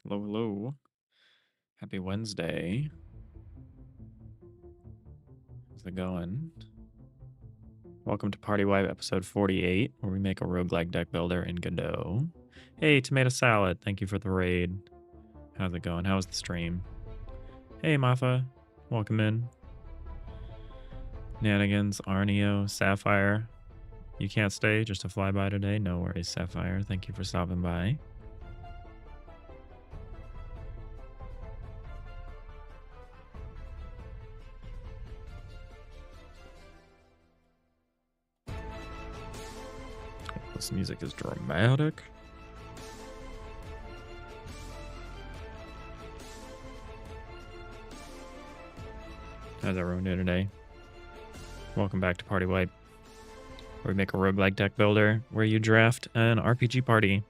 Hello, hello. Happy Wednesday. How's it going? Welcome to Party Wipe episode 48, where we make a roguelike deck builder in Godot. Hey, Tomato Salad, thank you for the raid. How's it going? How's the stream? Hey, Mafa, welcome in. Nanigans, Arneo, Sapphire. You can't stay, just a flyby today? No worries, Sapphire. Thank you for stopping by. This music is dramatic. How's everyone doing today? Welcome back to Party Wipe, where we make a roguelike deck builder where you draft an RPG party.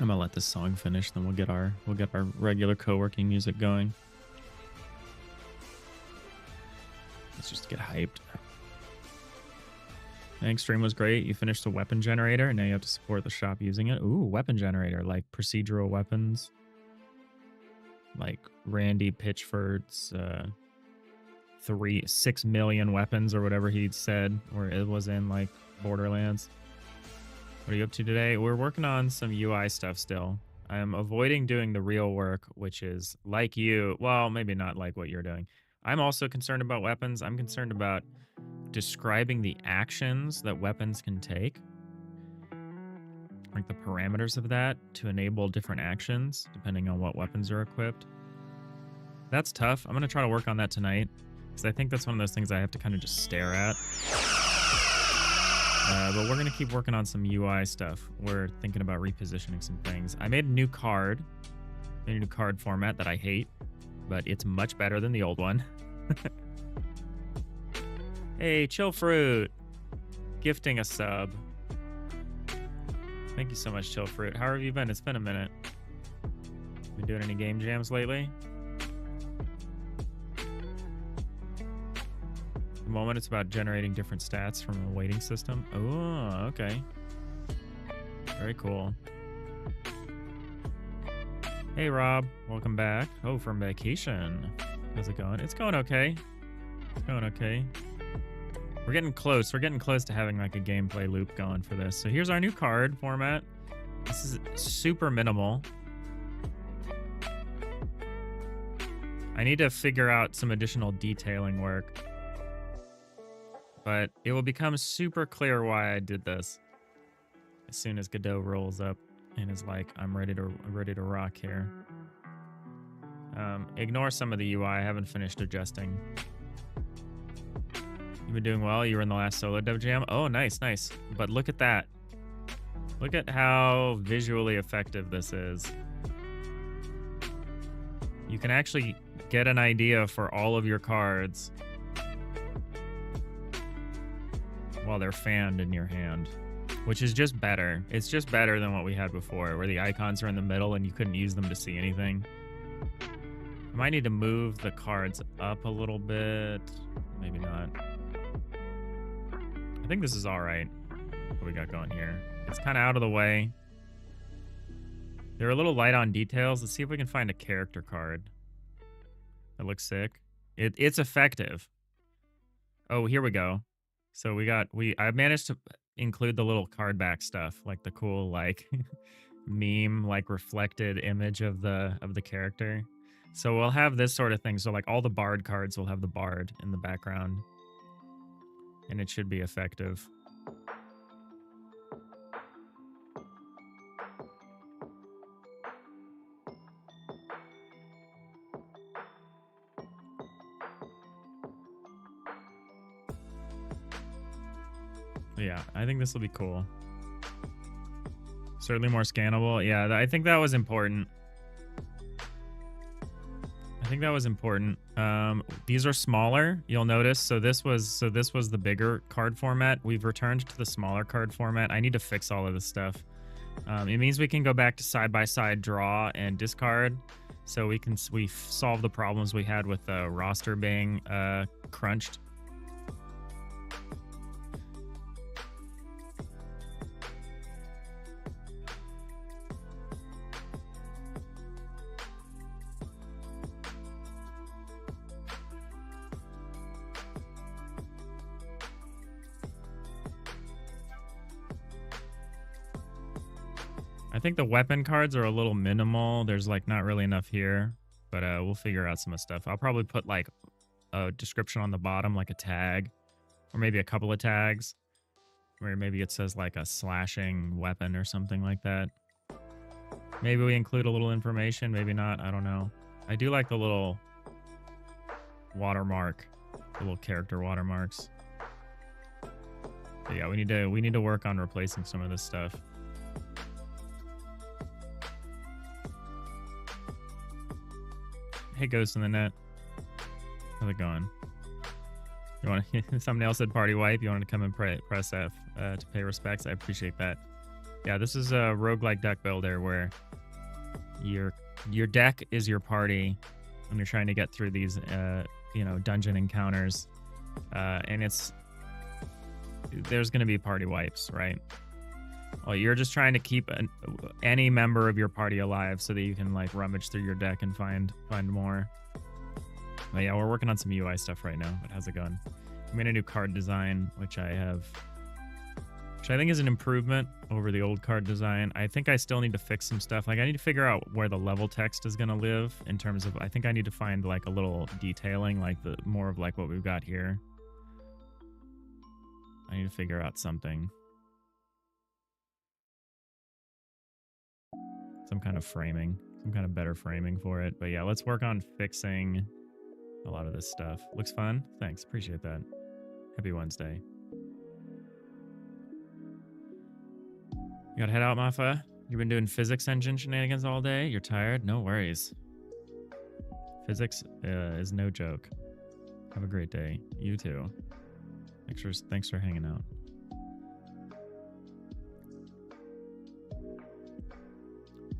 I'm gonna let this song finish, then we'll get our regular co-working music going. Let's just get hyped. Thanks, stream was great. You finished the weapon generator, and now you have to support the shop using it. Ooh, weapon generator, like procedural weapons. Like Randy Pitchford's 6 million weapons or whatever he said, or it was in like Borderlands. What are you up to today? We're working on some UI stuff still. I'm avoiding doing the real work, which is like you. Well, maybe not like what you're doing. I'm also concerned about weapons. I'm concerned about describing the actions that weapons can take, like the parameters of that to enable different actions depending on what weapons are equipped. That's tough. I'm going to try to work on that tonight because I think that's one of those things I have to kind of just stare at. But we're going to keep working on some UI stuff. We're thinking about repositioning some things. I made a new card. Made a new card format that I hate, but it's much better than the old one. Hey, Chill Fruit. Gifting a sub. Thank you so much, Chill Fruit. How have you been? It's been a minute. Been doing any game jams lately? The moment it's about generating different stats from a weighting system. Oh, okay. Very cool. Hey, Rob. Welcome back. Oh, from vacation. How's it going? It's going okay. It's going okay. We're getting close. We're getting close to having like a gameplay loop going for this. So here's our new card format. This is super minimal. I need to figure out some additional detailing work. But it will become super clear why I did this as soon as Godot rolls up and is like, I'm ready to rock here. Ignore some of the UI. I haven't finished adjusting. You've been doing well. You were in the last solo dev jam. Oh, nice, nice. But look at that. Look at how visually effective this is. You can actually get an idea for all of your cards while they're fanned in your hand, which is just better. It's just better than what we had before, where the icons are in the middle and you couldn't use them to see anything. I might need to move the cards up a little bit. Maybe not. I think this is all right, what we got going here. It's kind of out of the way. They're a little light on details. Let's see if we can find a character card that looks sick. It's effective. Oh, here we go. So I managed to include the little card back stuff, like the cool like meme, like reflected image of the character. So we'll have this sort of thing. So like all the bard cards will have the bard in the background, and it should be effective. Yeah, I think this will be cool. Certainly more scannable. Yeah, I think that was important. These are smaller, you'll notice. So this was the bigger card format. We've returned to the smaller card format. I need to fix all of this stuff. It means we can go back to side-by-side draw and discard. So we solve the problems we had with the roster being crunched. I think the weapon cards are a little minimal. There's like not really enough here, but we'll figure out some of stuff. I'll probably put like a description on the bottom, like a tag, or maybe a couple of tags, where maybe it says like a slashing weapon or something like that. Maybe we include a little information, maybe not. I don't know. I do like the little watermark, the little character watermarks. But yeah, we need to work on replacing some of this stuff. Hey, Ghost in the Net. How's it going? You want to, somebody else said party wipe. You wanted to come and press F to pay respects. I appreciate that. Yeah, this is a roguelike deck builder where your deck is your party when you're trying to get through these dungeon encounters, and there's going to be party wipes, right? Well, you're just trying to keep any member of your party alive so that you can like rummage through your deck and find more. But yeah, we're working on some UI stuff right now. But how's it going? I made a new card design, which I think is an improvement over the old card design. I think I still need to fix some stuff. Like I need to figure out where the level text is going to live in terms of, I think I need to find like a little detailing, like more of like what we've got here. I need to figure out something. Some kind of framing, some kind of better framing for it. But yeah, let's work on fixing a lot of this stuff. Looks fun. Thanks. Appreciate that. Happy Wednesday. You gotta head out, Mafa. You've been doing physics engine shenanigans all day. You're tired? No worries. Physics is no joke. Have a great day. You too. Thanks for hanging out.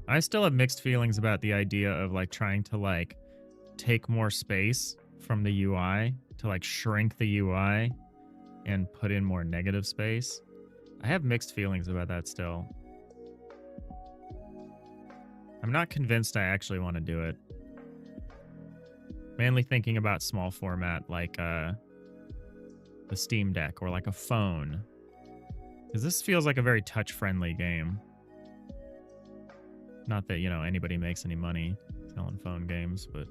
I still have mixed feelings about the idea of like trying to like take more space from the UI to like shrink the UI and put in more negative space. I have mixed feelings about that still. I'm not convinced I actually want to do it. Mainly thinking about small format like the Steam Deck or like a phone. Because this feels like a very touch-friendly game. Not that, anybody makes any money selling phone games, but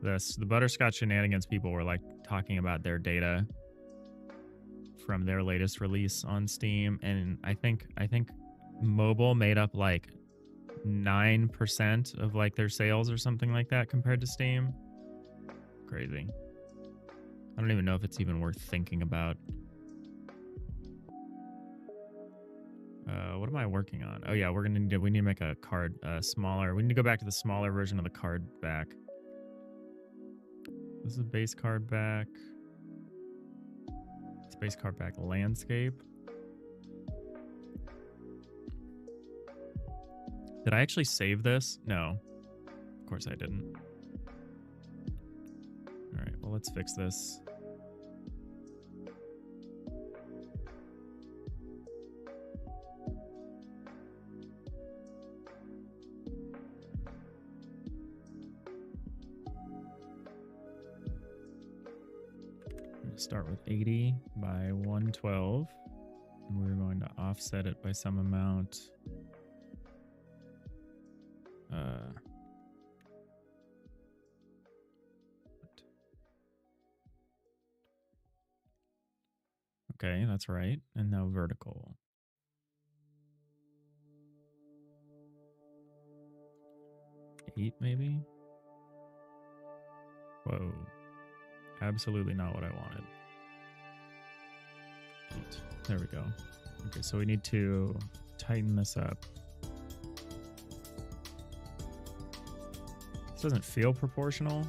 the Butterscotch Shenanigans people were like talking about their data from their latest release on Steam, and I think mobile made up like 9% of like their sales or something like that compared to Steam. Crazy. I don't even know if it's even worth thinking about. What am I working on? Oh yeah, we need to make a card smaller. We need to go back to the smaller version of the card back. This is base card back. It's base card back landscape. Did I actually save this? No. Of course I didn't. All right, well, let's fix this. Start with 80 by 112, and we're going to offset it by some amount. Okay, that's right. And now vertical. Eight, maybe? Whoa. Absolutely not what I wanted. 8. There we go. Okay, so we need to tighten this up. This doesn't feel proportional.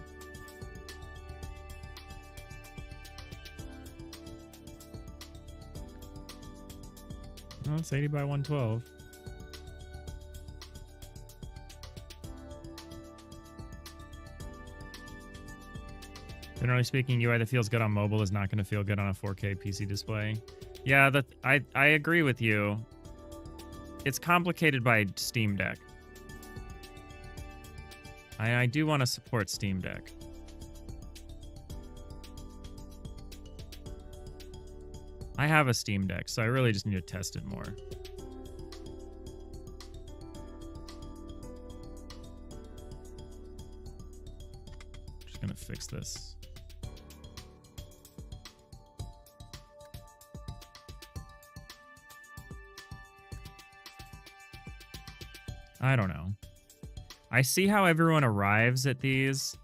No, it's 80 by 112. Generally speaking, UI that feels good on mobile is not going to feel good on a 4K PC display. Yeah, I agree with you. It's complicated by Steam Deck. I do want to support Steam Deck. I have a Steam Deck, so I really just need to test it more. Just gonna fix this. I don't know. I see how everyone arrives at these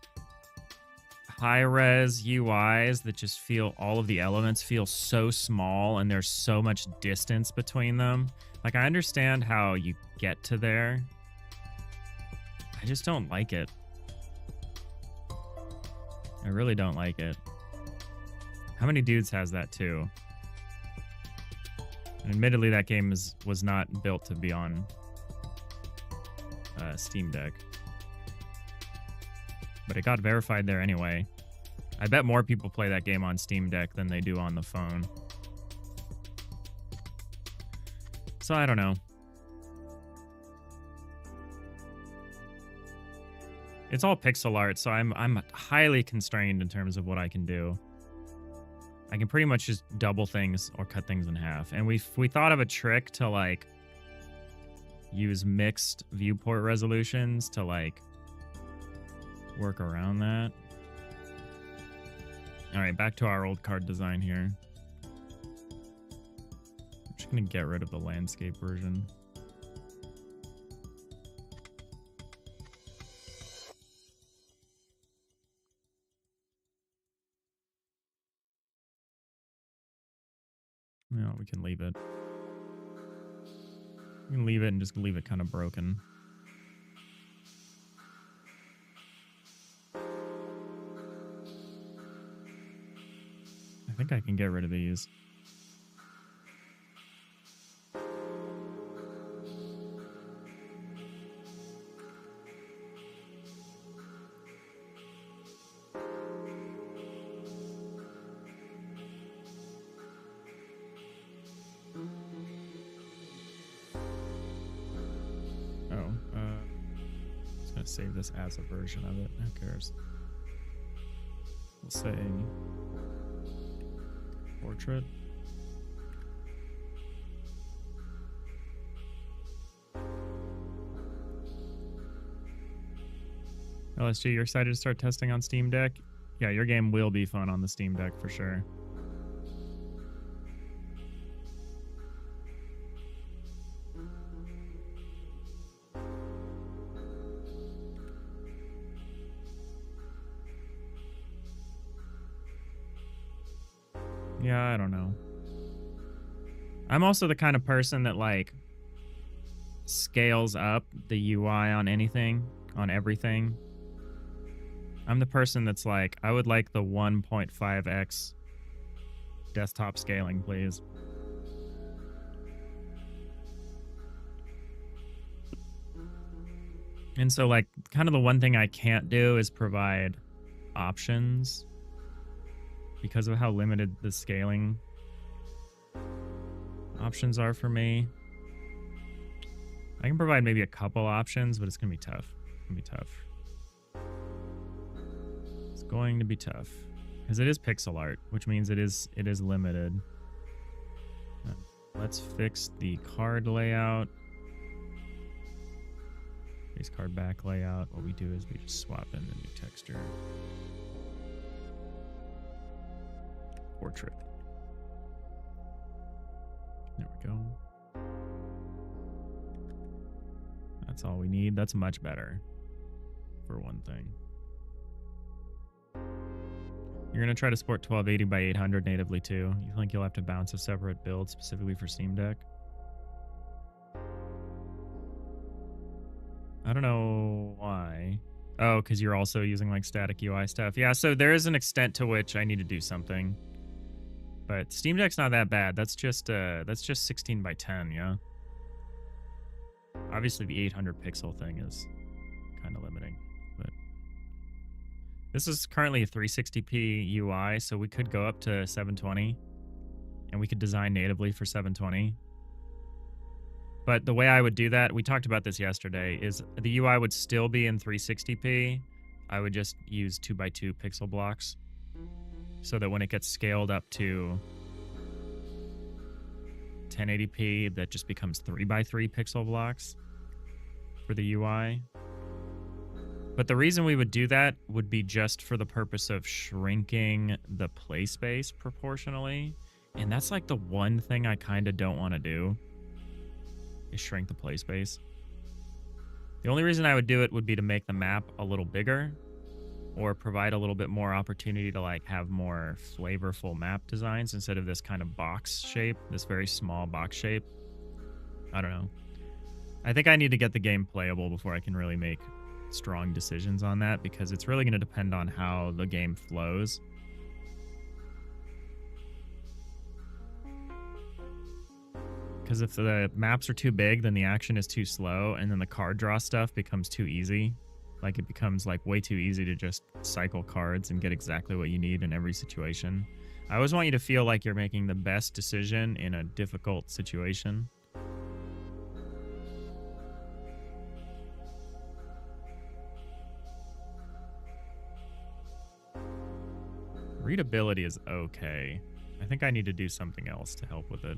high-res UIs that just feel, all of the elements feel so small and there's so much distance between them. Like, I understand how you get to there. I just don't like it. I really don't like it. How many dudes has that too? And admittedly, that game was not built to be on Steam Deck. But it got verified there anyway. I bet more people play that game on Steam Deck than they do on the phone. So I don't know. It's all pixel art, so I'm highly constrained in terms of what I can do. I can pretty much just double things or cut things in half. And we thought of a trick to like use mixed viewport resolutions to like work around that. All right, back to our old card design here. I'm just gonna get rid of the landscape version. No, we can leave it. We can leave it and just leave it kind of broken. I think I can get rid of these. Save this as a version of it. Who cares? We'll say portrait. LSG, you're excited to start testing on Steam Deck? Yeah, your game will be fun on the Steam Deck for sure. Yeah, I don't know. I'm also the kind of person that like scales up the UI on anything, on everything. I'm the person that's like, I would like the 1.5x desktop scaling, please. And so like kind of the one thing I can't do is provide options because of how limited the scaling options are for me. I can provide maybe a couple options, but it's gonna be tough. It's gonna be tough. It's going to be tough because it is pixel art, which means it is limited. Let's fix the card layout. Base card back layout. What we do is we just swap in the new texture. Portrait. There we go. That's all we need. That's much better for one thing. You're going to try to support 1280 by 800 natively too. You think you'll have to bounce a separate build specifically for Steam Deck? I don't know why. Oh, because you're also using like static UI stuff. Yeah, so there is an extent to which I need to do something. But Steam Deck's not that bad. That's just 16 by 10, yeah. Obviously the 800 pixel thing is kind of limiting, but this is currently a 360p UI, so we could go up to 720 and we could design natively for 720. But the way I would do that, we talked about this yesterday, is the UI would still be in 360p. I would just use 2x2 pixel blocks so that when it gets scaled up to 1080p that just becomes 3x3 pixel blocks for the UI. But the reason we would do that would be just for the purpose of shrinking the play space proportionally. And that's like the one thing I kind of don't want to do, is shrink the play space. The only reason I would do it would be to make the map a little bigger, or provide a little bit more opportunity to like have more flavorful map designs instead of this kind of box shape, this very small box shape. I don't know. I think I need to get the game playable before I can really make strong decisions on that, because it's really going to depend on how the game flows. Because if the maps are too big, then the action is too slow, and then the card draw stuff becomes too easy. Like, it becomes like way too easy to just cycle cards and get exactly what you need in every situation. I always want you to feel like you're making the best decision in a difficult situation. Readability is okay. I think I need to do something else to help with it.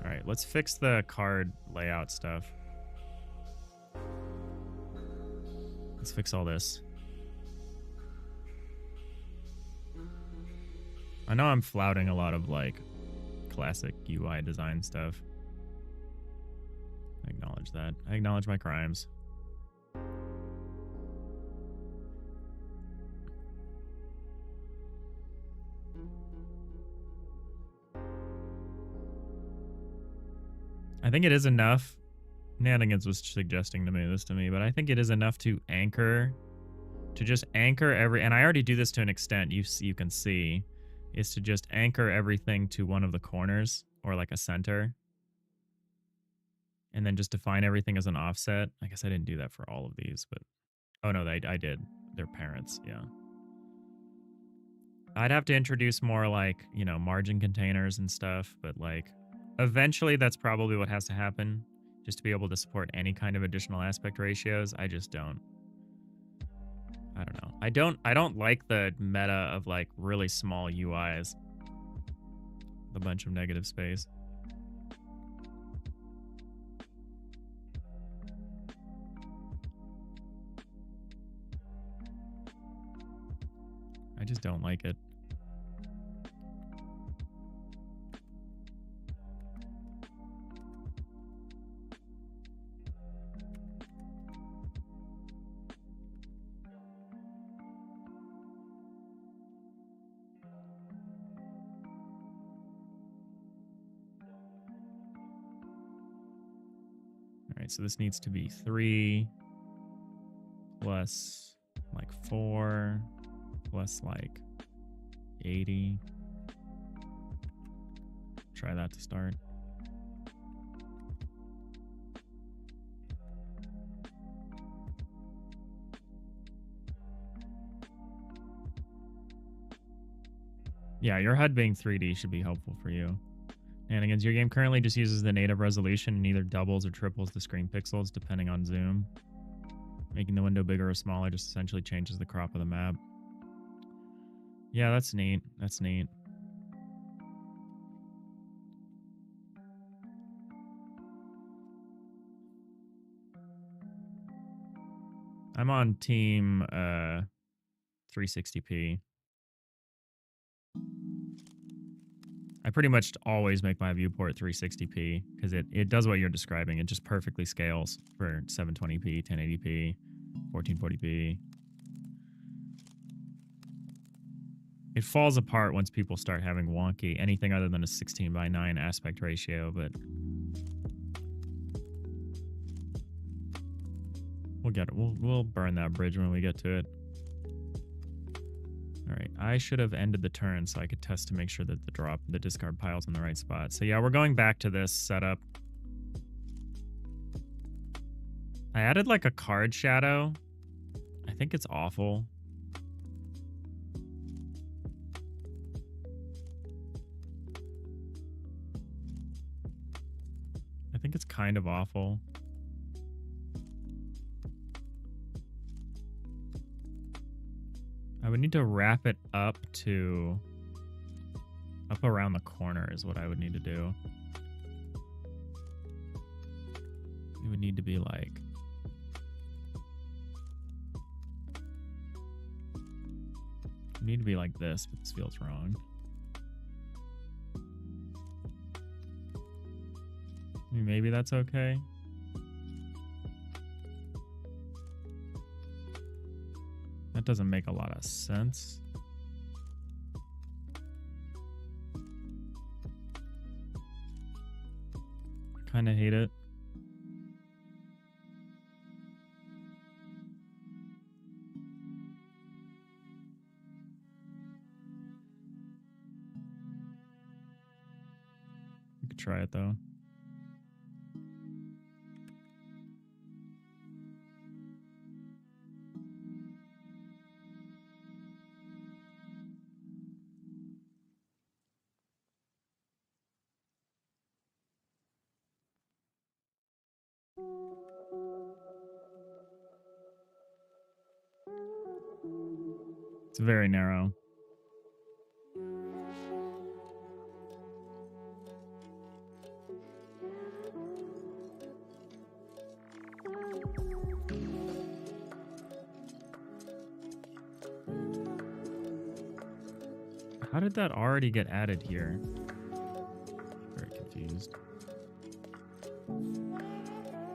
All right, let's fix the card layout stuff. Let's fix all this. I know I'm flouting a lot of like classic UI design stuff. I acknowledge that. I acknowledge my crimes. I think it is enough. Nanigans was suggesting this to me, but I think it is enough to anchor, to just anchor every, and I already do this to an extent, you can see, is to just anchor everything to one of the corners or like a center. And then just define everything as an offset. I guess I didn't do that for all of these, but oh no, I did. They're parents, yeah. I'd have to introduce more like, you know, margin containers and stuff, but like eventually that's probably what has to happen, just to be able to support any kind of additional aspect ratios. I just don't. I don't know. I don't like the meta of like really small UIs. A bunch of negative space. I just don't like it. All right, so this needs to be 3 plus like 4 plus like 80. Try that to start. Yeah, your HUD being 3D should be helpful for you. Nanigans, your game currently just uses the native resolution and either doubles or triples the screen pixels depending on zoom. Making the window bigger or smaller just essentially changes the crop of the map. Yeah, that's neat. That's neat. I'm on team 360p. I pretty much always make my viewport 360p because it does what you're describing. It just perfectly scales for 720p, 1080p, 1440p. It falls apart once people start having wonky anything other than a 16:9 aspect ratio, but we'll get it. We'll burn that bridge when we get to it. All right, I should have ended the turn so I could test to make sure that the discard pile's in the right spot. So yeah, we're going back to this setup. I added like a card shadow. I think it's awful. I think it's kind of awful. I would need to wrap it up around the corner is what I would need to do. It would need to be like, it would need to be like this, but this feels wrong. I mean, maybe that's okay. That doesn't make a lot of sense. I kind of hate it. We could try it though. It's very narrow. How did that already get added here? Very confused.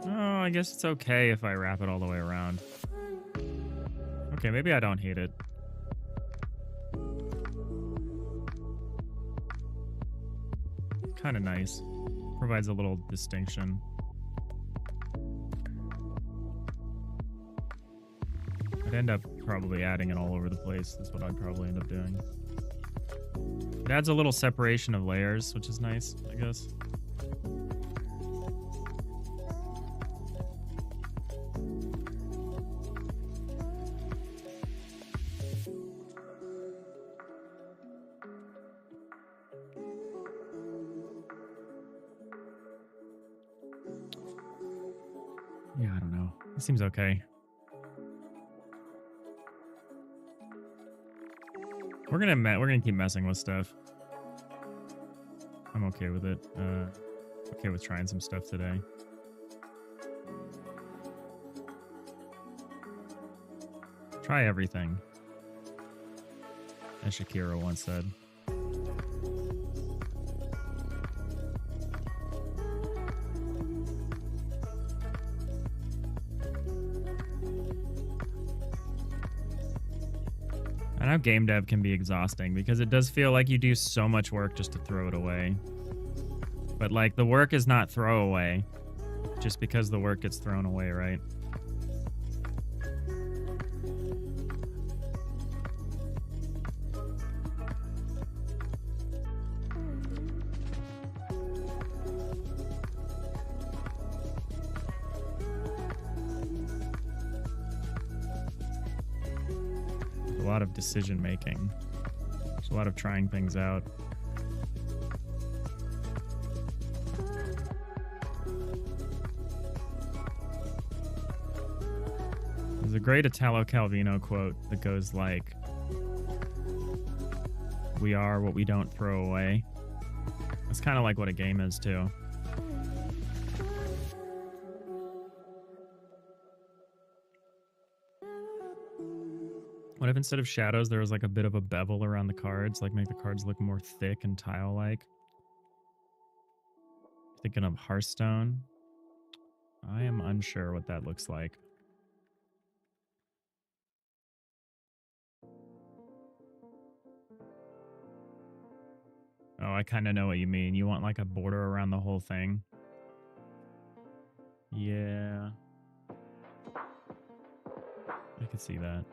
Oh, I guess it's okay if I wrap it all the way around. Okay, maybe I don't hate it. Kind of nice. Provides a little distinction. I'd end up probably adding it all over the place. That's what I'd probably end up doing. It adds a little separation of layers, which is nice, I guess. Yeah, I don't know. It seems okay. We're gonna keep messing with stuff. I'm okay with it. Okay with trying some stuff today. Try everything, as Shakira once said. I know game dev can be exhausting because it does feel like you do so much work just to throw it away. But like the work is not throwaway just because the work gets thrown away, right? A lot of decision making. There's a lot of trying things out. There's a great Italo Calvino quote that goes like, "We are what we don't throw away." That's kind of like what a game is too. What if instead of shadows, there was like a bit of a bevel around the cards, like make the cards look more thick and tile-like? Thinking of Hearthstone. I am unsure what that looks like. Oh, I kind of know what you mean. You want like a border around the whole thing? Yeah. I could see that.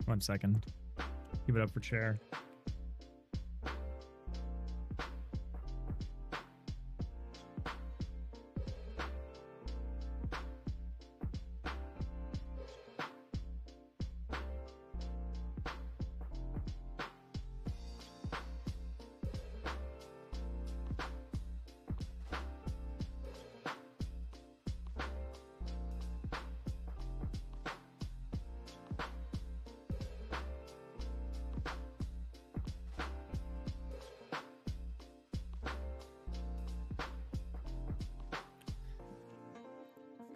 One second. Keep it up for chair.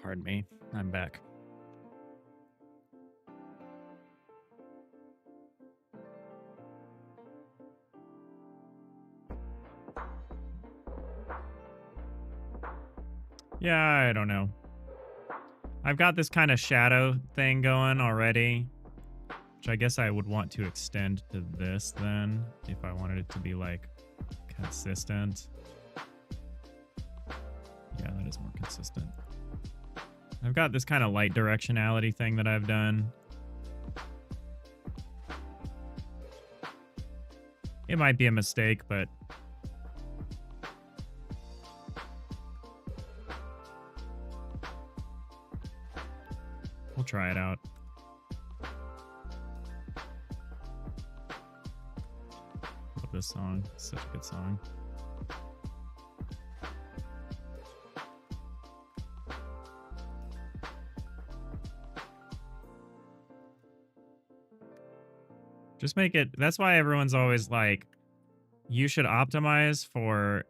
Pardon me. I'm back. Yeah, I don't know. I've got this kind of shadow thing going already, which I guess I would want to extend to this then, if I wanted it to be, like, consistent. Yeah, that is more consistent. I've got this kind of light directionality thing that I've done. It might be a mistake, but we'll try it out. Love this song. It's such a good song. Just make it, that's why everyone's always like, you should optimize for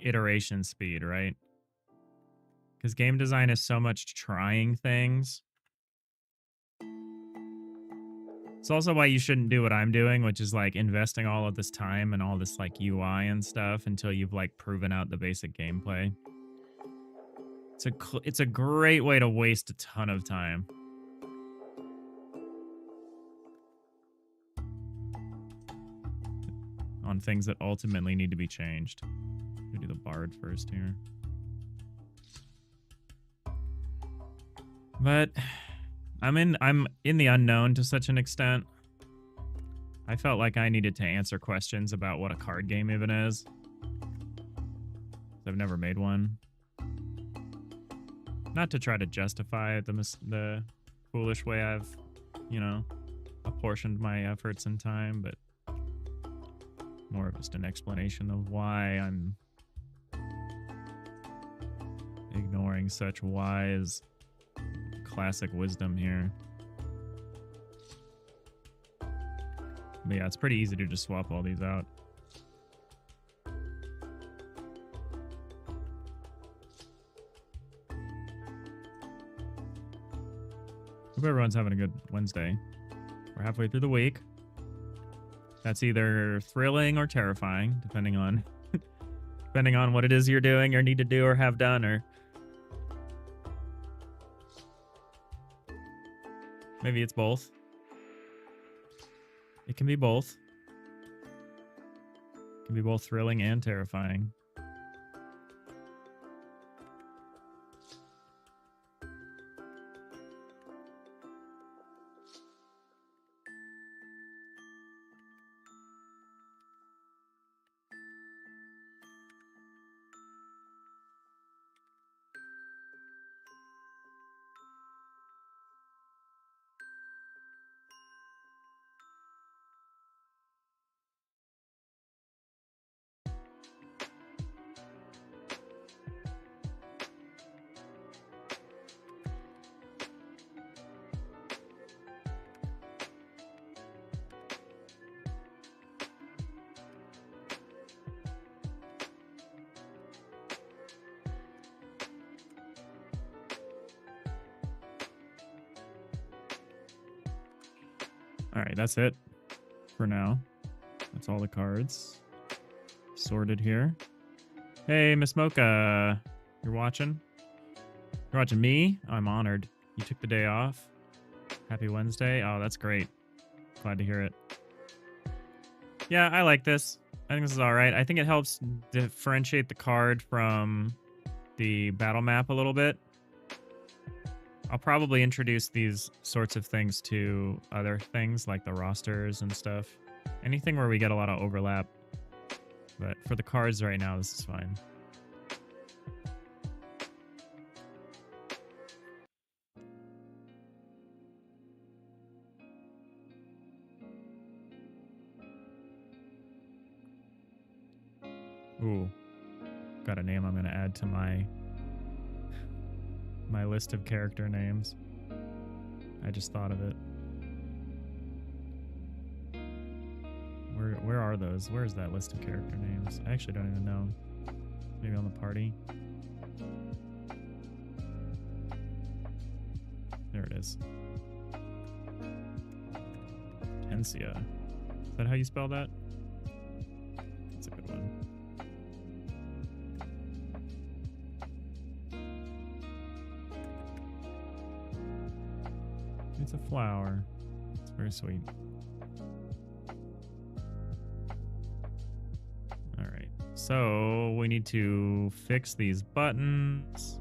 iteration speed, right? Because game design is so much trying things. It's also why you shouldn't do what I'm doing, which is like investing all of this time and all this like UI and stuff until you've like proven out the basic gameplay. It's a great way to waste a ton of time. On things that ultimately need to be changed. We'll do the bard first here. But I'm in the unknown to such an extent. I felt like I needed to answer questions about what a card game even is. I've never made one. Not to try to justify the foolish way I've, you know, apportioned my efforts and time, but more of just an explanation of why I'm ignoring such wise classic wisdom here. But yeah, it's pretty easy to just swap all these out. Hope everyone's having a good Wednesday. We're halfway through the week. That's either thrilling or terrifying, depending on what it is you're doing or need to do or have done, or maybe it's both. It can be both. It can be both thrilling and terrifying. All right, that's it for now. That's all the cards sorted here. Hey, Miss Mocha, you're watching? You're watching me? I'm honored. You took the day off. Happy Wednesday. Oh, that's great. Glad to hear it. Yeah, I like this. I think this is all right. I think it helps differentiate the card from the battle map a little bit. I'll probably introduce these sorts of things to other things like the rosters and stuff. Anything where we get a lot of overlap. But for the cards right now, this is fine. Ooh. Got a name I'm going to add to my list of character names. I just thought of it. Where are those? Where is that list of character names? I actually don't even know. Maybe on the party. There it is. Tensia. Is that how you spell that? That's a good one. It's a flower. It's very sweet. All right. So we need to fix these buttons.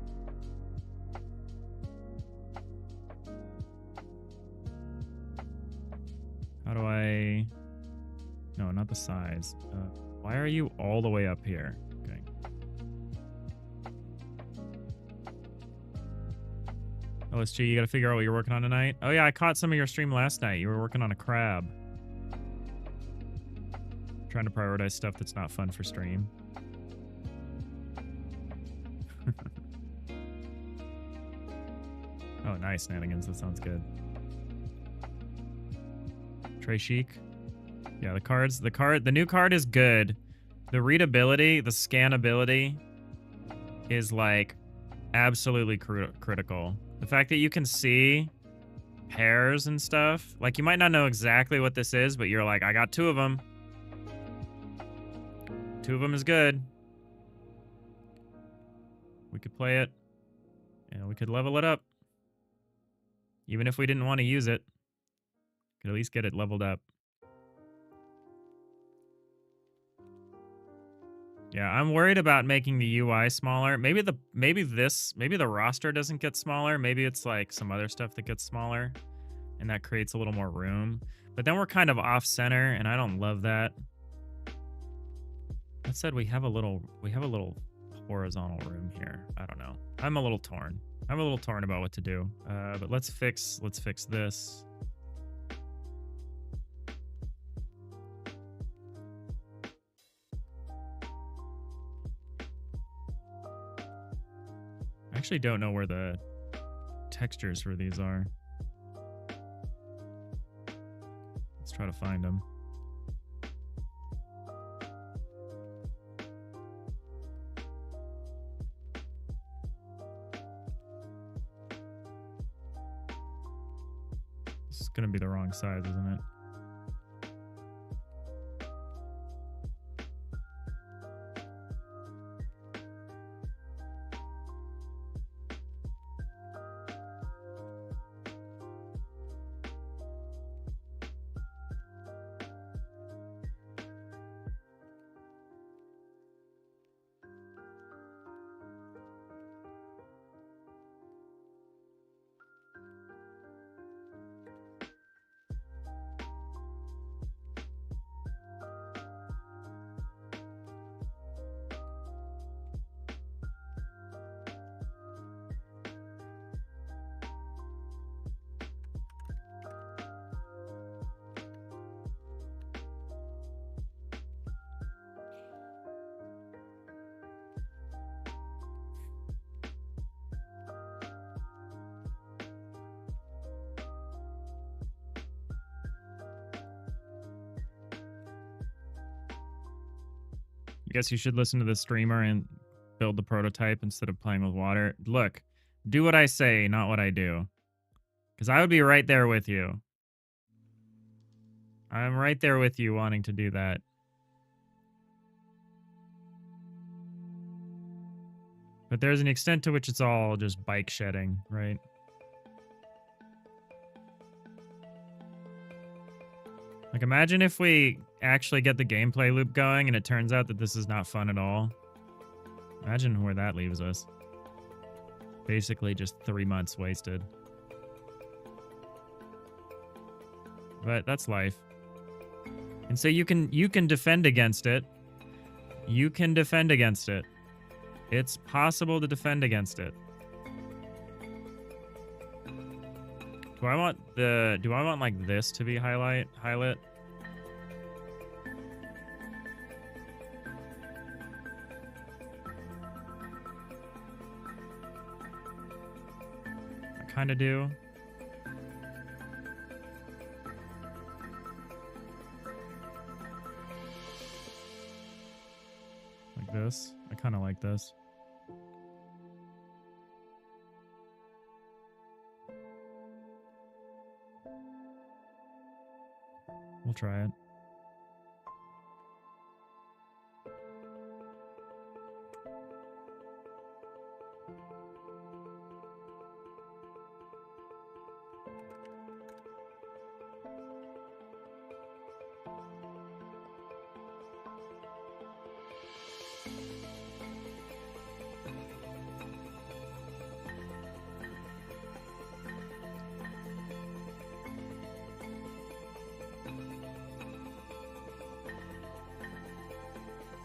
How do I... No, not the size. Why are you all the way up here? Okay. LSG, you gotta figure out what you're working on tonight. Oh yeah, I caught some of your stream last night. You were working on a crab. Trying to prioritize stuff that's not fun for stream. Oh, nice, Nanigans. That sounds good. Trey Chic. Yeah, the new card is good. The readability, the scannability is like absolutely critical. The fact that you can see pairs and stuff, like you might not know exactly what this is, but you're like, I got 2 of them. 2 of them is good. We could play it and we could level it up. Even if we didn't want to use it, could at least get it leveled up. Yeah, I'm worried about making the UI smaller. Maybe the roster doesn't get smaller. Maybe it's like some other stuff that gets smaller and that creates a little more room. But then we're kind of off center and I don't love that. That said, we have a little horizontal room here. I don't know. I'm a little torn. I'm a little torn about what to do. But let's fix this. I actually don't know where the textures for these are. Let's try to find them. This is gonna be the wrong size, isn't it? I guess you should listen to the streamer and build the prototype instead of playing with water. Look, do what I say, not what I do. Because I would be right there with you. I'm right there with you wanting to do that. But there's an extent to which it's all just bike shedding, right? Like, imagine if we actually get the gameplay loop going and it turns out that this is not fun at all. Imagine where that leaves us. Basically just 3 months wasted. But that's life. And so you can defend against it. You can defend against it. It's possible to defend against it. Do I want like this to be highlight? I kind of do. Like this. I kind of like this. try it.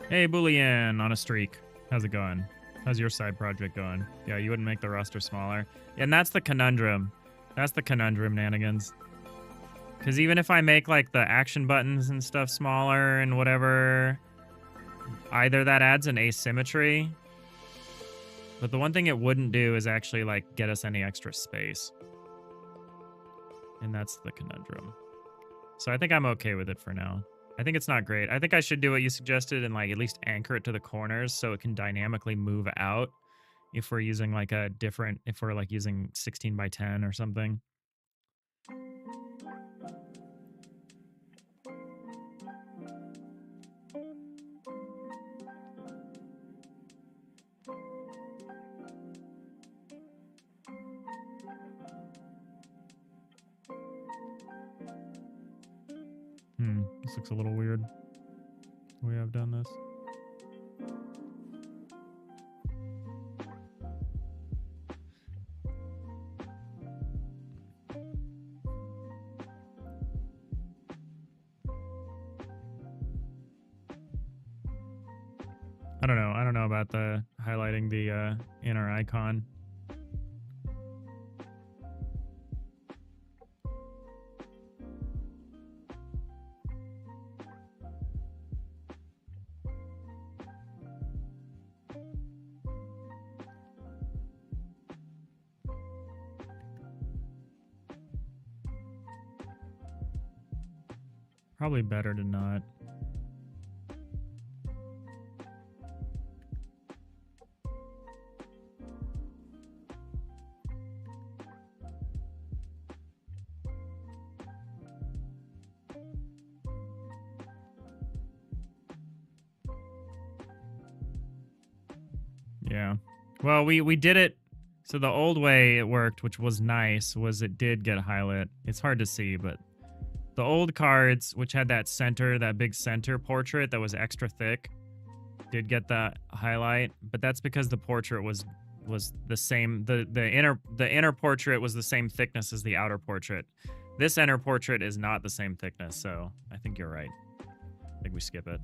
Hey, Boolean on a streak. How's it going? How's your side project going? Yeah, you wouldn't make the roster smaller. And that's the conundrum. That's the conundrum, Nanigans. Because even if I make, like, the action buttons and stuff smaller and whatever, either that adds an asymmetry, but the one thing it wouldn't do is actually, like, get us any extra space. And that's the conundrum. So I think I'm okay with it for now. I think it's not great. I think I should do what you suggested and like at least anchor it to the corners so it can dynamically move out if we're using like a different, if we're like using 16 by 10 or something. This looks a little weird. The way I've done this. I don't know. I don't know about the highlighting the inner icon. Probably better to not. Yeah. Well, we did it. So the old way it worked, which was nice, was it did get highlight. It's hard to see, but the old cards, which had that center, that big center portrait that was extra thick, did get the highlight. But that's because the portrait was the same. The inner portrait was the same thickness as the outer portrait. This inner portrait is not the same thickness, so I think you're right. I think we skip it.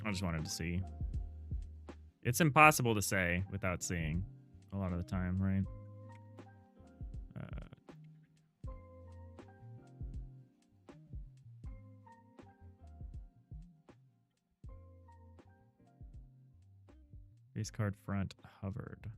I just wanted to see. It's impossible to say without seeing a lot of the time, right? Base card front hovered.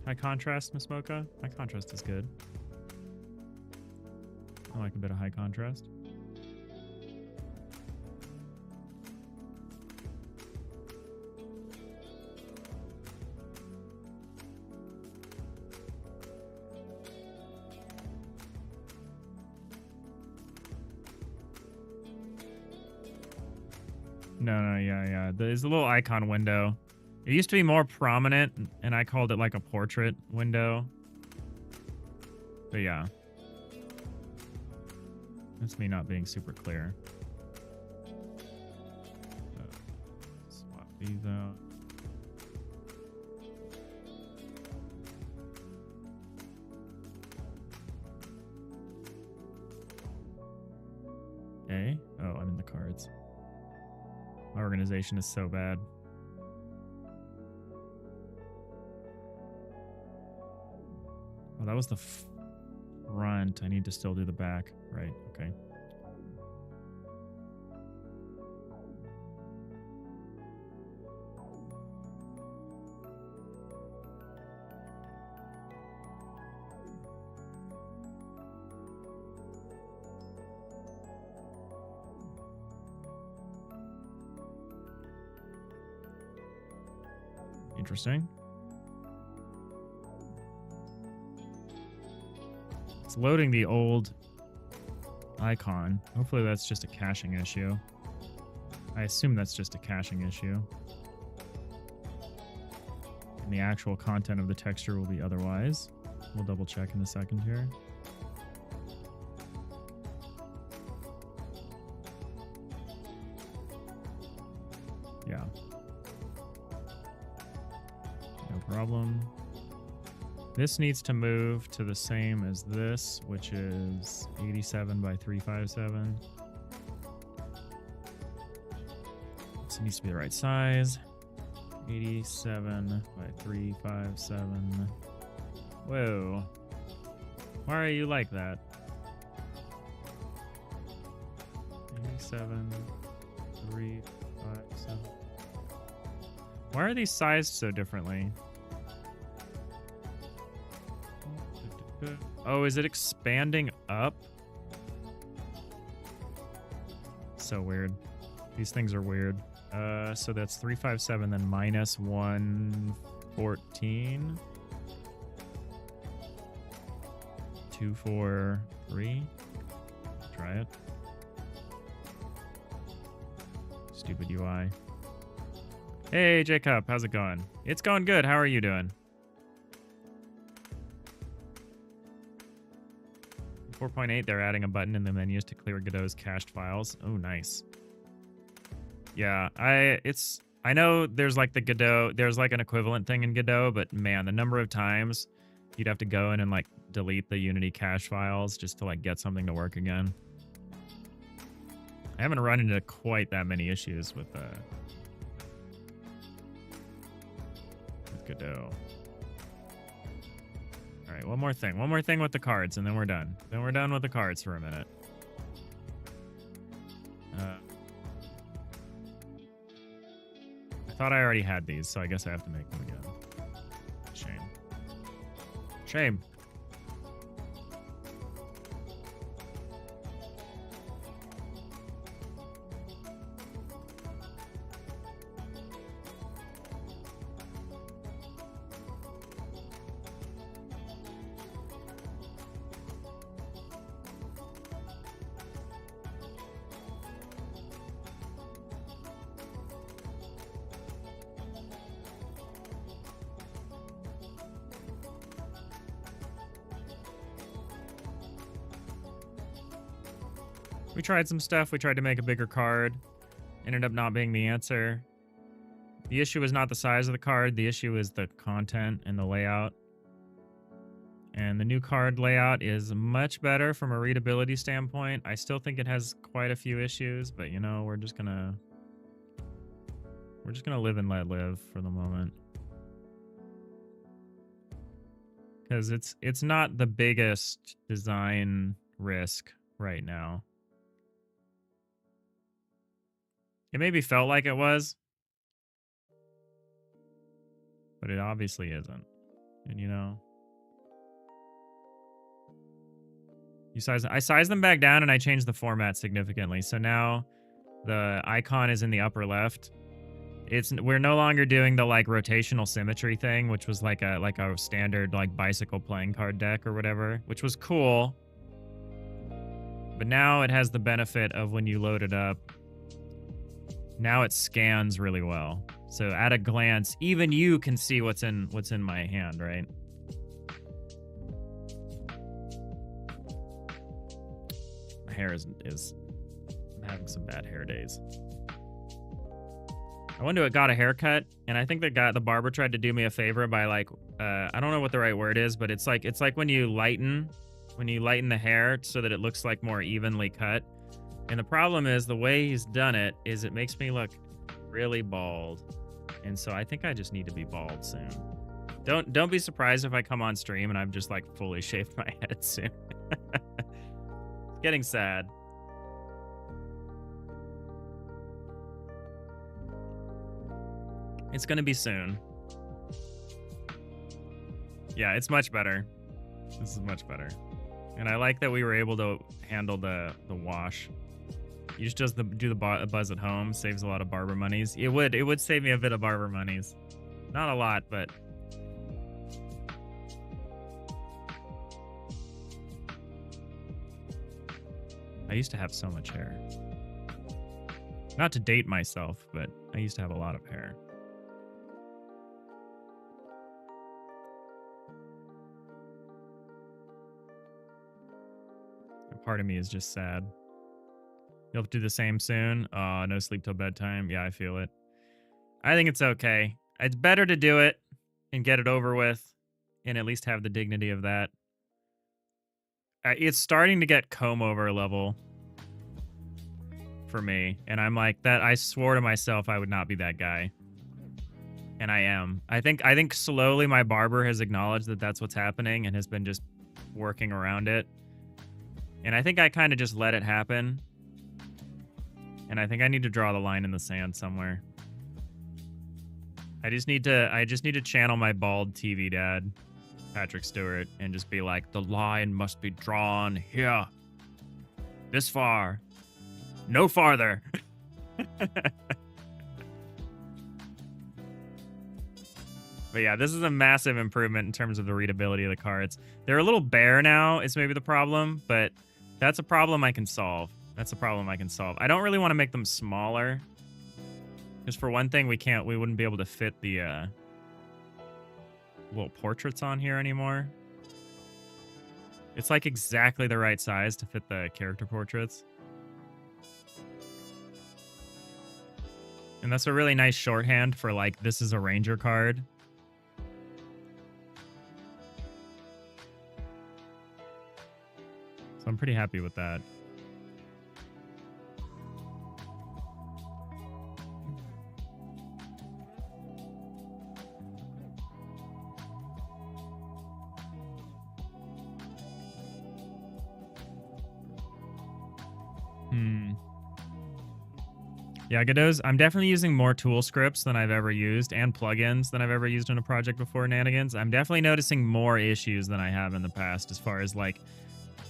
High contrast, Miss Mocha? High contrast is good. I like a bit of high contrast. No, yeah. There's a little icon window. It used to be more prominent, and I called it like a portrait window. But yeah. That's me not being super clear. Swap these out. Okay. Oh, I'm in the cards. My organization is so bad. Oh, that was the front. I need to still do the back. Right. Okay. Interesting. It's loading the old icon. Hopefully that's just a caching issue. I assume that's just a caching issue. And the actual content of the texture will be otherwise. We'll double check in a second here. Yeah. No problem. This needs to move to the same as this, which is 87 by 357. This needs to be the right size. 87 by 357. Whoa. Why are you like that? 87, 357. Why are these sized so differently? Oh, is it expanding up? So weird. These things are weird. So that's 357, then minus 114. 243. Try it. Stupid UI. Hey, Jacob, how's it going? It's going good. How are you doing? 4.8, they're adding a button in the menus to clear Godot's cached files. Oh, nice. Yeah, I know there's like the Godot, there's like an equivalent thing in Godot, but man, the number of times you'd have to go in and like delete the Unity cache files just to like get something to work again. I haven't run into quite that many issues with Godot. All right, one more thing with the cards, and then we're done. Then we're done with the cards for a minute. I thought I already had these, so I guess I have to make them again. Shame. Shame. We tried some stuff. We tried to make a bigger card. Ended up not being the answer. The issue is not the size of the card. The issue is the content and the layout. And the new card layout is much better from a readability standpoint. I still think it has quite a few issues, but you know, we're just gonna live and let live for the moment. Because it's not the biggest design risk right now. It maybe felt like it was, but it obviously isn't. And you know, I sized them back down and I changed the format significantly. So now the icon is in the upper left. We're no longer doing the like rotational symmetry thing, which was like a standard like bicycle playing card deck or whatever, which was cool. But now it has the benefit of when you load it up, now it scans really well. So at a glance, even you can see what's in my hand, right? My hair I'm having some bad hair days. I went to got a haircut, and I think the barber tried to do me a favor by like I don't know what the right word is, but it's like when you lighten the hair so that it looks like more evenly cut. And the problem is the way he's done it is it makes me look really bald. And so I think I just need to be bald soon. Don't be surprised if I come on stream and I've just like fully shaved my head soon. It's getting sad. It's gonna be soon. Yeah, it's much better. This is much better. And I like that we were able to handle the wash. You just do the buzz at home, saves a lot of barber monies. It would save me a bit of barber monies. Not a lot, but I used to have so much hair. Not to date myself, but I used to have a lot of hair. Part of me is just sad. You'll have to do the same soon. No sleep till bedtime. Yeah, I feel it. I think it's okay. It's better to do it and get it over with and at least have the dignity of that. It's starting to get comb over level for me. And I'm like, that I swore to myself I would not be that guy. And I am. I think slowly my barber has acknowledged that that's what's happening and has been just working around it. And I think I kind of just let it happen. And I think I need to draw the line in the sand somewhere. I just need to channel my bald TV dad, Patrick Stewart, and just be like, the line must be drawn here. This far. No farther. But yeah, this is a massive improvement in terms of the readability of the cards. They're a little bare now, is maybe the problem, but that's a problem I can solve. That's a problem I can solve. I don't really want to make them smaller. Because for one thing, we wouldn't be able to fit the little portraits on here anymore. It's like exactly the right size to fit the character portraits. And that's a really nice shorthand for like, this is a ranger card. So I'm pretty happy with that. Yeah, Godot's, I'm definitely using more tool scripts than I've ever used and plugins than I've ever used in a project before, Nanigans. I'm definitely noticing more issues than I have in the past as far as like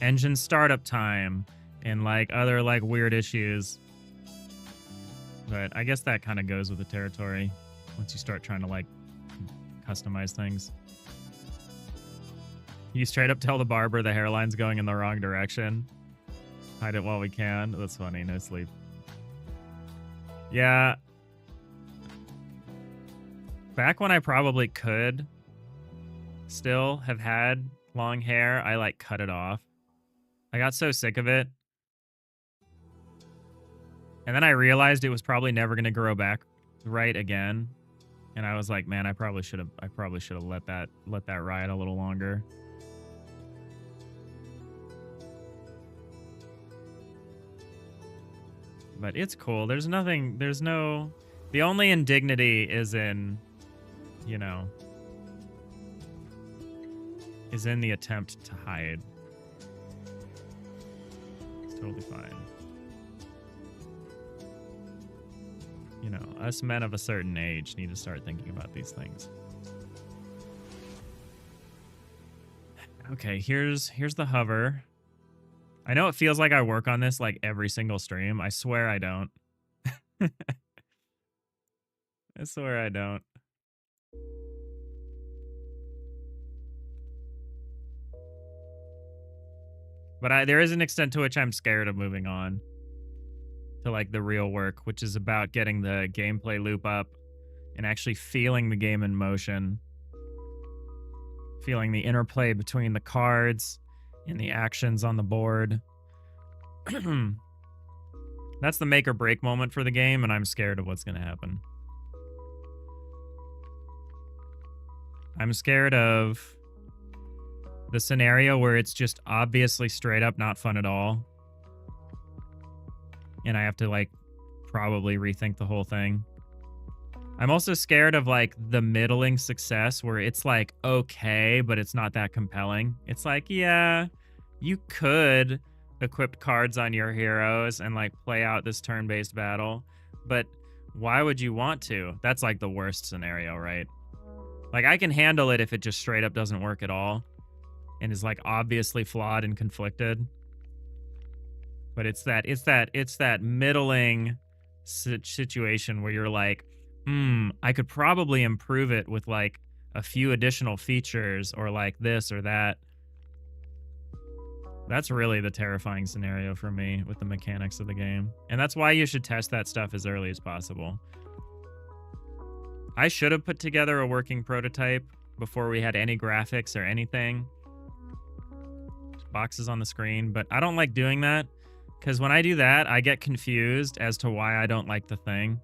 engine startup time and like other like weird issues. But I guess that kind of goes with the territory once you start trying to like customize things. You straight up tell the barber the hairline's going in the wrong direction. Hide it while we can. That's funny. No sleep. Yeah. Back when I probably could still have had long hair, I like cut it off. I got so sick of it. And then I realized it was probably never going to grow back right again. And I was like, man, I probably should have let that ride a little longer. But it's cool. The only indignity is in, you know, is in the attempt to hide. It's totally fine. You know, us men of a certain age need to start thinking about these things. Okay, here's the hover. I know it feels like I work on this like every single stream. I swear I don't. I swear I don't. But there is an extent to which I'm scared of moving on to like the real work, which is about getting the gameplay loop up and actually feeling the game in motion. Feeling the interplay between the cards and the actions on the board. That's the make or break moment for the game, and I'm scared of what's going to happen. I'm scared of the scenario where it's just obviously straight up not fun at all. and I have to like probably rethink the whole thing. I'm also scared of like the middling success where it's like okay, but it's not that compelling. It's like, yeah, you could equip cards on your heroes and like play out this turn-based battle, but why would you want to? That's like the worst scenario, right? Like I can handle it if it just straight up doesn't work at all and is like obviously flawed and conflicted. But it's that middling situation where you're like, I could probably improve it with like a few additional features or like this or that. That's really the terrifying scenario for me with the mechanics of the game. And that's why you should test that stuff as early as possible. I should have put together a working prototype before we had any graphics or anything. Just boxes on the screen, but I don't like doing that because when I do that, I get confused as to why I don't like the thing.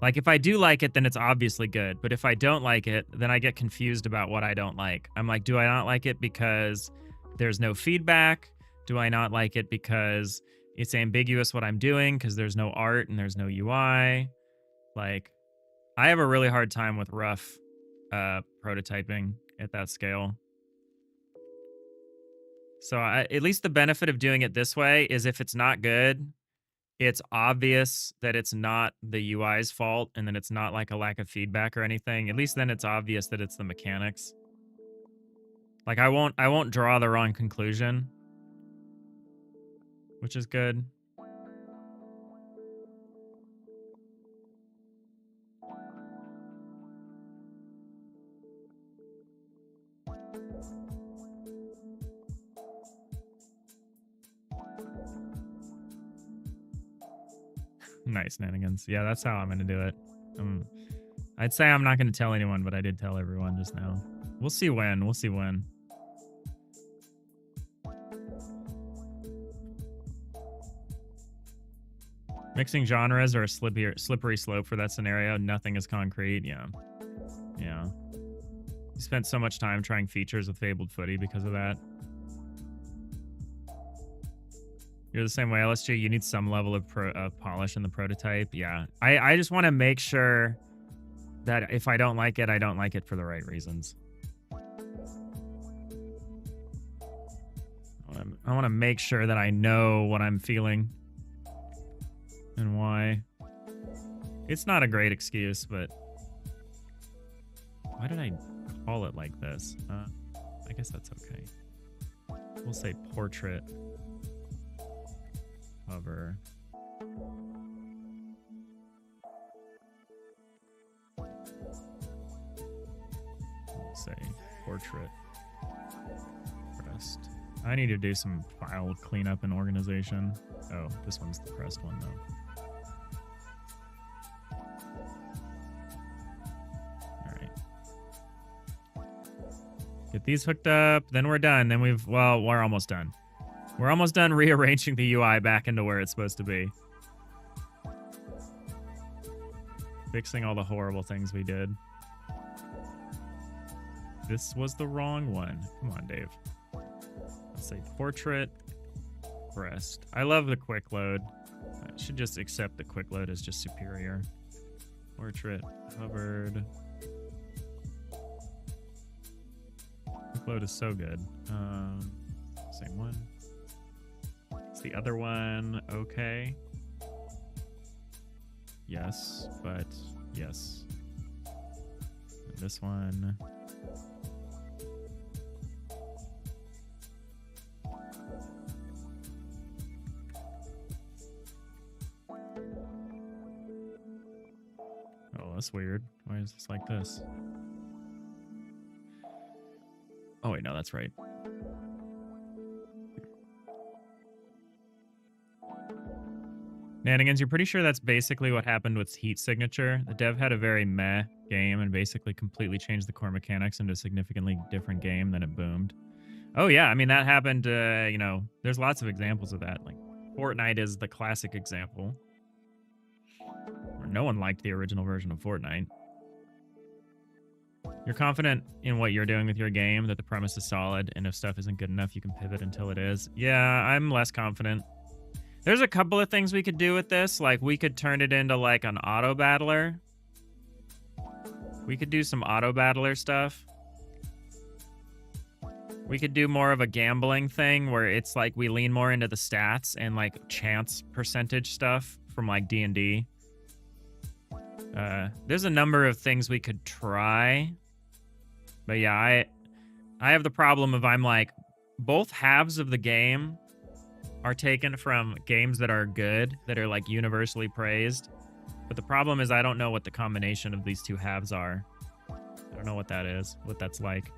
Like if I do like it, then it's obviously good. But if I don't like it, then I get confused about what I don't like. I'm like, do I not like it because there's no feedback? Do I not like it because it's ambiguous what I'm doing because there's no art and there's no UI? Like, I have a really hard time with rough prototyping at that scale. So at least the benefit of doing it this way is if it's not good, it's obvious that it's not the UI's fault and that it's not like a lack of feedback or anything. At least then it's obvious that it's the mechanics. Like I won't draw the wrong conclusion, which is good. Nice, Nanigans. Yeah, that's how I'm going to do it. I'd say I'm not going to tell anyone, but I did tell everyone just now. We'll see when. We'll see when. Mixing genres or a slippery slope for that scenario. Nothing is concrete. Yeah. Yeah. You spent so much time trying features with Fabled Footy because of that. You're the same way, LSG. You need some level of polish in the prototype. Yeah. I just want to make sure that if I don't like it, I don't like it for the right reasons. I want to make sure that I know what I'm feeling and why. It's not a great excuse, but why did I call it like this? I guess that's okay. We'll say portrait hover. We'll say portrait pressed. I need to do some file cleanup and organization. Oh, this one's the pressed one though. Get these hooked up, then we're done. Then we're almost done. We're almost done rearranging the UI back into where it's supposed to be. Fixing all the horrible things we did. This was the wrong one. Come on, Dave. Let's say portrait pressed. I love the quick load. I should just accept the quick load as just superior. Portrait hovered. Load is so good. Same one. It's the other one. Okay. Yes, but yes. And this one. Oh, that's weird. Why is this like this? Oh, wait, no, that's right. Nanigans, you're pretty sure that's basically what happened with Heat Signature. The dev had a very meh game and basically completely changed the core mechanics into a significantly different game, then it boomed. Oh, yeah, I mean, that happened, you know, there's lots of examples of that. Like, Fortnite is the classic example. Where no one liked the original version of Fortnite. You're confident in what you're doing with your game, that the premise is solid, and if stuff isn't good enough, you can pivot until it is. Yeah, I'm less confident. There's a couple of things we could do with this. Like, we could turn it into, like, an auto battler. We could do some auto battler stuff. We could do more of a gambling thing where it's like we lean more into the stats and, like, chance percentage stuff from, like, D&D. There's a number of things we could try. But yeah, I have the problem of I'm like, both halves of the game are taken from games that are good, that are like universally praised. But the problem is I don't know what the combination of these two halves are. I don't know what that is, what that's like.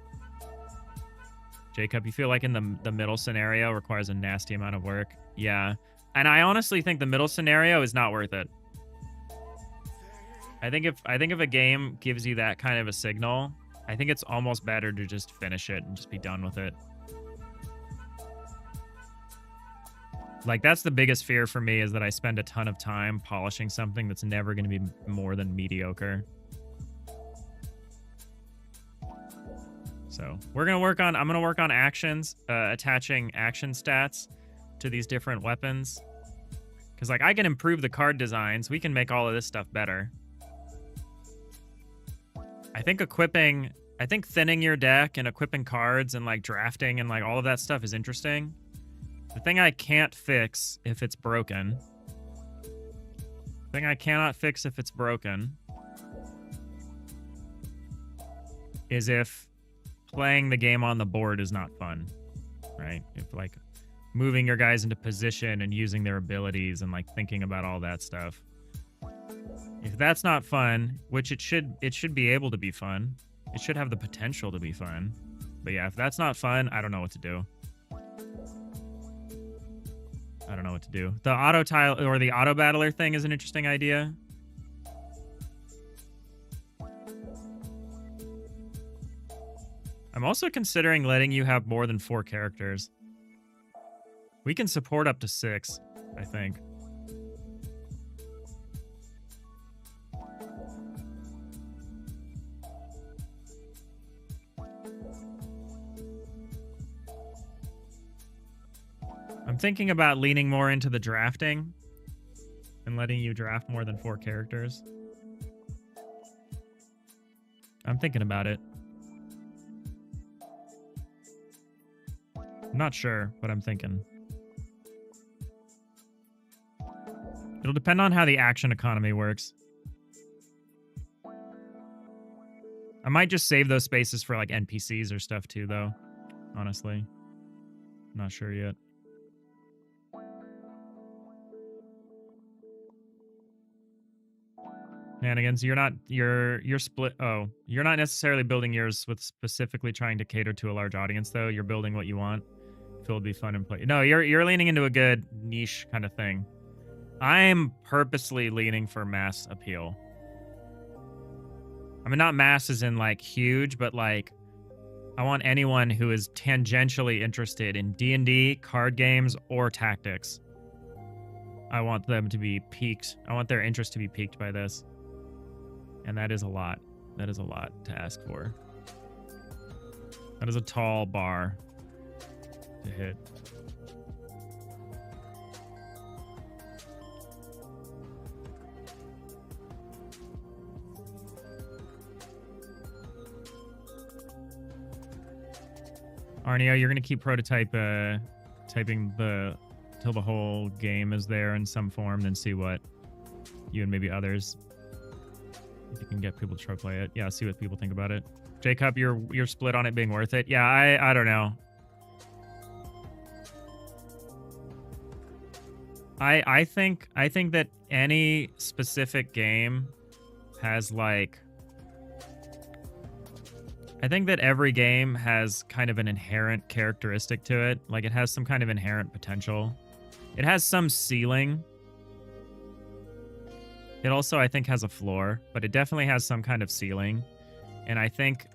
Jacob, you feel like in the middle scenario requires a nasty amount of work? Yeah. And I honestly think the middle scenario is not worth it. I think if a game gives you that kind of a signal, I think it's almost better to just finish it and just be done with it. Like, that's the biggest fear for me, is that I spend a ton of time polishing something that's never going to be more than mediocre. So I'm going to work on actions, attaching action stats to these different weapons. Because, like, I can improve the card designs. We can make all of this stuff better. I think thinning your deck and equipping cards and, like, drafting and, like, all of that stuff is interesting. The thing I can't fix if it's broken. The thing I cannot fix if it's broken is if playing the game on the board is not fun, right? If, like, moving your guys into position and using their abilities and, like, thinking about all that stuff. If that's not fun, which it should be able to be fun. It should have the potential to be fun. But yeah, if that's not fun, I don't know what to do. I don't know what to do. The auto tile or the auto battler thing is an interesting idea. I'm also considering letting you have more than 4 characters. We can support up to 6, I think. I'm thinking about leaning more into the drafting and letting you draft more than 4 characters. I'm thinking about it. I'm not sure, but I'm thinking. It'll depend on how the action economy works. I might just save those spaces for, like, NPCs or stuff too, though. Honestly. I'm not sure yet. Shenanigans, you're split. Oh, you're not necessarily building yours with specifically trying to cater to a large audience, though. You're building what you want. Feel it'll be fun and play. No, you're leaning into a good niche kind of thing. I'm purposely leaning for mass appeal. I mean, not mass as in, like, huge, but, like, I want anyone who is tangentially interested in D&D, card games, or tactics. I want them to be piqued. I want their interest to be piqued by this. And that is a lot. That is a lot to ask for. That is a tall bar to hit. Arneo, you're going to keep typing till the whole game is there in some form, then see what you and maybe others, if you can get people to try to play it. Yeah, see what people think about it. Jacob, you're split on it being worth it. Yeah, I don't know. I think that any specific game has, like, I think that every game has kind of an inherent characteristic to it. Like, it has some kind of inherent potential. It has some ceiling. It also, I think, has a floor, but it definitely has some kind of ceiling. And I think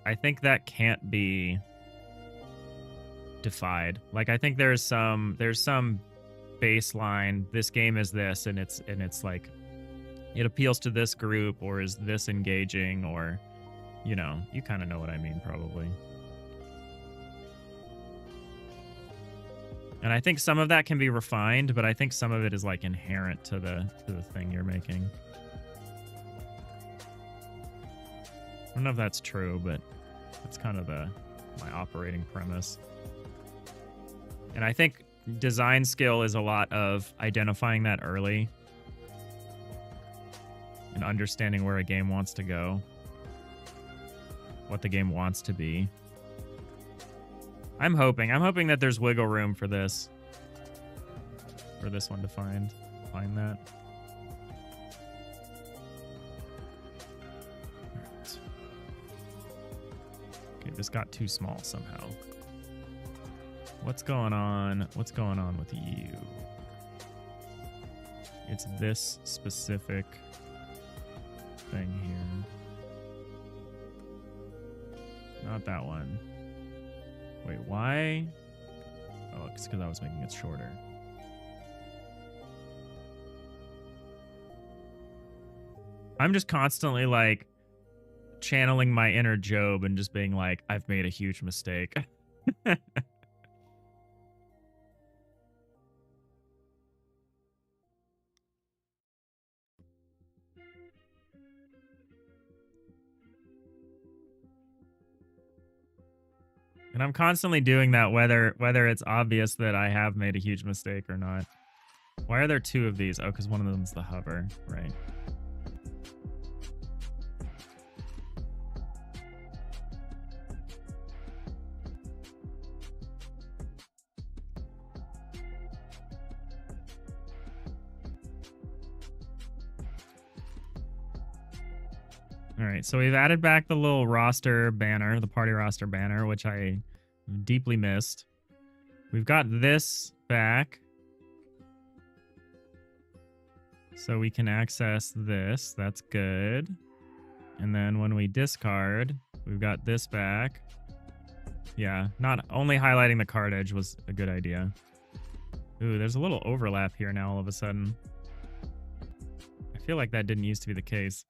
that can't be defied. Like, I think there's some baseline. This game is this, and it's like, it appeals to this group, or is this engaging, or, you know, you kind of know what I mean, probably. And I think some of that can be refined, but I think some of it is like inherent to the thing you're making. I don't know if that's true, but that's kind of my operating premise. And I think design skill is a lot of identifying that early and understanding where a game wants to go, what the game wants to be. I'm hoping that there's wiggle room for this one to find that. Right. Okay, this got too small somehow. What's going on? What's going on with you? It's this specific thing here. Not that one. Wait, why? Oh, it's because I was making it shorter. I'm just constantly like channeling my inner Job and just being like, I've made a huge mistake. And I'm constantly doing that whether it's obvious that I have made a huge mistake or not. Why are there two of these? Oh, because one of them's the hover, right? All right, so we've added back the little roster banner, the party roster banner, which I deeply missed. We've got this back, so we can access this. That's good. And then when we discard, we've got this back. Yeah, not only highlighting the card edge was a good idea. Ooh, there's a little overlap here now all of a sudden. I feel like that didn't used to be the case.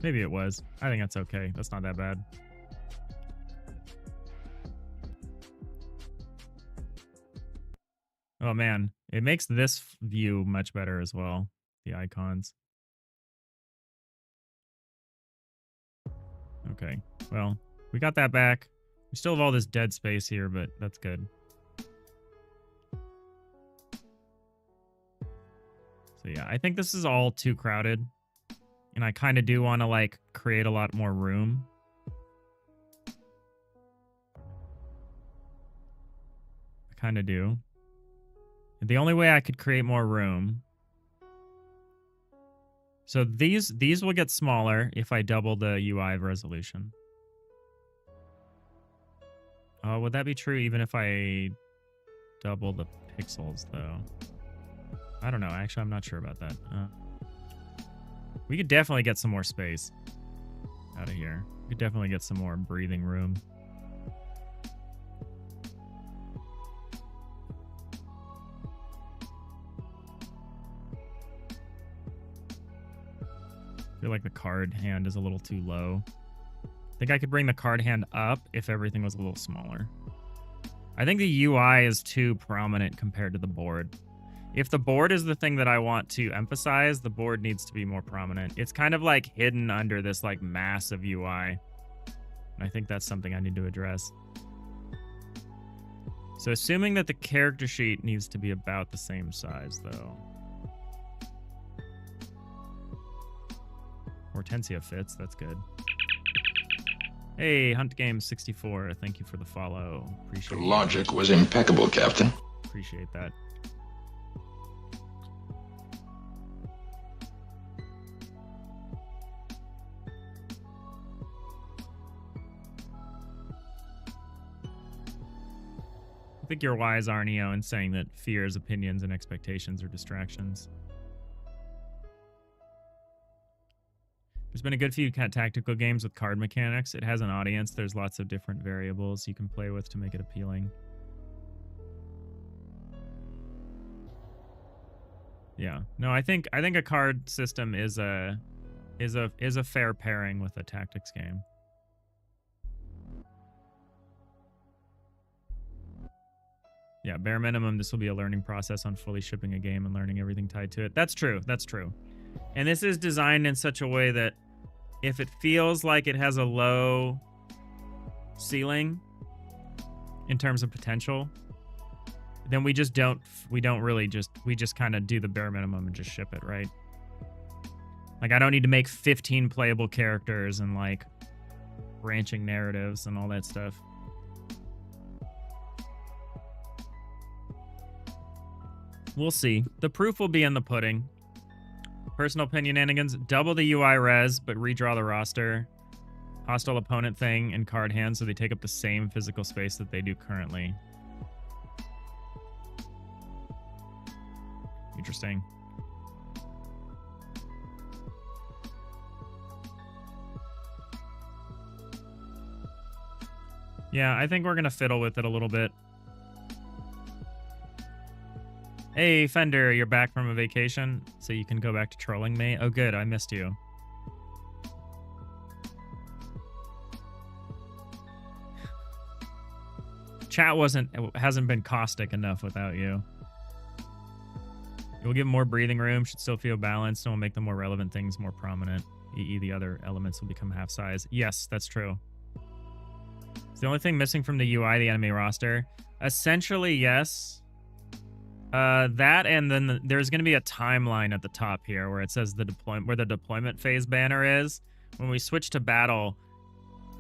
Maybe it was. I think that's okay. That's not that bad. Oh man, it makes this view much better as well. The icons. Okay, well, we got that back. We still have all this dead space here, but that's good. So yeah, I think this is all too crowded. And I kind of do want to like create a lot more room. I kind of do. And the only way I could create more room. So these will get smaller if I double the UI resolution. Oh, would that be true even if I double the pixels though? I don't know. Actually, I'm not sure about that. We could definitely get some more space out of here. We could definitely get some more breathing room. I feel like the card hand is a little too low. I think I could bring the card hand up if everything was a little smaller. I think the UI is too prominent compared to the board. If the board is the thing that I want to emphasize, the board needs to be more prominent. It's kind of like hidden under this like massive UI. And I think that's something I need to address. So assuming that the character sheet needs to be about the same size though. Hortensia fits, that's good. Hey, Hunt Game 64, thank you for the follow. Appreciate it. The logic was impeccable, Captain. Appreciate that. I think you're wise, Arneo, in saying that fears, opinions, and expectations are distractions. There's been a good few tactical games with card mechanics. It has an audience. There's lots of different variables you can play with to make it appealing. Yeah. No, I think a card system is a fair pairing with a tactics game. Yeah, bare minimum, this will be a learning process on fully shipping a game and learning everything tied to it. That's true. That's true. And this is designed in such a way that if it feels like it has a low ceiling in terms of potential, then we just don't really just, we just kind of do the bare minimum and just ship it, right? Like, I don't need to make 15 playable characters and like branching narratives and all that stuff. We'll see. The proof will be in the pudding. Personal opinion, Anigans. Double the UI res, but redraw the roster. Hostile opponent thing and card hands so they take up the same physical space that they do currently. Interesting. Yeah, I think we're going to fiddle with it a little bit. Hey, Fender, you're back from a vacation, so you can go back to trolling me. Oh, good. I missed you. Chat hasn't been caustic enough without you. It will give more breathing room, should still feel balanced, and will make the more relevant things more prominent. E.e. the other elements will become half size. Yes, that's true. It's the only thing missing from the UI, the enemy roster. Essentially, yes. That, and then there's going to be a timeline at the top here where it says where the deployment phase banner is. When we switch to battle,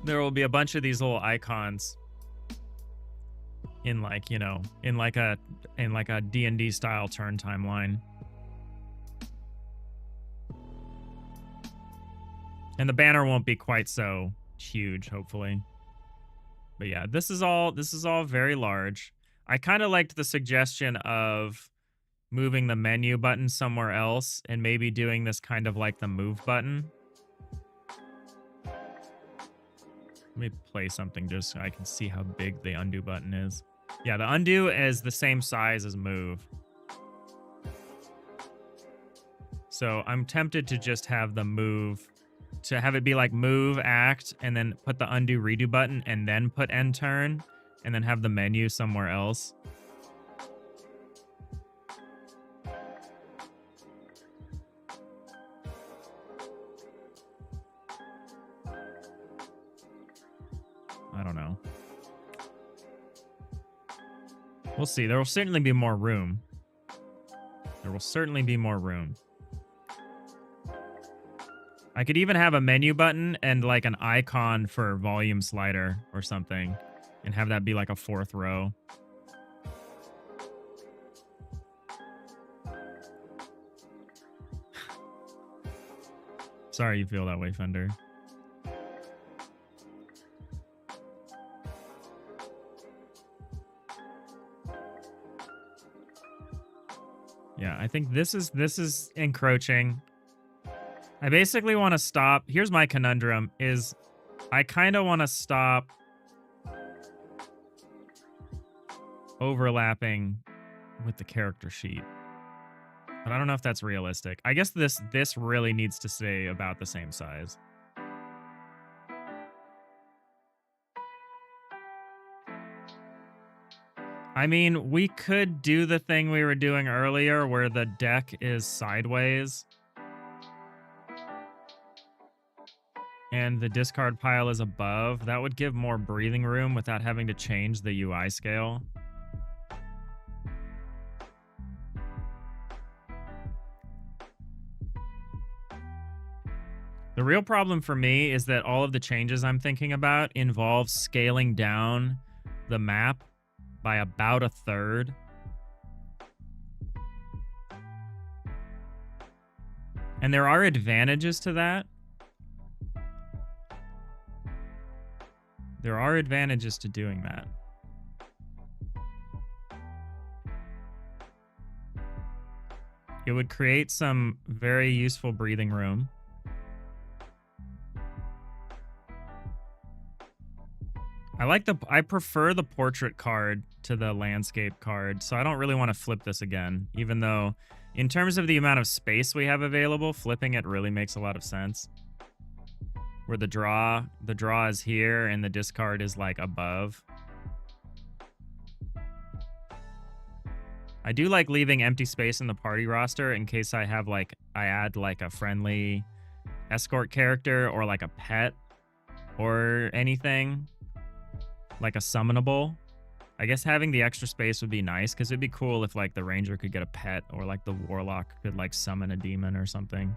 there will be a bunch of these little icons in like, you know, in like a D&D style turn timeline. And the banner won't be quite so huge, hopefully. But yeah, this is all very large. I kind of liked the suggestion of moving the menu button somewhere else and maybe doing this kind of like the move button. Let me play something just so I can see how big the undo button is. Yeah, the undo is the same size as move. So I'm tempted to just have the move, to have it be like move, act, and then put the undo redo button and then put end turn. And then have the menu somewhere else. I don't know. We'll see. There will certainly be more room. There will certainly be more room. I could even have a menu button and like an icon for volume slider or something. And have that be like a fourth row. Sorry you feel that way, Fender. Yeah, I think this is encroaching. I basically want to stop. Here's my conundrum is I kind of want to stop overlapping with the character sheet. But I don't know if that's realistic. I guess this really needs to stay about the same size. I mean, we could do the thing we were doing earlier where the deck is sideways and the discard pile is above. That would give more breathing room without having to change the UI scale. The real problem for me is that all of the changes I'm thinking about involve scaling down the map by about a third. And there are advantages to that. There are advantages to doing that. It would create some very useful breathing room. I prefer the portrait card to the landscape card, so I don't really want to flip this again, even though in terms of the amount of space we have available, flipping it really makes a lot of sense. Where the draw is here and the discard is like above. I do like leaving empty space in the party roster in case I have like, I add like a friendly escort character or like a pet or anything, like a summonable. I guess having the extra space would be nice because it'd be cool if like the ranger could get a pet or like the warlock could like summon a demon or something.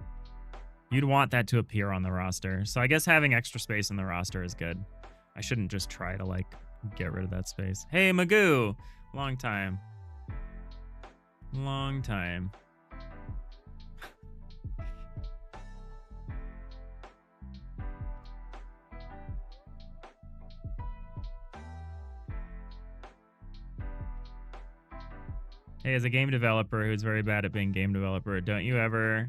You'd want that to appear on the roster. So I guess having extra space in the roster is good. I shouldn't just try to like get rid of that space. Hey, Magoo! Long time. Long time. Hey, as a game developer who's very bad at being game developer, don't you ever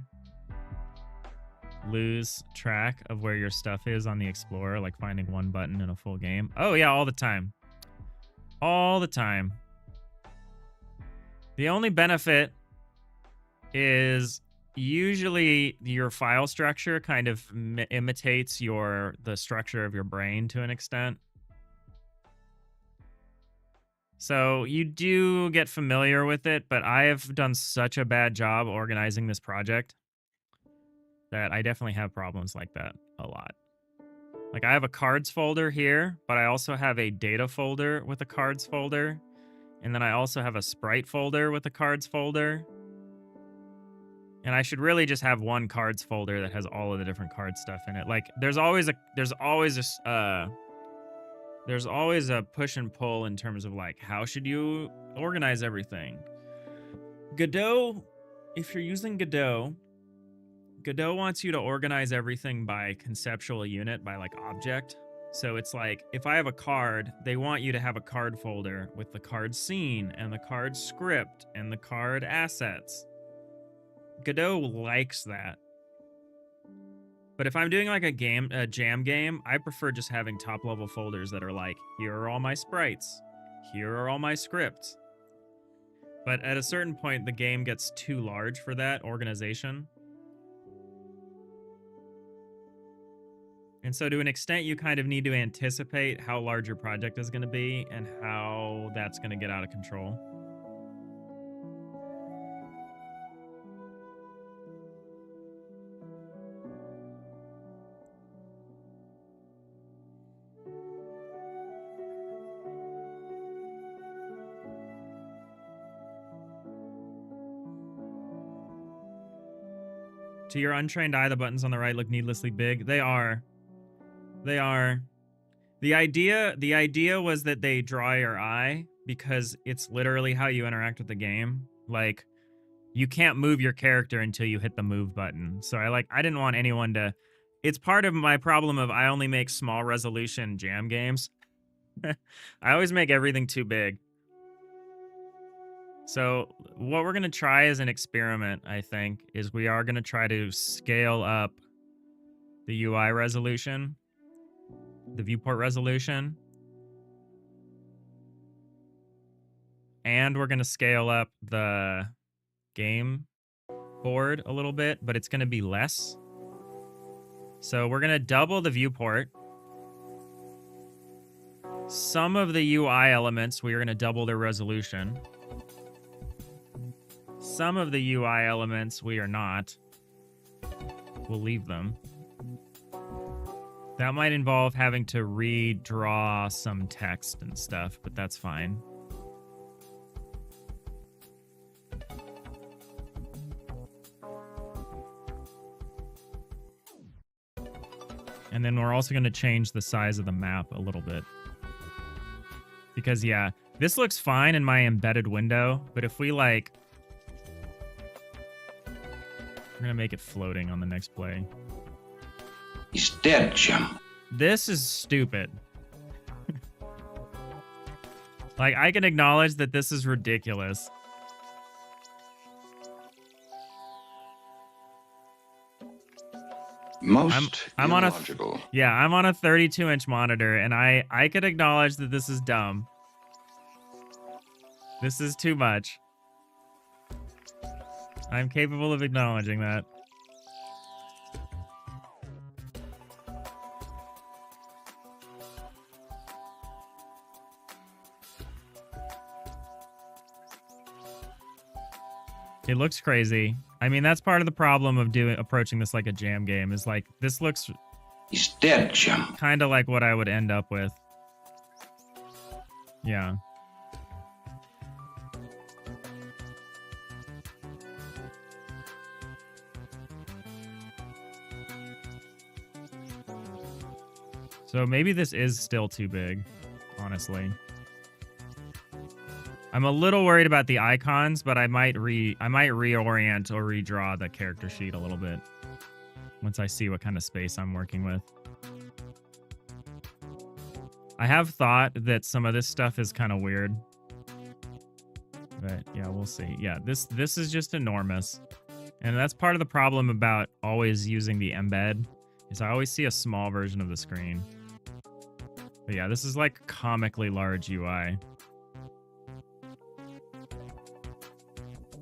lose track of where your stuff is on the Explorer, like finding one button in a full game? Oh yeah, all the time. All the time. The only benefit is usually your file structure kind of imitates the structure of your brain to an extent. So you do get familiar with it, but I have done such a bad job organizing this project that I definitely have problems like that a lot. Like I have a cards folder here, but I also have a data folder with a cards folder. And then I also have a sprite folder with a cards folder. And I should really just have one cards folder that has all of the different card stuff in it. Like there's always a push and pull in terms of like how should you organize everything. Godot, if you're using Godot wants you to organize everything by conceptual unit, by like object. So it's like, if I have a card, they want you to have a card folder with the card scene and the card script and the card assets. Godot likes that. But if I'm doing like a jam game, I prefer just having top level folders that are like, here are all my sprites, here are all my scripts. But at a certain point, the game gets too large for that organization. And so to an extent, you kind of need to anticipate how large your project is going to be and how that's going to get out of control. To your untrained eye, the buttons on the right look needlessly big. They are. They are. The idea was that they draw your eye because it's literally how you interact with the game. Like, you can't move your character until you hit the move button. So I didn't want anyone to... It's part of my problem of I only make small resolution jam games. I always make everything too big. So what we're going to try as an experiment, I think, is we are going to try to scale up the UI resolution, the viewport resolution, and we're going to scale up the game board a little bit, but it's going to be less. So we're going to double the viewport. Some of the UI elements, we are going to double their resolution. Some of the UI elements, we are not. We'll leave them. That might involve having to redraw some text and stuff, but that's fine. And then we're also going to change the size of the map a little bit. Because, yeah, this looks fine in my embedded window, but if we, like... We're going to make it floating on the next play. He's dead, Jim. This is stupid. Like, I can acknowledge that this is ridiculous. Most I'm illogical. I'm on a 32-inch monitor, and I could acknowledge that this is dumb. This is too much. I'm capable of acknowledging that. It looks crazy. I mean, that's part of the problem of approaching this like a jam game, is like, this looks He's dead, Jim. kind of like what I would end up with. Yeah. So maybe this is still too big, honestly. I'm a little worried about the icons, but I might reorient or redraw the character sheet a little bit once I see what kind of space I'm working with. I have thought that some of this stuff is kind of weird. But yeah, we'll see. Yeah, this is just enormous. And that's part of the problem about always using the embed, is I always see a small version of the screen. But yeah, this is like comically large UI.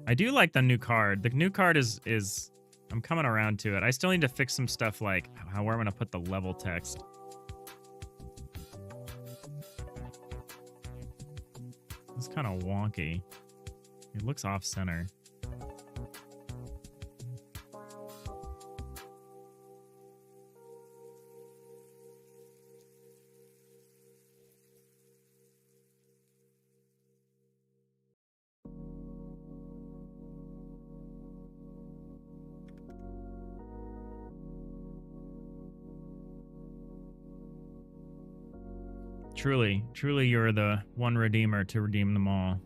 I do like the new card. The new card is I'm coming around to it. I still need to fix some stuff like where I'm going to put the level text. It's kind of wonky. It looks off center. Truly, truly, you're the one redeemer to redeem them all.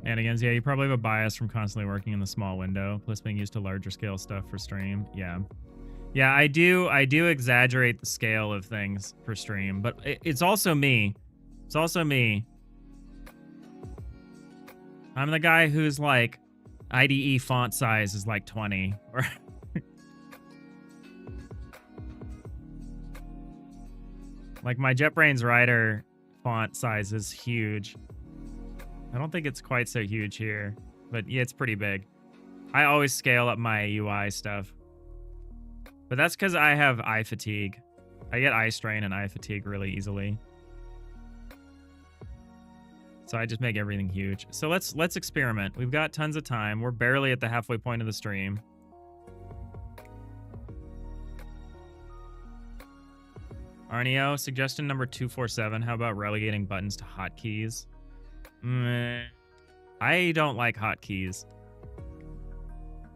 And again, yeah, you probably have a bias from constantly working in the small window, plus being used to larger scale stuff for stream. Yeah. Yeah, I do exaggerate the scale of things for stream, but it's also me. It's also me. I'm the guy who's like, IDE font size is like 20. Or like my JetBrains Rider font size is huge. I don't think it's quite so huge here, but yeah, it's pretty big. I always scale up my UI stuff. But that's because I have eye fatigue. I get eye strain and eye fatigue really easily. So I just make everything huge. So let's experiment. We've got tons of time. We're barely at the halfway point of the stream. Arneo, suggestion number 247. How about relegating buttons to hotkeys? I don't like hotkeys.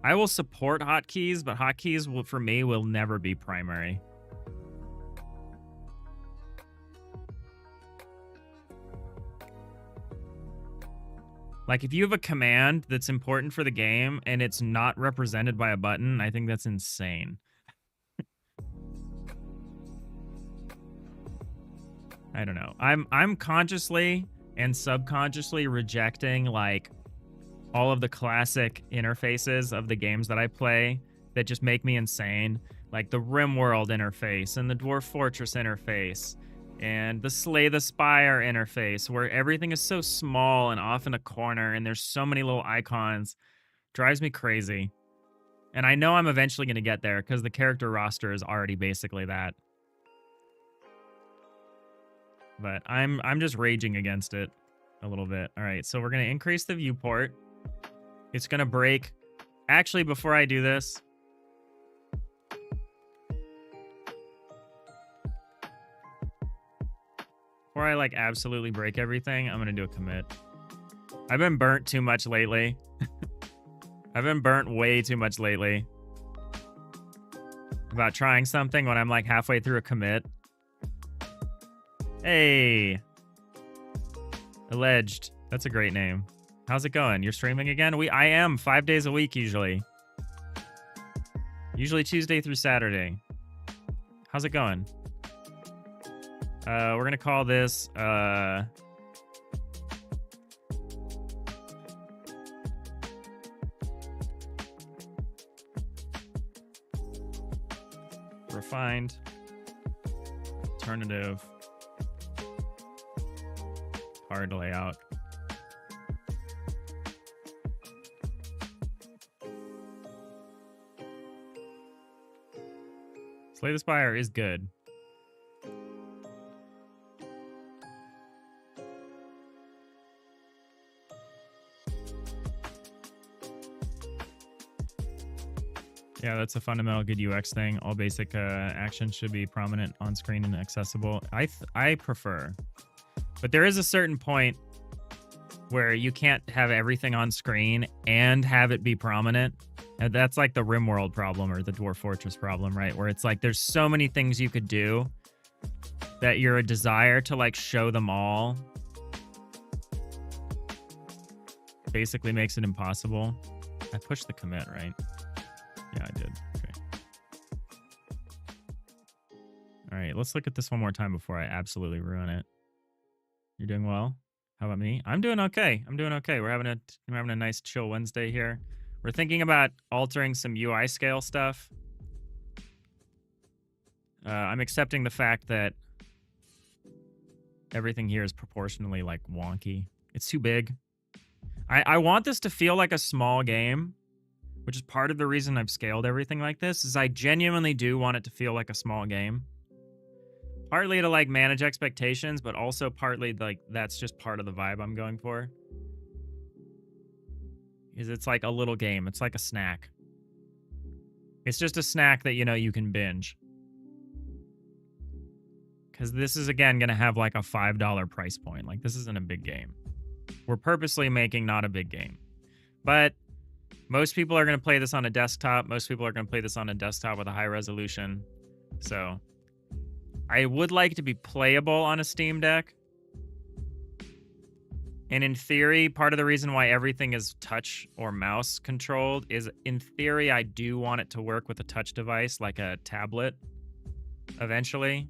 I will support hotkeys, but hotkeys for me will never be primary. Like if you have a command that's important for the game and it's not represented by a button, I think that's insane. I don't know. I'm consciously and subconsciously rejecting like all of the classic interfaces of the games that I play that just make me insane. Like the RimWorld interface and the Dwarf Fortress interface and the Slay the Spire interface, where everything is so small and off in a corner and there's so many little icons. Drives me crazy. And I know I'm eventually going to get there because the character roster is already basically that. But I'm just raging against it a little bit. All right, so we're going to increase the viewport. It's going to break. Actually, before I do this, before I like absolutely break everything, I'm going to do a commit. I've been burnt too much lately. I've been burnt way too much lately about trying something when I'm like halfway through a commit. Hey. Alleged. That's a great name. How's it going? You're streaming again? I am 5 days a week usually. Usually Tuesday through Saturday. How's it going? We're gonna call this refined alternative hard to lay out. Slay the Spire is good. Yeah, that's a fundamental good UX thing. All basic actions should be prominent on screen and accessible. I prefer. But there is a certain point where you can't have everything on screen and have it be prominent. And that's like the RimWorld problem or the Dwarf Fortress problem, right? Where it's like there's so many things you could do that your desire to like show them all basically makes it impossible. I pushed the commit, right? Yeah, I did. Okay. All right, let's look at this one more time before I absolutely ruin it. You're doing well? How about me? I'm doing okay. I'm doing okay. We're having a nice chill Wednesday here. We're thinking about altering some UI scale stuff. I'm accepting the fact that everything here is proportionally like wonky. It's too big. I want this to feel like a small game, which is part of the reason I've scaled everything like this, is I genuinely do want it to feel like a small game. Partly to like manage expectations, but also partly like that's just part of the vibe I'm going for. Is it's like a little game. It's like a snack. It's just a snack that, you know, you can binge. Because this is, again, going to have like a $5 price point. Like, this isn't a big game. We're purposely making not a big game. But most people are going to play this on a desktop. Most people are going to play this on a desktop with a high resolution. So I would like to be playable on a Steam Deck. And in theory, part of the reason why everything is touch or mouse controlled is, in theory, I do want it to work with a touch device like a tablet eventually.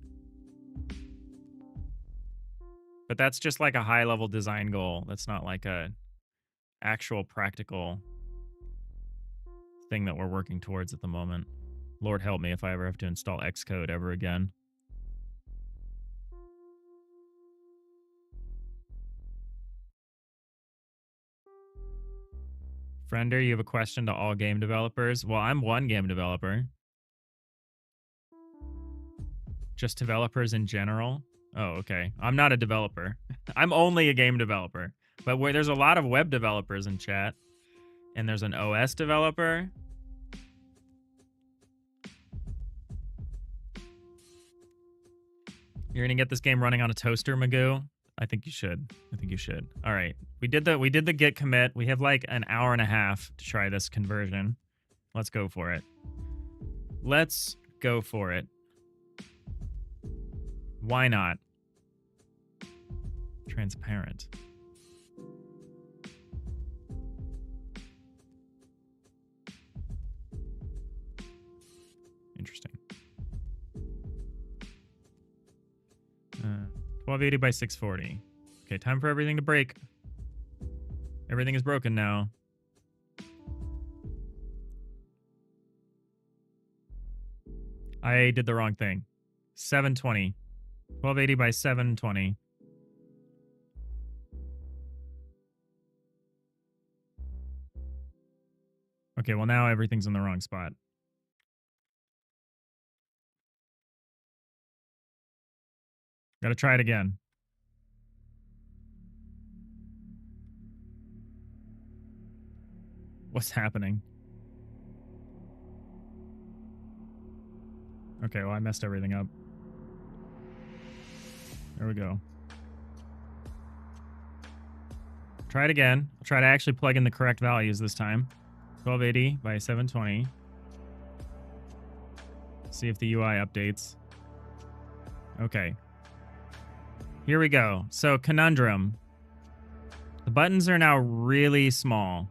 But that's just like a high-level design goal. That's not like a actual practical thing that we're working towards at the moment. Lord help me if I ever have to install Xcode ever again. Friender, you have a question to all game developers? Well, I'm one game developer. Just developers in general? Oh, okay. I'm not a developer. I'm only a game developer. But where there's a lot of web developers in chat. And there's an OS developer. You're gonna get this game running on a toaster, Magoo? I think you should. I think you should. All right. We did the git commit. We have like an hour and a half to try this conversion. Let's go for it. Let's go for it. Why not? Transparent. Interesting. 1280 by 640. Okay, time for everything to break. Everything is broken now. I did the wrong thing. 720. 1280 by 720. Okay, well now everything's in the wrong spot. Gotta try it again. What's happening? Okay, well I messed everything up. There we go. Try it again. I'll try to actually plug in the correct values this time. 1280 by 720. See if the UI updates. Okay. Here we go. So, conundrum. The buttons are now really small.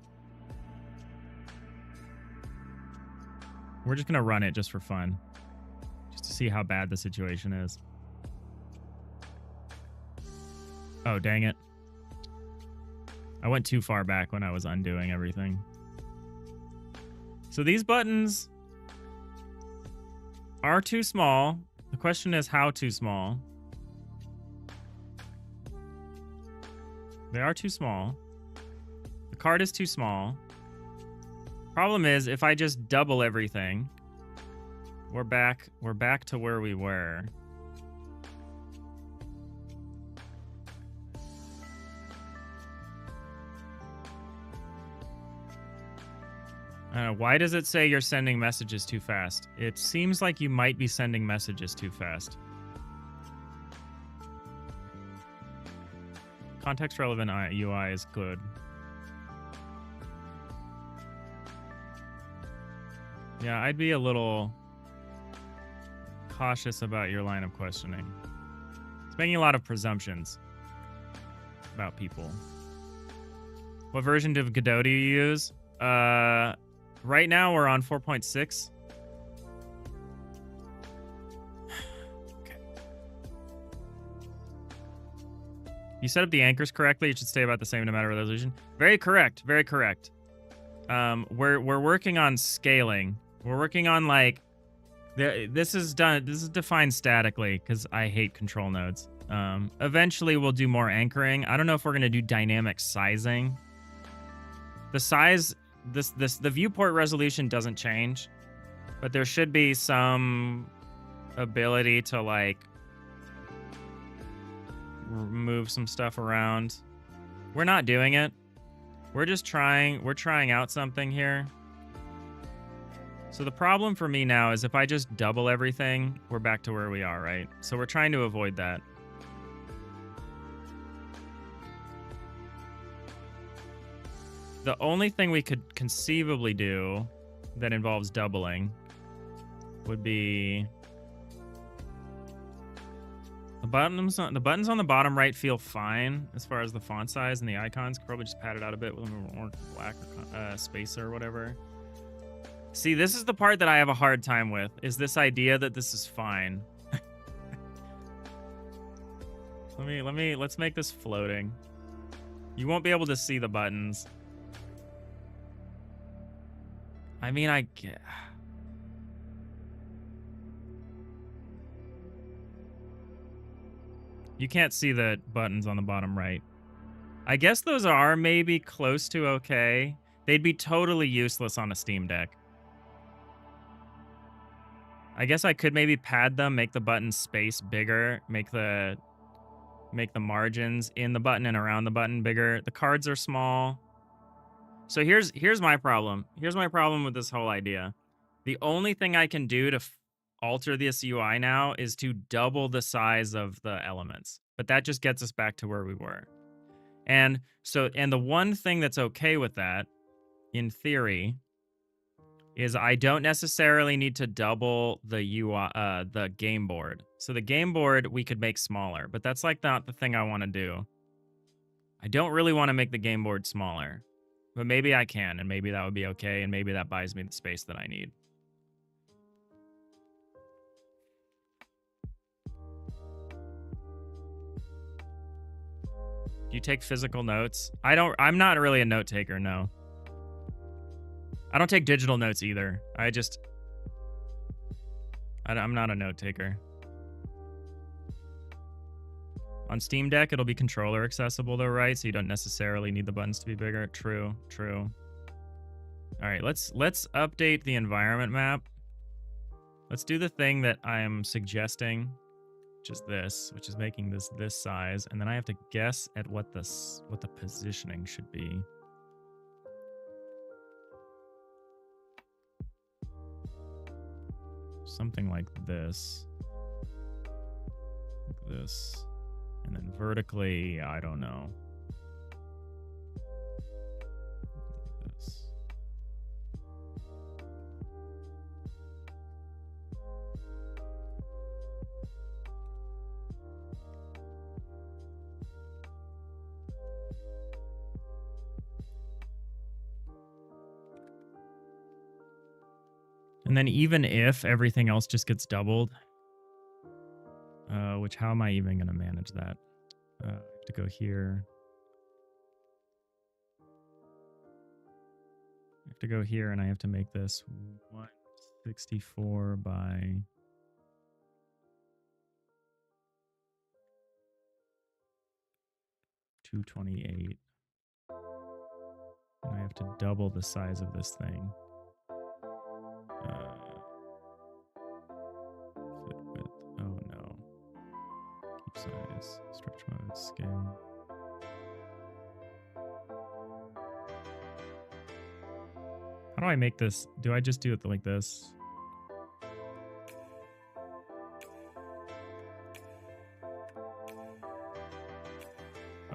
We're just going to run it just for fun. Just to see how bad the situation is. Oh, dang it. I went too far back when I was undoing everything. So these buttons are too small. The question is how too small. They are too small. The card is too small. Problem is, if I just double everything, we're back to where we were. I don't know, why does it say you're sending messages too fast? It seems like you might be sending messages too fast. Context relevant UI is good. Yeah, I'd be a little cautious about your line of questioning. It's making a lot of presumptions about people. What version of Godot do you use? Right now we're on 4.6. Okay. You set up the anchors correctly. It should stay about the same no matter what resolution. Very correct. Very correct. We're working on scaling. We're working on like this is defined statically because I hate control nodes. Eventually we'll do more anchoring. I don't know if we're gonna do dynamic sizing. The size, the viewport resolution doesn't change, but there should be some ability to like move some stuff around. We're not doing it. We're trying out something here. So the problem for me now is if I just double everything, we're back to where we are, right? So we're trying to avoid that. The only thing we could conceivably do that involves doubling would be the buttons on the bottom right feel fine as far as the font size and the icons. Could probably just pad it out a bit with more black or spacer or whatever. See, this is the part that I have a hard time with, is this idea that this is fine. Let's make this floating. You won't be able to see the buttons. I mean, I get... You can't see the buttons on the bottom right. I guess those are maybe close to okay. They'd be totally useless on a Steam Deck. I guess I could maybe pad them, make the button space bigger, make the margins in the button and around the button bigger. The cards are small. So here's my problem. Here's my problem with this whole idea. The only thing I can do to alter this UI now is to double the size of the elements. But that just gets us back to where we were. And the one thing that's okay with that, in theory, is I don't necessarily need to double the UI, the game board. So the game board we could make smaller, but that's like not the thing I want to do. I don't really want to make the game board smaller, but maybe I can, and maybe that would be okay, and maybe that buys me the space that I need. Do you take physical notes? I'm not really a note taker, no. I don't take digital notes either. I'm not a note taker. On Steam Deck, it'll be controller accessible though, right? So you don't necessarily need the buttons to be bigger. True, true. All right, let's update the environment map. Let's do the thing that I'm suggesting, which is this, which is making this size, and then I have to guess at what the positioning should be. Something like this. Like this. And then vertically, I don't know. Like this. And then even if everything else just gets doubled, which how am I even going to manage that? I have to go here. I have to go here and I have to make this 164 by 228. And I have to double the size of this thing. Fit width. Oh no. Keep size. Stretch mode. Scale. How do I make this? Do I just do it like this?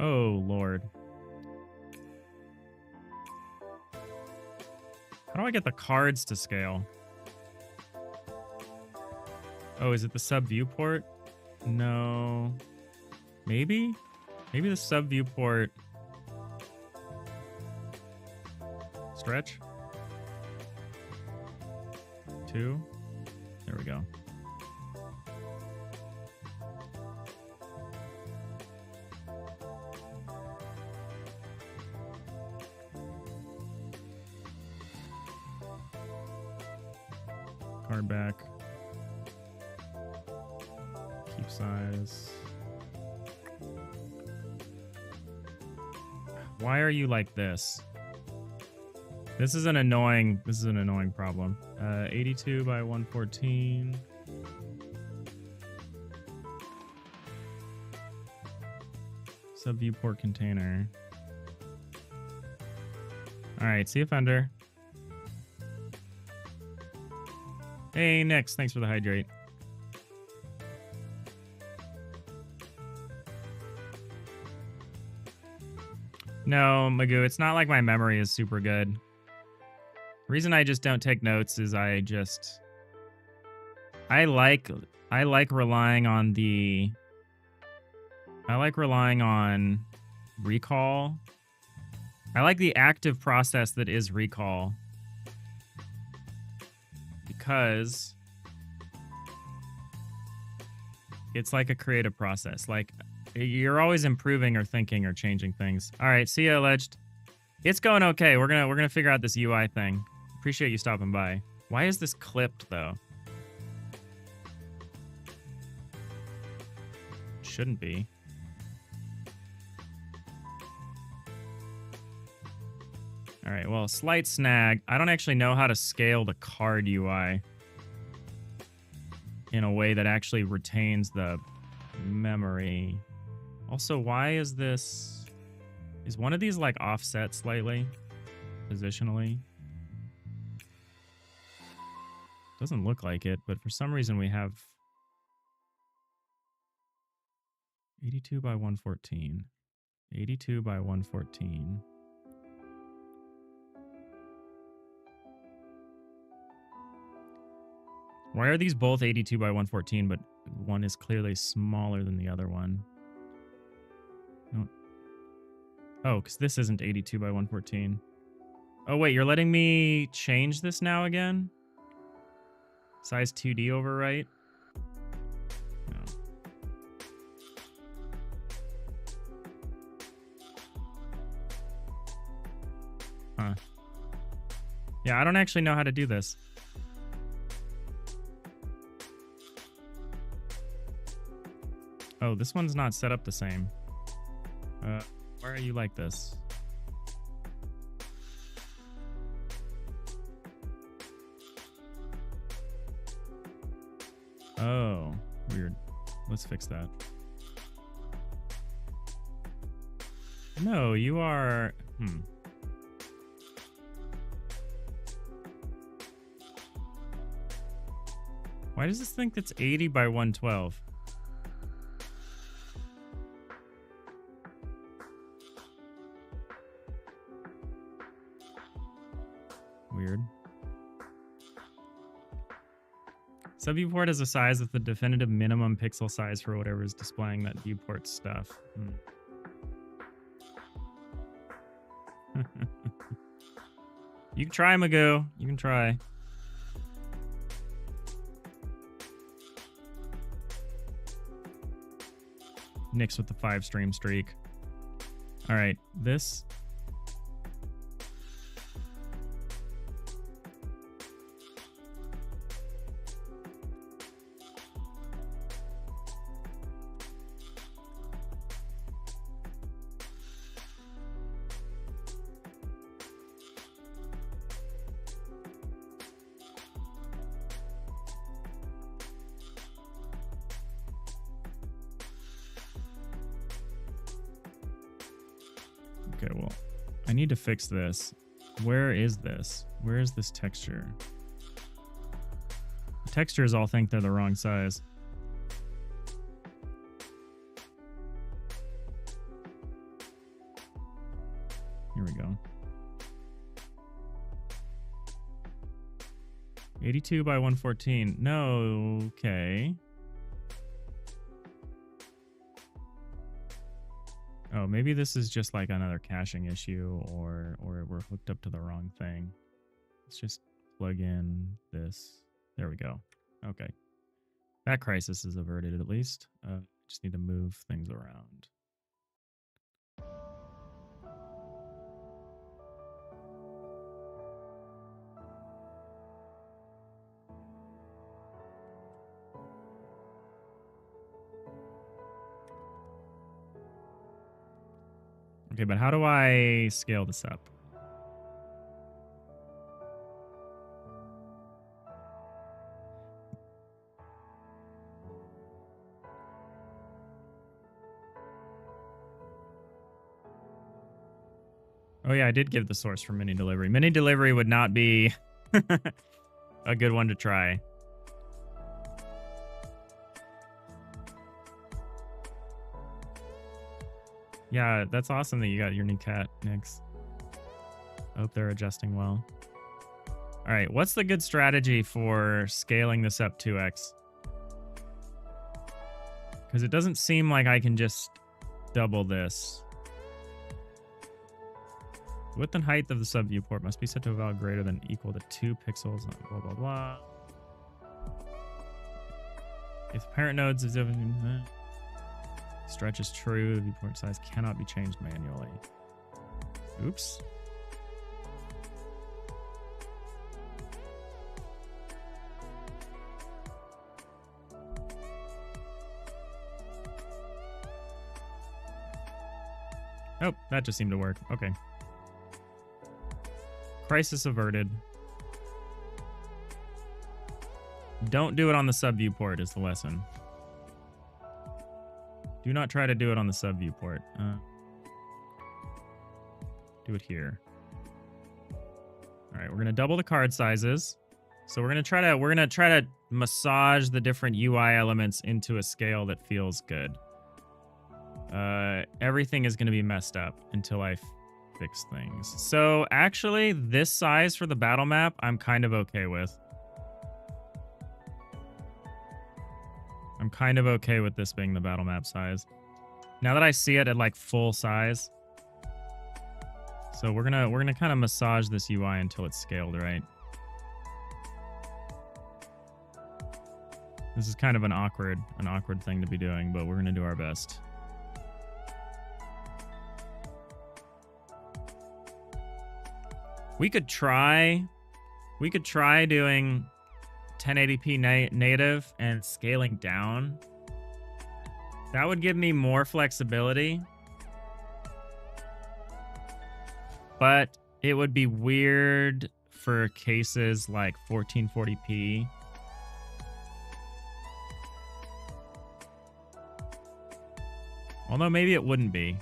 Oh, Lord. How do I get the cards to scale? Oh, is it the sub viewport? No. Maybe? Maybe the sub viewport. Stretch. 2. There we go. Card back. Keep size. Why are you like this? This is an annoying problem. 82 by 114. Sub viewport container. All right, see offender. Hey, Nix, thanks for the hydrate. No, Magoo, it's not like my memory is super good. The reason I just don't take notes is I like relying on recall. I like the active process that is recall. Because it's like a creative process. Like, you're always improving or thinking or changing things. All right, see ya, Alleged. It's going okay. We're gonna figure out this UI thing. Appreciate you stopping by. Why is this clipped though? Shouldn't be. All right, well, slight snag. I don't actually know how to scale the card UI in a way that actually retains the memory. Also, why is this... Is one of these, like, offset slightly? Positionally? Doesn't look like it, but for some reason we have... 82 by 114. 82 by 114. Why are these both 82 by 114, but one is clearly smaller than the other one? No. Oh, because this isn't 82 by 114. Oh, wait, you're letting me change this now again? Size 2D overwrite? No. Huh. Yeah, I don't actually know how to do this. Oh, this one's not set up the same. Why are you like this? Oh, weird. Let's fix that. No, you are... Why does this think that's 80 by 112? Weird. Sub viewport is a size with the definitive minimum pixel size for whatever is displaying that viewport stuff. You can try, Magoo. You can try. Nix with the 5-stream streak. All right, this... Okay, well, I need to fix this. Where is this? Where is this texture? The textures all think they're the wrong size. Here we go. 82 by 114. No, okay. Oh, maybe this is just like another caching issue, or we're hooked up to the wrong thing. Let's just plug in this. There we go. Okay. That crisis is averted at least. Just need to move things around. Okay, but how do I scale this up? Oh yeah, I did give the source for mini delivery. Mini delivery would not be a good one to try. Yeah, that's awesome that you got your new cat, Nix. I hope they're adjusting well. All right, what's the good strategy for scaling this up 2x? Because it doesn't seem like I can just double this. Width and height of the sub viewport must be set to a value greater than equal to 2 pixels. Blah, blah, blah. If parent nodes is stretch is true, the viewport size cannot be changed manually. Oops. Oh, that just seemed to work. Okay. Crisis averted. Don't do it on the sub viewport is the lesson. Do not try to do it on the sub viewport. Do it here. All right, we're gonna double the card sizes. So we're gonna try to massage the different UI elements into a scale that feels good. Everything is gonna be messed up until I fix things. So actually, this size for the battle map, I'm kind of okay with. I'm kind of okay with this being the battle map size. Now that I see it at like full size. So we're gonna kind of massage this UI until it's scaled right. This is kind of an awkward thing to be doing, but we're gonna do our best. We could try doing 1080p native and scaling down. That would give me more flexibility. But it would be weird for cases like 1440p. Although maybe it wouldn't be.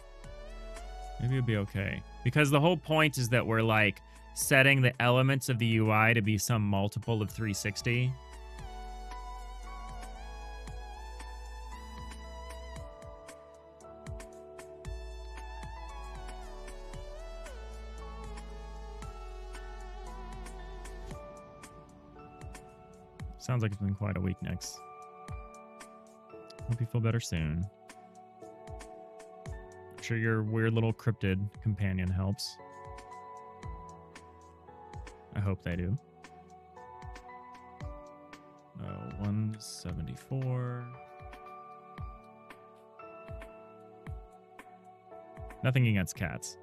Maybe it'd be okay. Because the whole point is that we're like setting the elements of the UI to be some multiple of 360. Sounds like it's been quite a week, Nix. Hope you feel better soon. I'm sure your weird little cryptid companion helps. I hope they do. 174. Nothing against cats.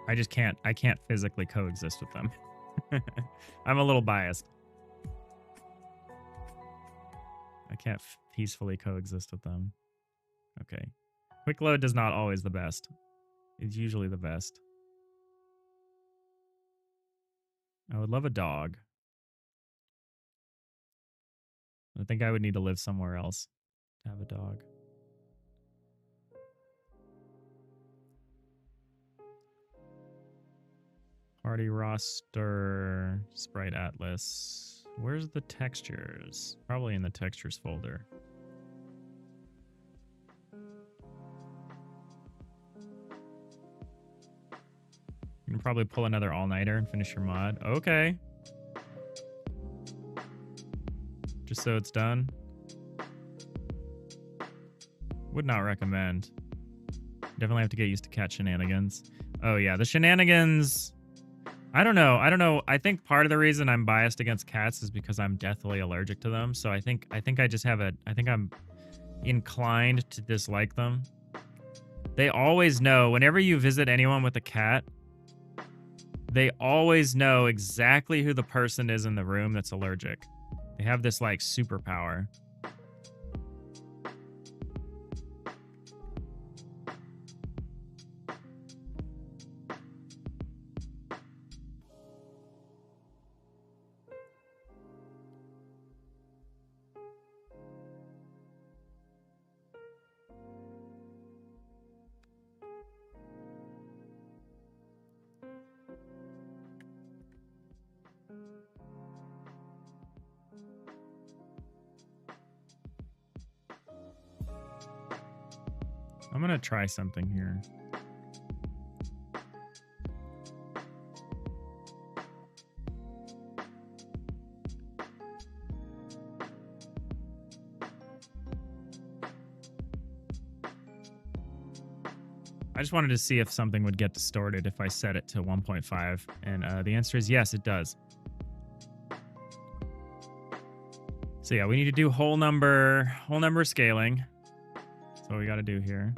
I can't physically coexist with them. I'm a little biased. I can't peacefully coexist with them. Okay. Quick load is not always the best. It's usually the best. I would love a dog. I think I would need to live somewhere else to have a dog. Party roster, sprite atlas. Where's the textures? Probably in the textures folder. You can probably pull another all-nighter and finish your mod. Okay. Just so it's done. Would not recommend. Definitely have to get used to cat shenanigans. Oh yeah, the shenanigans. I don't know. I think part of the reason I'm biased against cats is because I'm deathly allergic to them. So I think I just have I think I'm inclined to dislike them. They always know whenever you visit anyone with a cat, they always know exactly who the person is in the room that's allergic. They have this like superpower. I'm gonna try something here. I just wanted to see if something would get distorted if I set it to 1.5, and the answer is yes, it does. So yeah, we need to do whole number scaling. That's what we got to do here.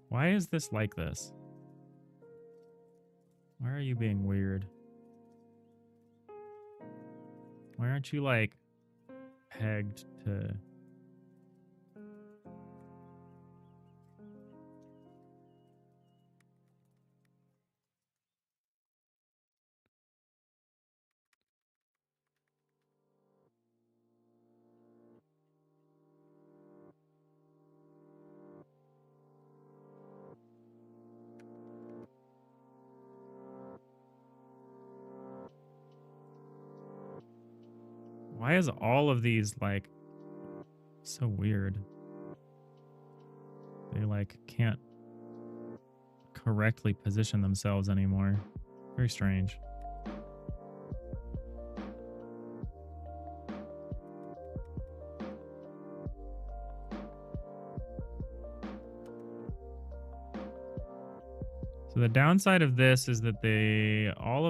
Why is this like this? Why are you being weird? Why aren't you like pegged to... Why is all of these like so weird? They like can't correctly position themselves anymore. Very strange. So the downside of this is that all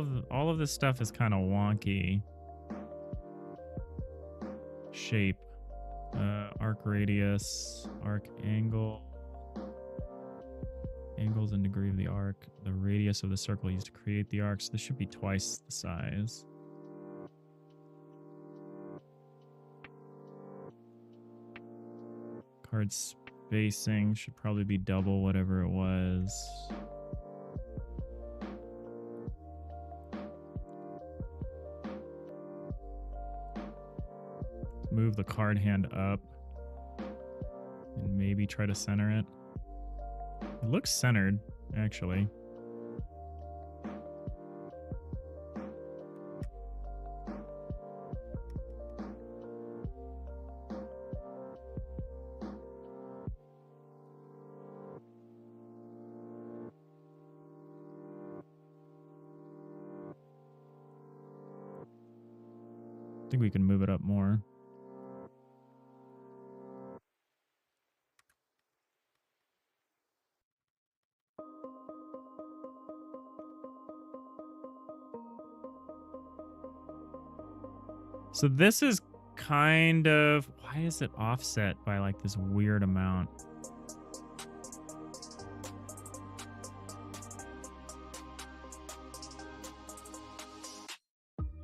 of this stuff is kind of wonky. Shape, arc radius, arc angle, angles and degree of the arc, the radius of the circle used to create the arc. So this should be twice the size. Card spacing should probably be double whatever it was. Move the card hand up and maybe try to center it. It looks centered, actually. I think we can move it up more. So this is kind of... Why is it offset by like this weird amount?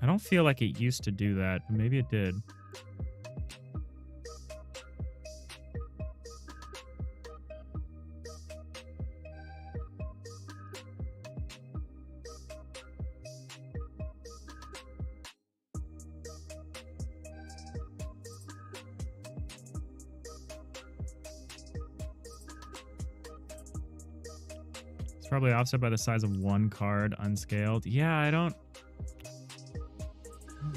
I don't feel like it used to do that, but maybe it did. It's probably offset by the size of one card unscaled. Yeah, I don't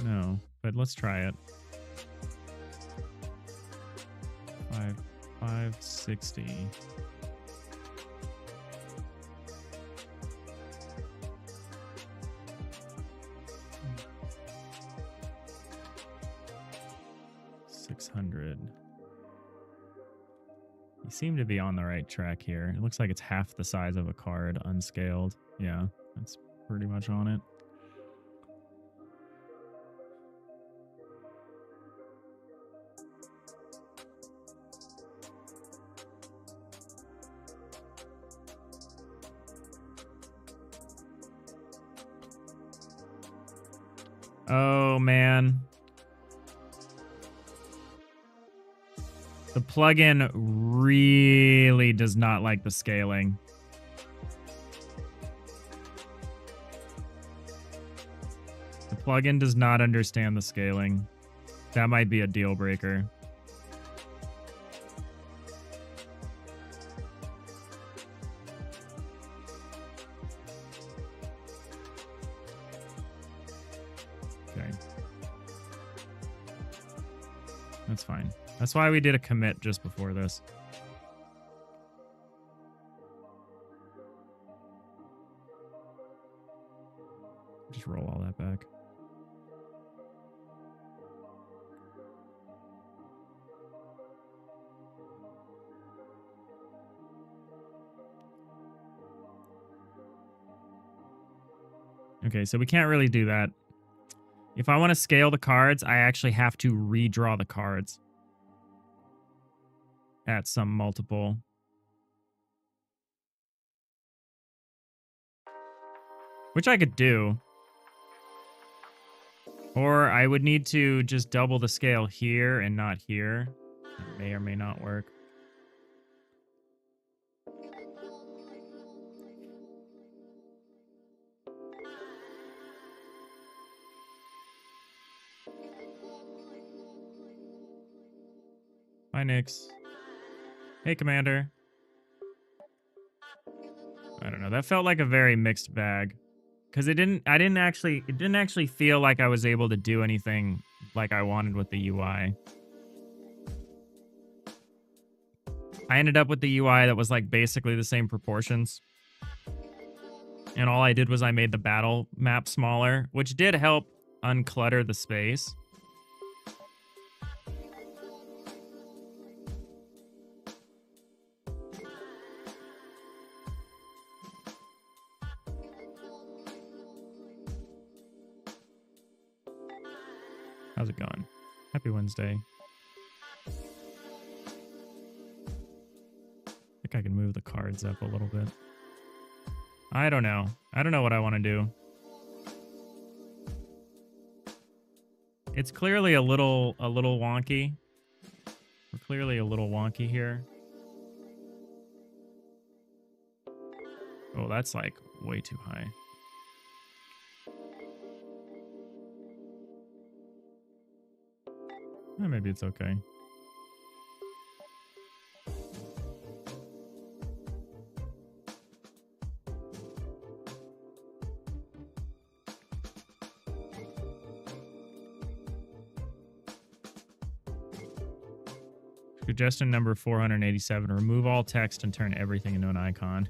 know, but let's try it. 560. $600. You seem to be on the right track here. It looks like it's half the size of a card unscaled. Yeah, that's pretty much on it. Oh, man. The plugin really does not like the scaling. The plugin does not understand the scaling. That might be a deal breaker. Okay. That's fine. That's why we did a commit just before this. Just roll all that back. Okay, so we can't really do that. If I want to scale the cards, I actually have to redraw the cards at some multiple. Which I could do. Or I would need to just double the scale here and not here. That may or may not work. Bye, Nix. Hey, Commander. I don't know. That felt like a very mixed bag. Because it didn't actually feel like I was able to do anything like I wanted with the UI. I ended up with the UI that was like basically the same proportions. And all I did was I made the battle map smaller, which did help unclutter the space. How's it going? Happy Wednesday. I think I can move the cards up a little bit. I don't know. I don't know what I want to do. It's clearly a little wonky. We're clearly a little wonky here. Oh, that's like way too high. Maybe it's okay. Suggestion number 487. Remove all text and turn everything into an icon.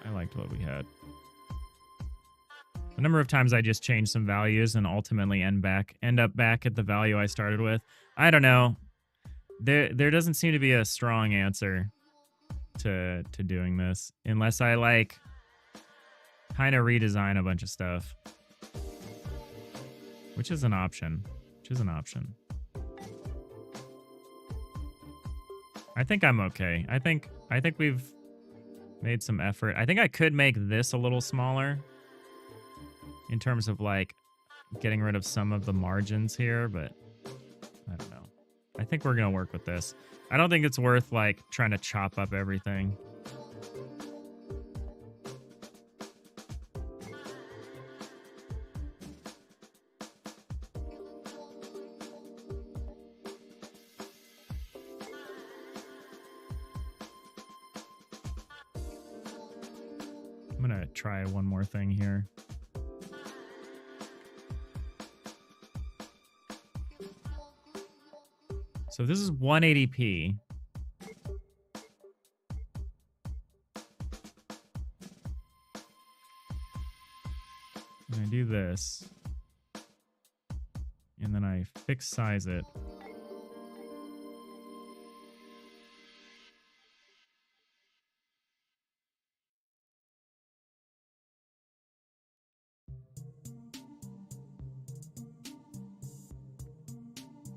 I liked what we had. The number of times I just changed some values and ultimately end up back at the value I started with. I don't know. There doesn't seem to be a strong answer to doing this unless I like kind of redesign a bunch of stuff, which is an option. I think I'm okay. I think we've made some effort. I think I could make this a little smaller in terms of like getting rid of some of the margins here, but I don't know. I think we're gonna work with this. I don't think it's worth like trying to chop up everything. I'm gonna try one more thing here. So this is 180p. And I do this. And then I fix size it.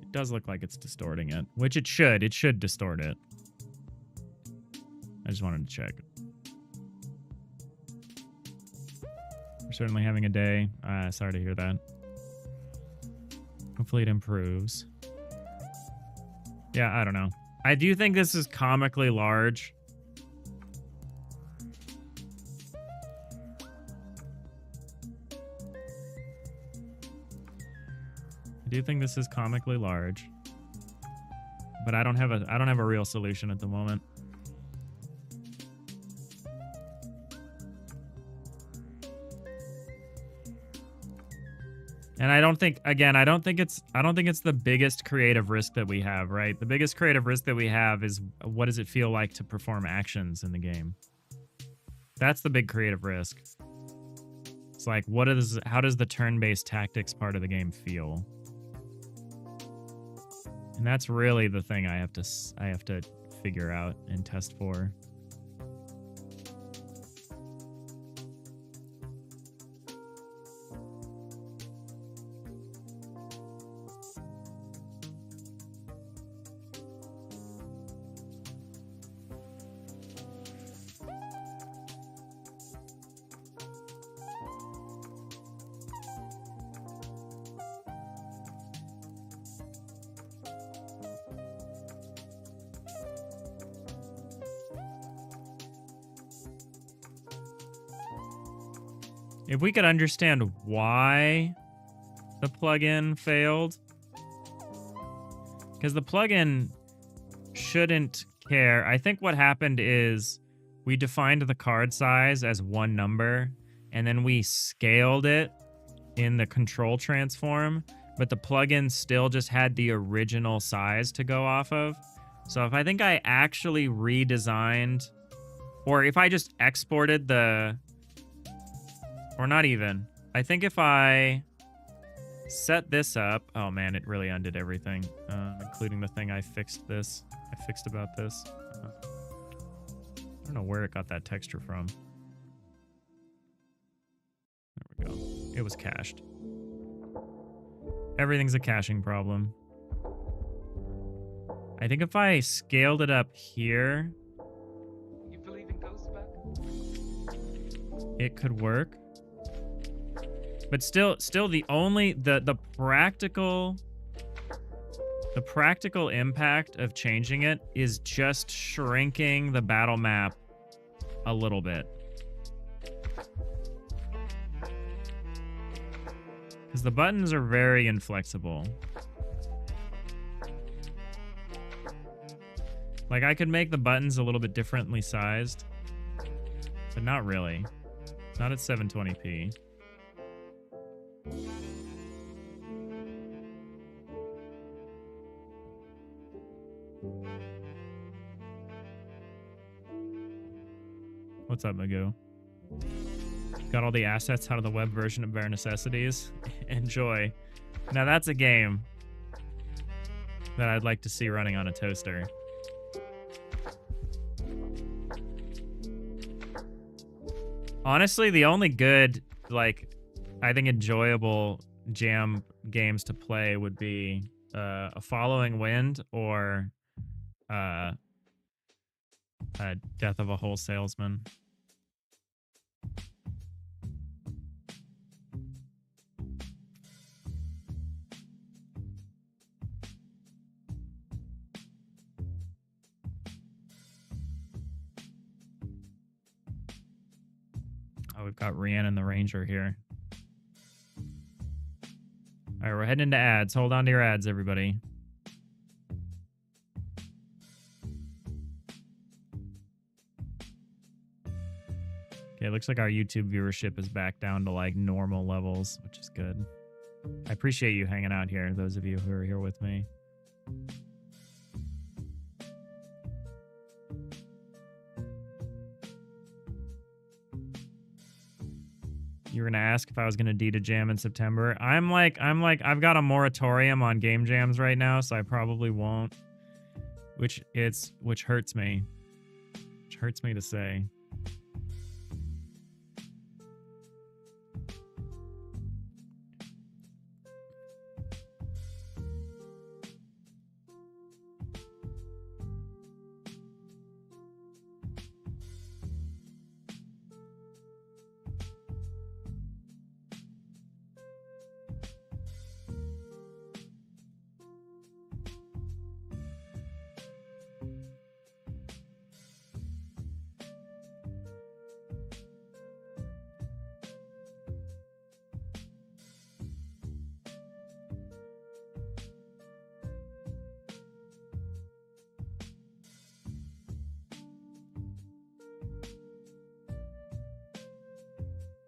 It does look like it's distorting it, which it should. It should distort it. I just wanted to check. We're certainly having a day. Sorry to hear that. Hopefully it improves. Yeah, I don't know. I do think this is comically large. I do think this is comically large. But I don't have a real solution at the moment. And I don't think it's the biggest creative risk that we have, right? The biggest creative risk that we have is what does it feel like to perform actions in the game? That's the big creative risk. It's like, how does the turn-based tactics part of the game feel? And that's really the thing I have to figure out and test for. If we could understand why the plugin failed, because the plugin shouldn't care. I think what happened is we defined the card size as one number, and then we scaled it in the control transform, but the plugin still just had the original size to go off of. So if I think I actually redesigned, or if I just exported the... Or not even. I think if I set this up... Oh, man, it really undid everything, including the thing I fixed about this. I don't know where it got that texture from. There we go. It was cached. Everything's a caching problem. I think if I scaled it up here... You believe in ghosts, back? It could work. But still the only the practical impact of changing it is just shrinking the battle map a little bit. Because the buttons are very inflexible. Like, I could make the buttons a little bit differently sized, but not really. Not at 720p. What's up, Magoo? Got all the assets out of the web version of Bare Necessities. Enjoy. Now that's a game that I'd like to see running on a toaster. Honestly, the only good, like, I think enjoyable jam games to play would be a Following Wind or Death of a Whole Salesman. Oh, we've got Rhiannon the Ranger here. All right, we're heading into ads. Hold on to your ads, everybody. Okay, it looks like our YouTube viewership is back down to like normal levels, which is good. I appreciate you hanging out here, those of you who are here with me. You were gonna ask if I was gonna D to jam in September. I'm like, I've got a moratorium on game jams right now, so I probably won't. Which hurts me. Which hurts me to say.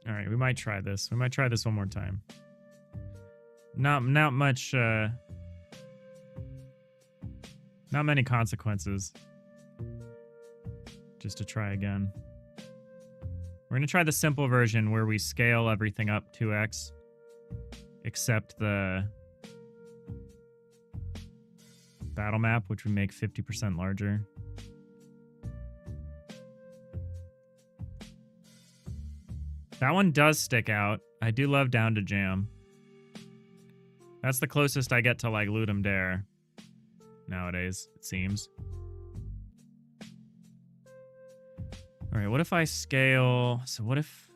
All right, we might try this. We might try this one more time. Not much, not many consequences. Just to try again. We're gonna try the simple version where we scale everything up 2x, except the battle map, which we make 50% larger. That one does stick out. I do love Down to Jam. That's the closest I get to like Ludum Dare nowadays, it seems. All right, what if I scale? So what if...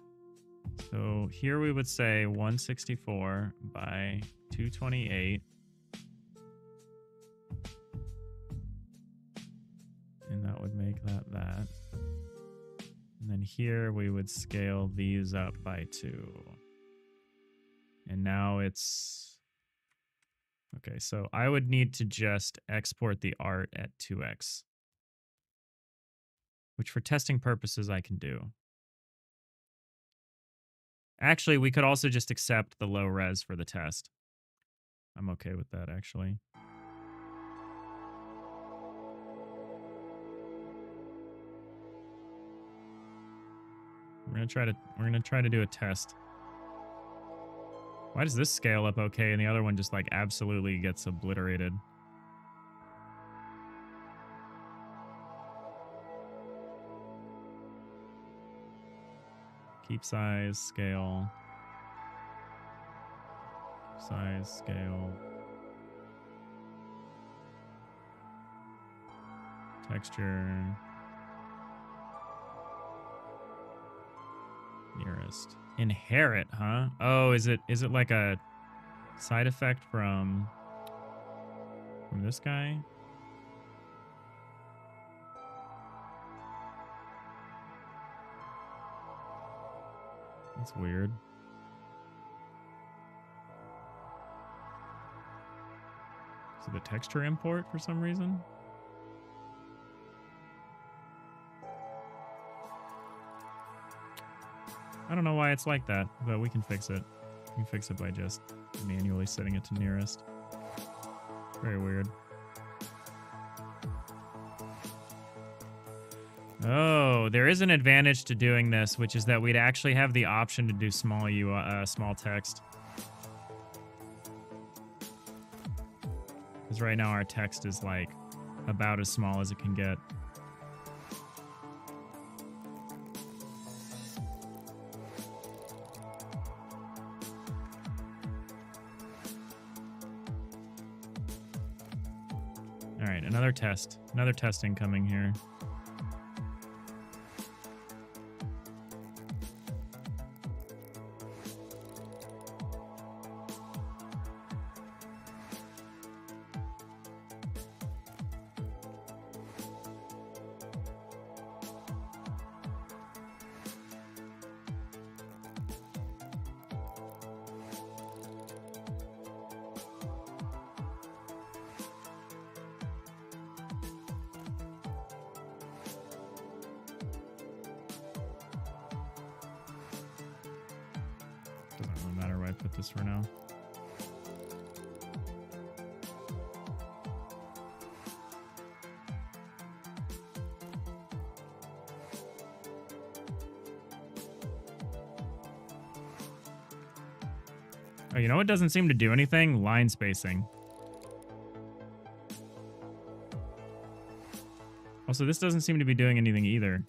So here we would say 164 by 228. And that would make that. And then here we would scale these up by 2. And now it's... Okay, so I would need to just export the art at 2x. Which for testing purposes I can do. Actually, we could also just accept the low res for the test. I'm okay with that, actually. We're gonna try to do a test. Why does this scale up okay and the other one just like absolutely gets obliterated? Keep size, scale. Size, scale. Texture. Nearest. Inherit, huh? Oh, is it like a side effect from this guy? That's weird. Is it the texture import for some reason? I don't know why it's like that, but we can fix it. We can fix it by just manually setting it to nearest. Very weird. Oh, there is an advantage to doing this, which is that we'd actually have the option to do small text. Because right now our text is like about as small as it can get. All right, another test. Another testing coming here. Doesn't really matter where I put this for now. Oh, you know what doesn't seem to do anything? Line spacing. Also, this doesn't seem to be doing anything either.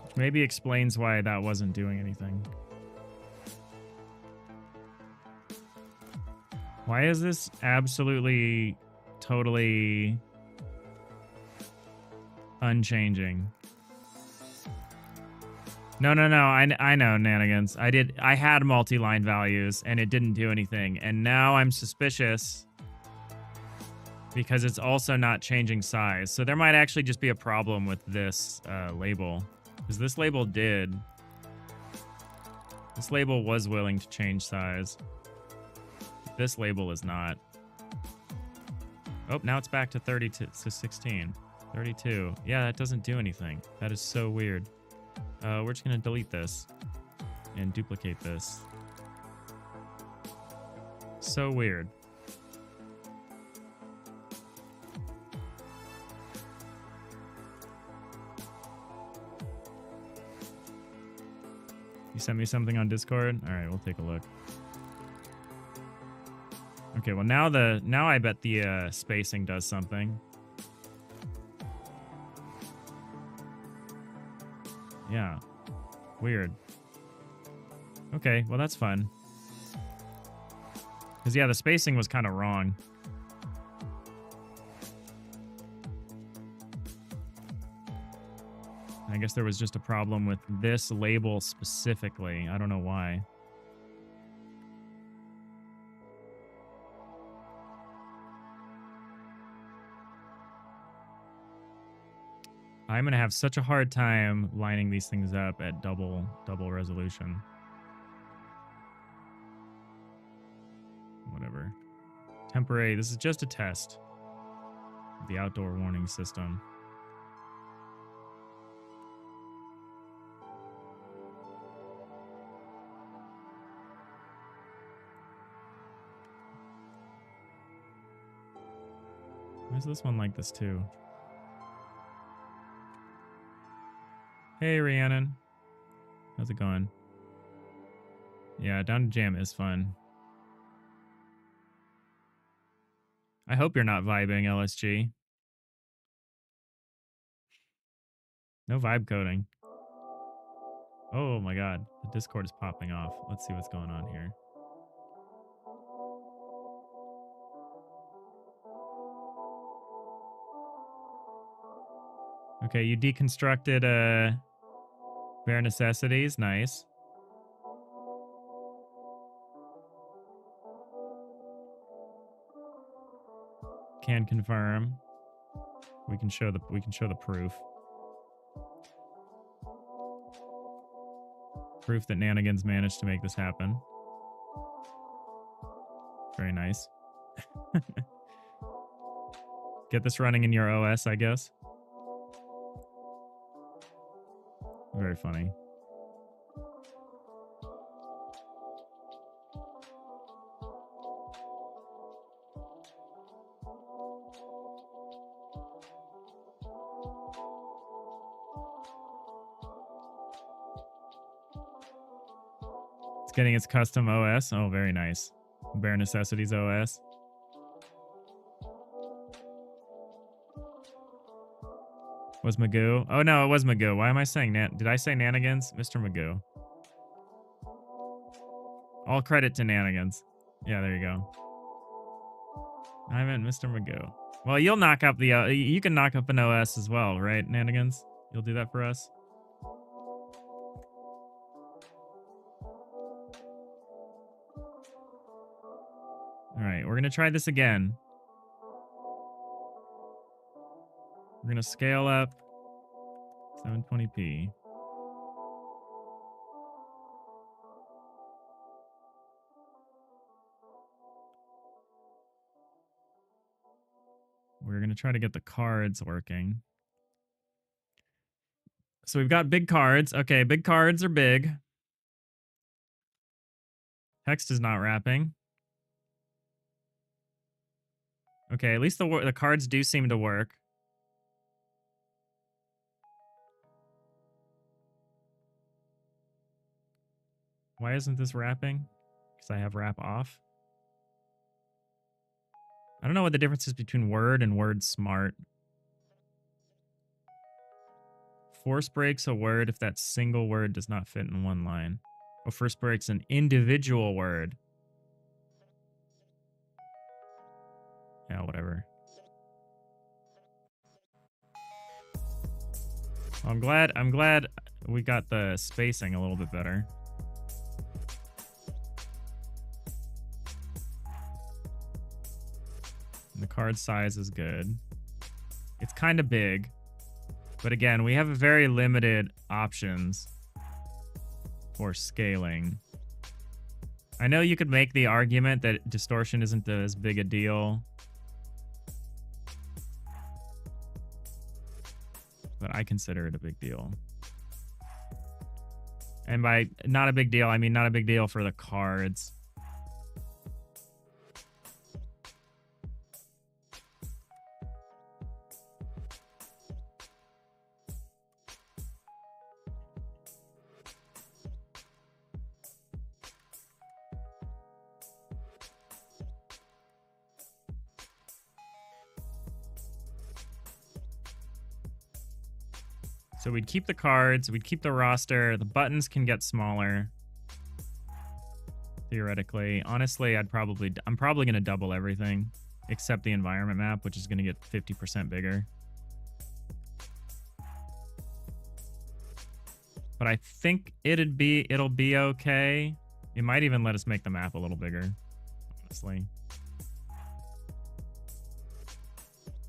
Which maybe explains why that wasn't doing anything. Why is this absolutely, totally unchanging? No. I know, Nanigans. I had multi-line values and it didn't do anything. And now I'm suspicious because it's also not changing size. So there might actually just be a problem with this label. Because this label did. This label was willing to change size. This label is not. Oh, now it's back to 32 to 16. 32. Yeah, that doesn't do anything. That is so weird. We're just going to delete this and duplicate this. So weird. You sent me something on Discord? All right, we'll take a look. Okay, well now I bet the spacing does something. Yeah. Weird. Okay, well that's fun. Because yeah, the spacing was kind of wrong. I guess there was just a problem with this label specifically. I don't know why. I'm going to have such a hard time lining these things up at double resolution. Whatever. Temporary. This is just a test of the outdoor warning system. Why is this one like this too? Hey, Rhiannon. How's it going? Yeah, Down to Jam is fun. I hope you're not vibing, LSG. No vibe coding. Oh my god. The Discord is popping off. Let's see what's going on here. Okay, you deconstructed bare necessities. Nice. Can confirm. We can show the proof. Proof that Nanigans managed to make this happen. Very nice. Get this running in your OS, I guess. Very funny. It's getting its custom OS. Oh, very nice. Bare Necessities OS. Was Magoo? Oh, no, it was Magoo. Why am I saying Nan? Did I say Nanigans? Mr. Magoo. All credit to Nanigans. Yeah, there you go. I meant Mr. Magoo. Well, you'll knock up the... you can knock up an OS as well, right, Nanigans? You'll do that for us? All right, we're going to try this again. We're going to scale up 720p. We're going to try to get the cards working. So we've got big cards. Okay, big cards are big. Text is not wrapping. Okay, at least the cards do seem to work. Why isn't this wrapping? Because I have wrap off. I don't know what the difference is between word and word smart. Force breaks a word if that single word does not fit in one line. Or force breaks an individual word. Yeah, whatever. I'm glad we got the spacing a little bit better. And the card size is good. It's kind of big. But again, we have very limited options for scaling. I know you could make the argument that distortion isn't as big a deal. But I consider it a big deal. And by not a big deal, I mean not a big deal for the cards. So we'd keep the cards, we'd keep the roster, the buttons can get smaller. Theoretically. Honestly, I'm probably going to double everything except the environment map, which is going to get 50% bigger. But I think it'll be okay. It might even let us make the map a little bigger, honestly.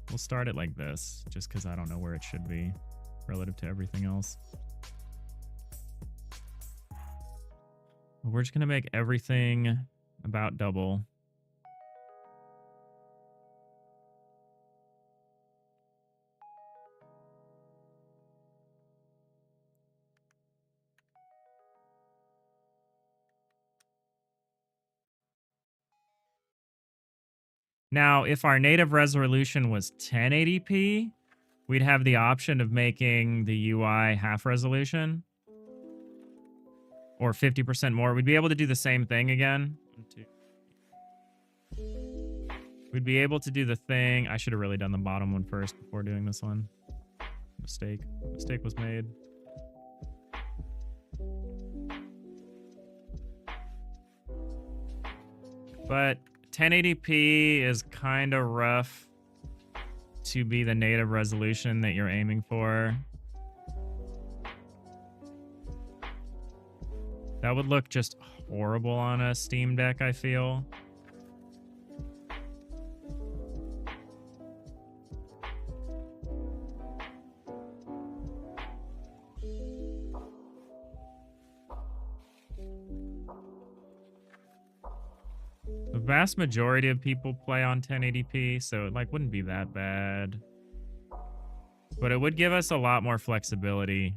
We'll start it like this, just because I don't know where it should be relative to everything else. We're just going to make everything about double. Now, if our native resolution was 1080p, we'd have the option of making the UI half resolution. Or 50% more. We'd be able to do the same thing again. 1, 2. We'd be able to do the thing. I should have really done the bottom one first before doing this one. Mistake was made. But 1080p is kind of rough to be the native resolution that you're aiming for. That would look just horrible on a Steam Deck, I feel. The vast majority of people play on 1080p, so it wouldn't be that bad. But it would give us a lot more flexibility.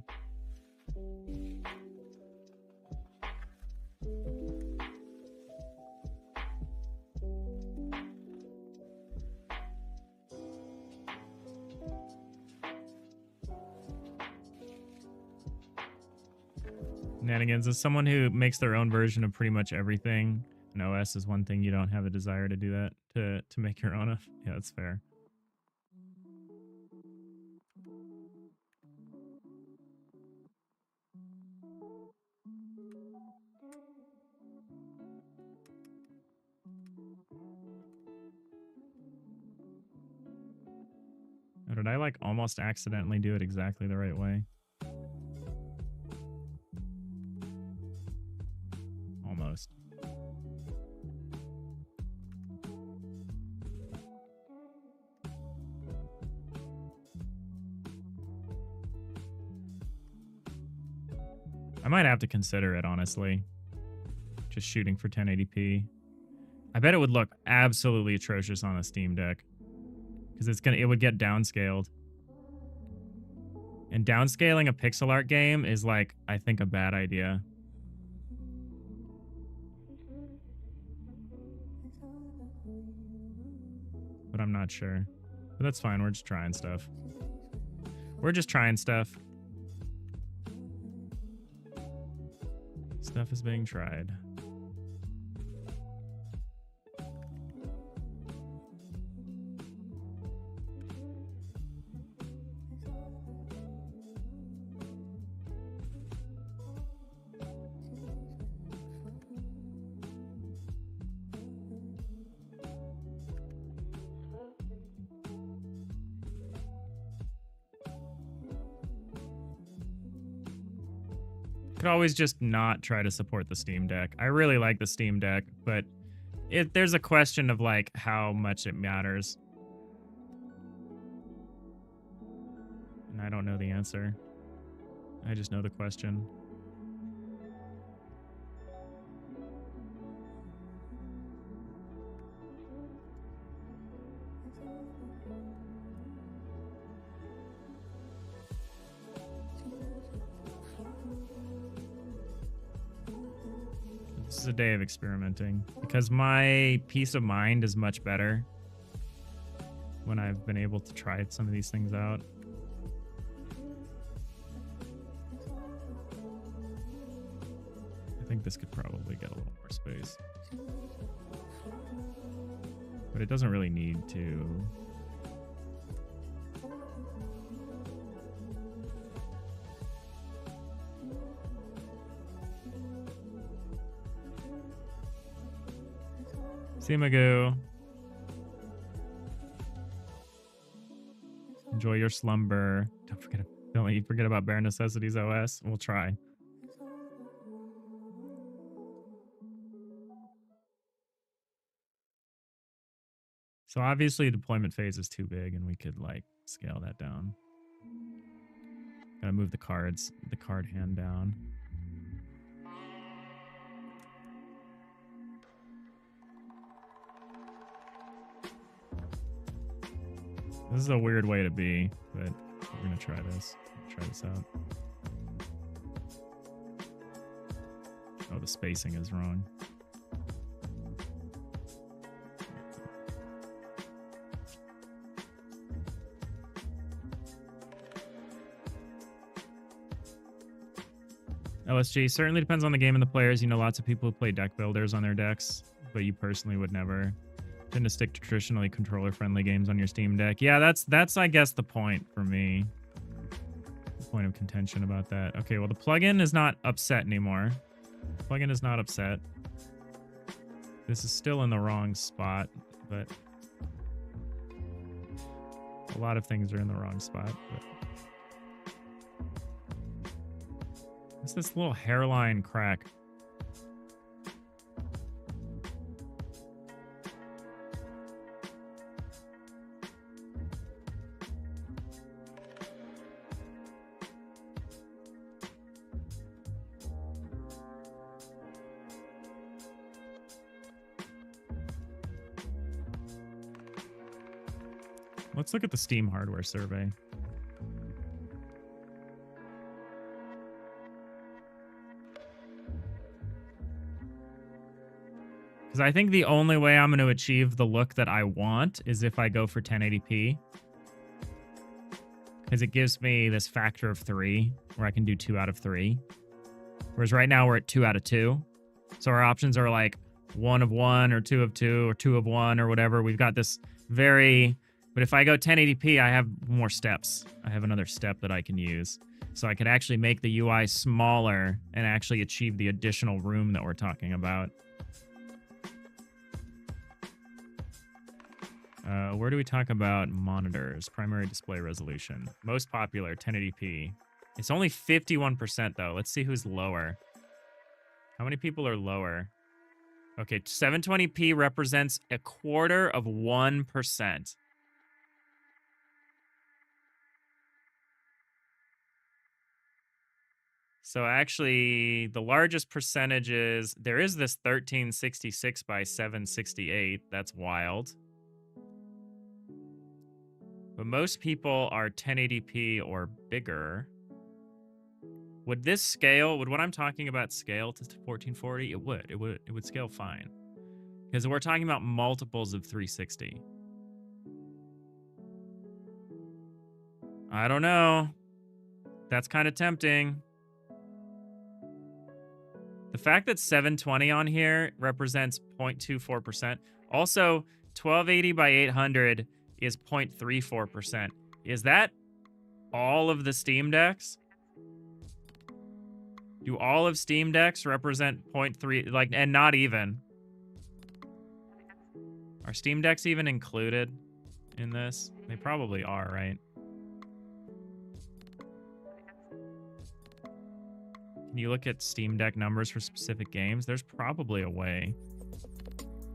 Shenanigans. As someone who makes their own version of pretty much everything, and OS is one thing you don't have a desire to do that, to make your own of. Yeah, that's fair. Or did I almost accidentally do it exactly the right way? Almost. I might have to consider it, honestly. Just shooting for 1080p. I bet it would look absolutely atrocious on a Steam Deck. because it would get downscaled. And downscaling a pixel art game is like, I think, a bad idea. But I'm not sure. But that's fine. We're just trying stuff. We're just trying stuff. Stuff is being tried. Could always just not try to support the Steam Deck. I really like the Steam Deck, but there's a question of like how much it matters. And I don't know the answer. I just know the question. This is a day of experimenting because my peace of mind is much better when I've been able to try some of these things out. I think this could probably get a little more space, but it doesn't really need to. See Magoo. Enjoy your slumber. Don't let you forget about Bare Necessities OS. We'll try. So obviously deployment phase is too big and we could like scale that down. Gotta move the card hand down. This is a weird way to be, but we're gonna try this. Try this out. Oh, the spacing is wrong. LSG certainly depends on the game and the players. You know, lots of people who play deck builders on their decks, but you personally would never tend to stick to traditionally controller-friendly games on your Steam Deck. Yeah, that's I guess the point for me. The point of contention about that. Okay, well the plugin is not upset anymore. Plugin is not upset. This is still in the wrong spot, but a lot of things are in the wrong spot. But what's this little hairline crack? Let's look at the Steam hardware survey. Because I think the only way I'm going to achieve the look that I want is if I go for 1080p. Because it gives me this factor of 3, where I can do 2 out of 3. Whereas right now we're at 2 out of 2. So our options are like 1 of 1, or 2 of 2, or 2 of 1, or whatever. We've got this very... But if I go 1080p, I have more steps. I have another step that I can use. So I could actually make the UI smaller and actually achieve the additional room that we're talking about. Where do we talk about monitors? Primary display resolution. Most popular, 1080p. It's only 51% though. Let's see who's lower. How many people are lower? Okay, 720p represents 0.25%. So actually, the largest percentage is, there is this 1366 by 768. That's wild. But most people are 1080p or bigger. Would this scale, would what I'm talking about scale to 1440? It would. It would scale fine. Because we're talking about multiples of 360. I don't know. That's kind of tempting. The fact that 720 on here represents 0.24%. Also, 1280 by 800 is 0.34%. Is that all of the Steam Decks? Do all of Steam Decks represent 0.3, like, and not even? Are Steam Decks even included in this? They probably are, right? Can you look at Steam Deck numbers for specific games? There's probably a way.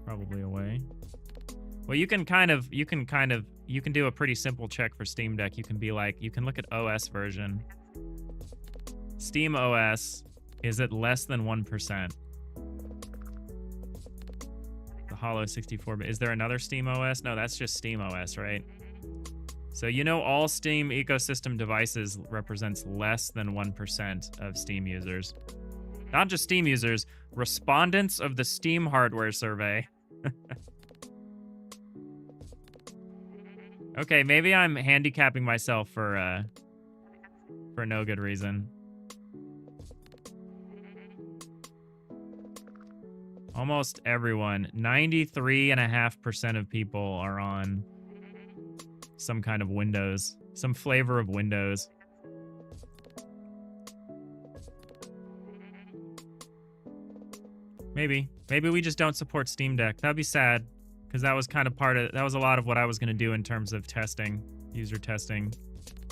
Probably a way. Well, you can do a pretty simple check for Steam Deck. You can be like, you can look at OS version. Steam OS is at less than 1%. The Hollow 64, is there another Steam OS? No, that's just Steam OS, right? So you know all Steam ecosystem devices represents less than 1% of Steam users. Not just Steam users, respondents of the Steam hardware survey. Okay, maybe I'm handicapping myself for no good reason. Almost everyone, 93.5% of people are on some kind of Windows, some flavor of Windows. Maybe we just don't support Steam Deck. That'd be sad, because that was kind of that was a lot of what I was going to do in terms of testing, user testing.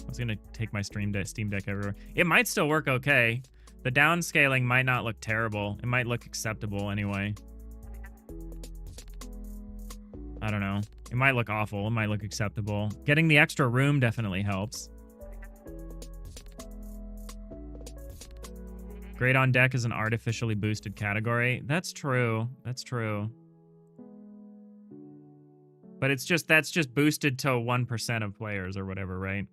I was going to take my Steam Deck everywhere. It might still work okay. The downscaling might not look terrible. It might look acceptable anyway. I don't know. It might look awful. It might look acceptable. Getting the extra room definitely helps. Great on Deck is an artificially boosted category. That's true. That's true. But it's just, that's just boosted to 1% of players or whatever, right?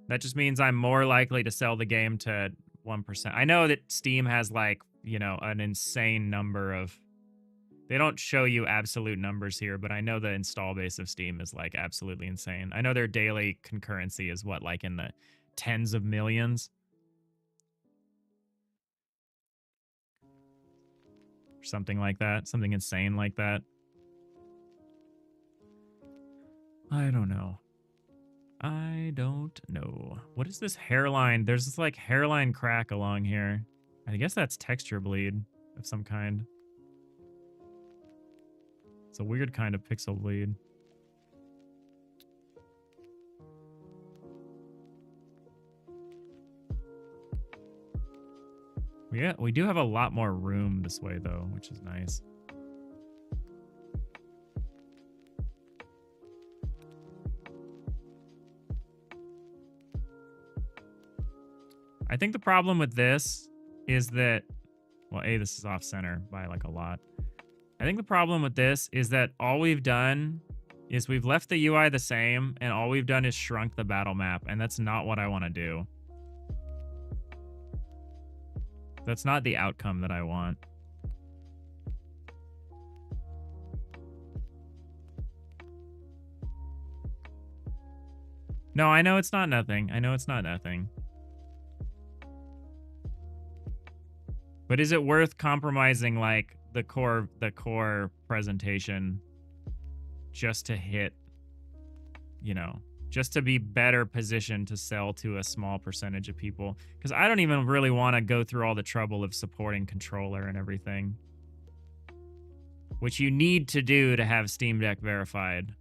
That just means I'm more likely to sell the game to 1%. I know that Steam has, like, you know, an insane number of... They don't show you absolute numbers here, but I know the install base of Steam is, like, absolutely insane. I know their daily concurrency is, what, like in the tens of millions? Or something like that. Something insane like that. I don't know. I don't know. What is this hairline? There's this, like, hairline crack along here. I guess that's texture bleed of some kind. It's a weird kind of pixel bleed. Yeah, we do have a lot more room this way, though, which is nice. I think the problem with this is that, well, A, this is off center by like a lot. I think the problem with this is that all we've done is we've left the UI the same, and all we've done is shrunk the battle map, and that's not what I want to do. That's not the outcome that I want. No, I know it's not nothing. I know it's not nothing. But is it worth compromising, like, the core presentation just to hit, you know, just to be better positioned to sell to a small percentage of people? Because I don't even really want to go through all the trouble of supporting controller and everything, which you need to do to have Steam Deck verified.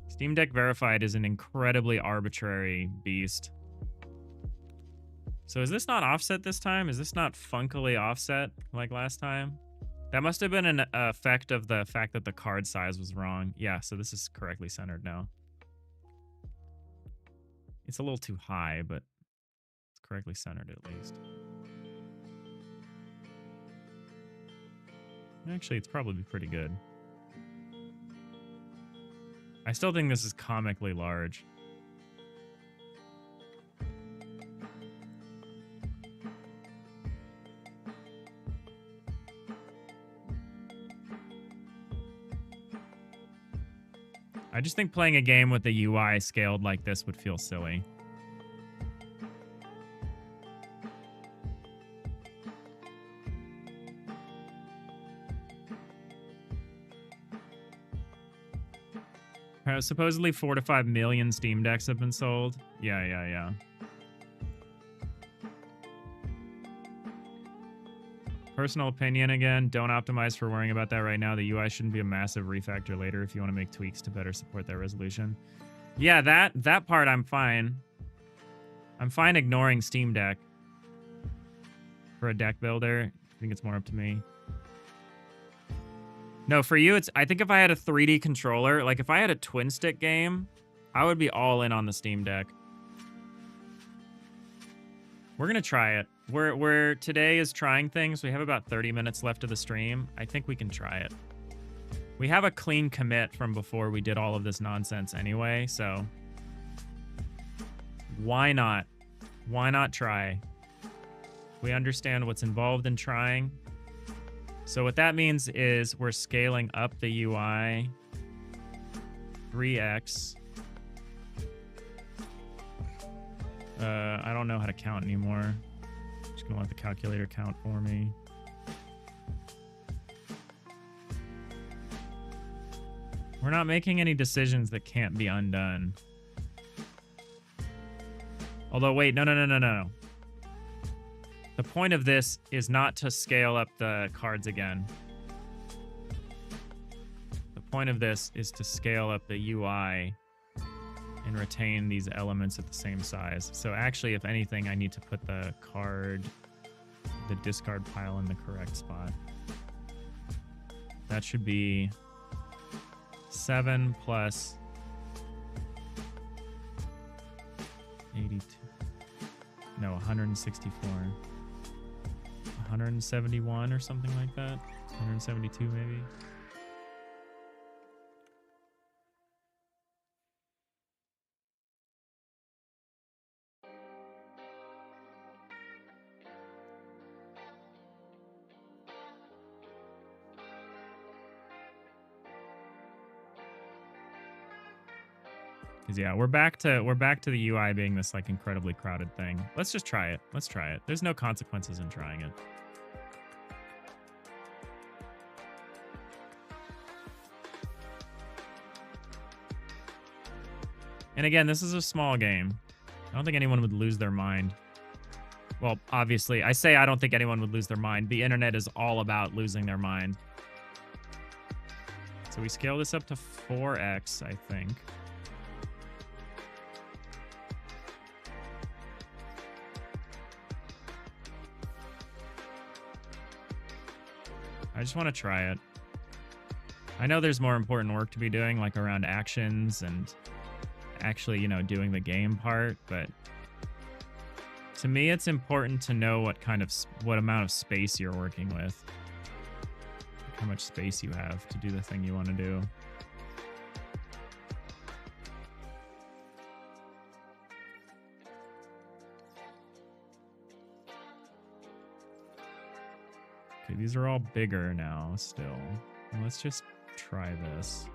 Steam Deck verified is an incredibly arbitrary beast. So is this not offset this time? Is this not funkily offset like last time? That must have been an effect of the fact that the card size was wrong. Yeah, so this is correctly centered now. It's a little too high, but it's correctly centered at least. Actually, it's probably pretty good. I still think this is comically large. I just think playing a game with the UI scaled like this would feel silly. Supposedly 4 to 5 million Steam Decks have been sold. Yeah. Personal opinion again, don't optimize for worrying about that right now. The UI shouldn't be a massive refactor later if you want to make tweaks to better support that resolution. Yeah, that part I'm fine. I'm fine ignoring Steam Deck for a deck builder. I think it's more up to me. No, for you, I think if I had a 3D controller, like if I had a twin stick game, I would be all in on the Steam Deck. We're gonna try it. We're today is trying things. We have about 30 minutes left of the stream. I think we can try it. We have a clean commit from before we did all of this nonsense anyway, so why not? Why not try? We understand what's involved in trying. So what that means is we're scaling up the UI 3x. I don't know how to count anymore. I'm just gonna let the calculator count for me. We're not making any decisions that can't be undone. Although, wait, no. The point of this is not to scale up the cards again. The point of this is to scale up the UI and retain these elements at the same size. So actually, if anything, I need to put the discard pile in the correct spot. That should be 7 plus 82. No, 164. 171 or something like that. 172 maybe. Because yeah, we're back to the UI being this like incredibly crowded thing. Let's just try it. Let's try it. There's no consequences in trying it. And again, this is a small game. I don't think anyone would lose their mind. Well, obviously, I say I don't think anyone would lose their mind. The internet is all about losing their mind. So we scale this up to 4x, I think. I just want to try it. I know there's more important work to be doing, like around actions and actually, you know, doing the game part, but to me, it's important to know what amount of space you're working with, like how much space you have to do the thing you want to do. Okay, these are all bigger now still. Let's just try this.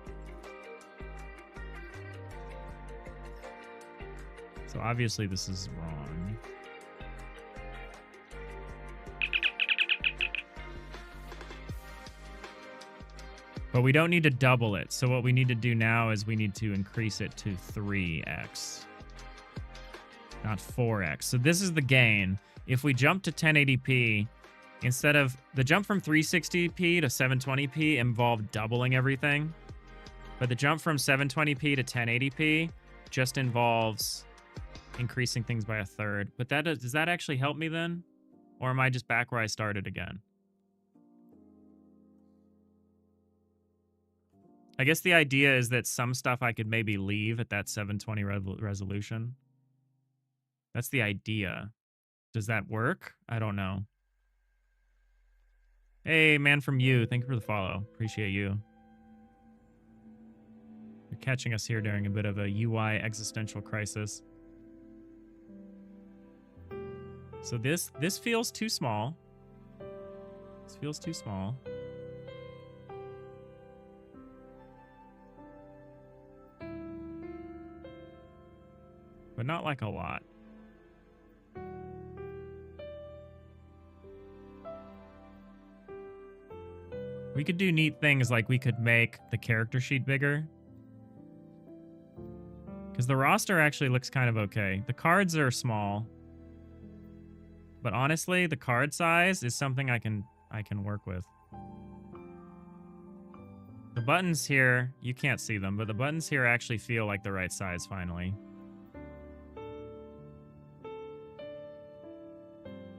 So obviously this is wrong. But we don't need to double it. So what we need to do now is we need to increase it to 3x. Not 4x. So this is the gain. If we jump to 1080p, instead of the jump from 360p to 720p involved doubling everything. But the jump from 720p to 1080p just involves increasing things by a third. But does that actually help me then? Or am I just back where I started again? I guess the idea is that some stuff I could maybe leave at that 720 resolution. That's the idea. Does that work? I don't know. Hey, man from you. Thank you for the follow. Appreciate you. You're catching us here during a bit of a UI existential crisis. So this feels too small. This feels too small. But not like a lot. We could do neat things like we could make the character sheet bigger. Because the roster actually looks kind of okay. The cards are small. But honestly, the card size is something I can work with. The buttons here, you can't see them, but the buttons here actually feel like the right size finally.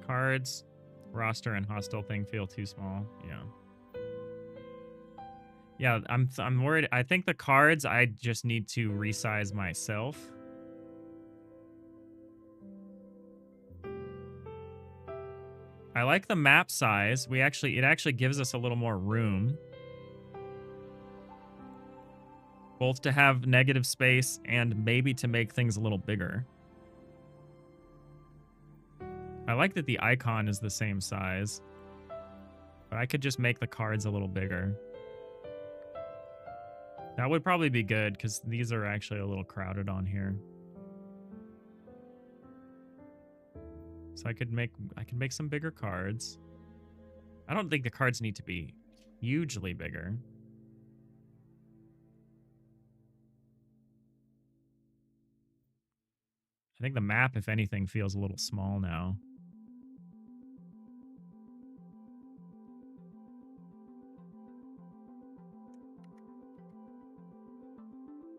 Cards, roster, and hostile thing feel too small. Yeah. Yeah, I'm worried. I think the cards, I just need to resize myself. I like the map size. It actually gives us a little more room. Both to have negative space and maybe to make things a little bigger. I like that the icon is the same size. But I could just make the cards a little bigger. That would probably be good, because these are actually a little crowded on here. So I could make some bigger cards. I don't think the cards need to be hugely bigger. I think the map, if anything, feels a little small now.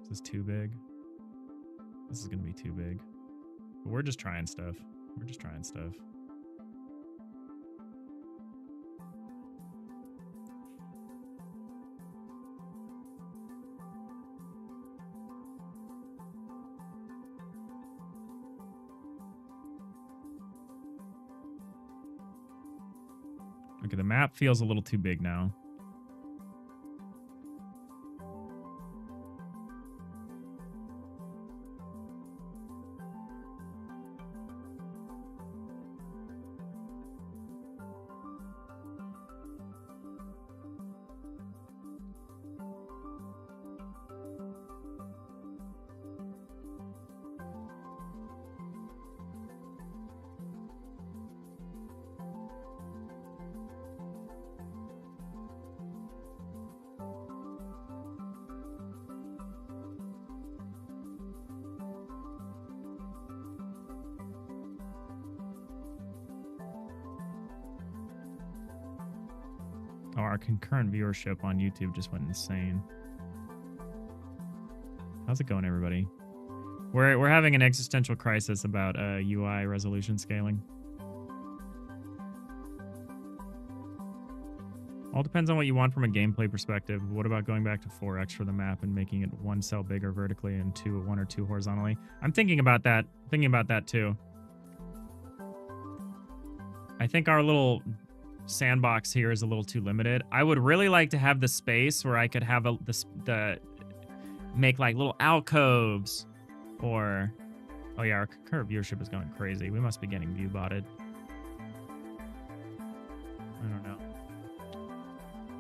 Is this too big? This is going to be too big. But we're just trying stuff. We're just trying stuff. Okay, the map feels a little too big now. Oh, our concurrent viewership on YouTube just went insane. How's it going, everybody? We're having an existential crisis about UI resolution scaling. All depends on what you want from a gameplay perspective. What about going back to 4x for the map and making it one cell bigger vertically and one or two horizontally? I'm thinking about that. Thinking about that too. I think our little sandbox here is a little too limited. I would really like to have the space where I could have make like little alcoves, or oh yeah, our current viewership is going crazy. We must be getting view botted.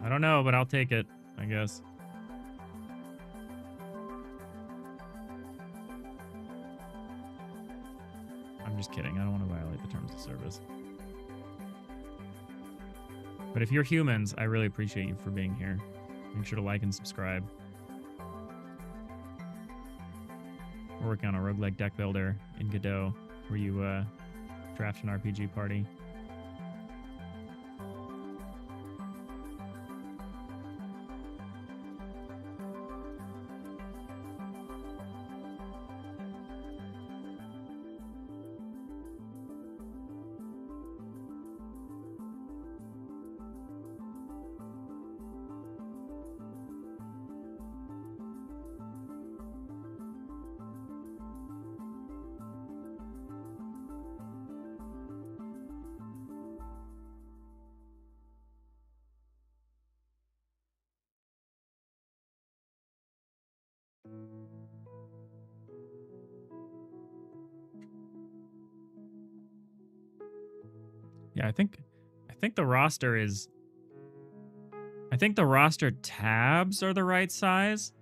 I don't know, but I'll take it, I guess. I'm just kidding. I don't want to violate the terms of service. But if you're humans, I really appreciate you for being here. Make sure to like and subscribe. We're working on a roguelike deck builder in Godot where you draft an RPG party. Yeah, I think the roster is... I think the roster tabs are the right size.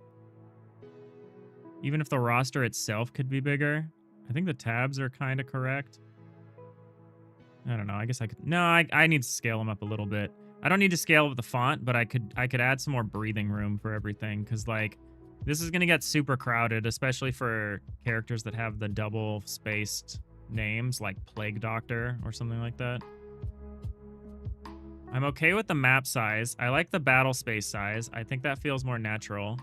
Even if the roster itself could be bigger. I think the tabs are kind of correct. I don't know. I guess I could... No, I need to scale them up a little bit. I don't need to scale up the font, but I could add some more breathing room for everything. Because, like, this is going to get super crowded, especially for characters that have the double-spaced names, like Plague Doctor or something like that. I'm okay with the map size. I like the battle space size. I think that feels more natural.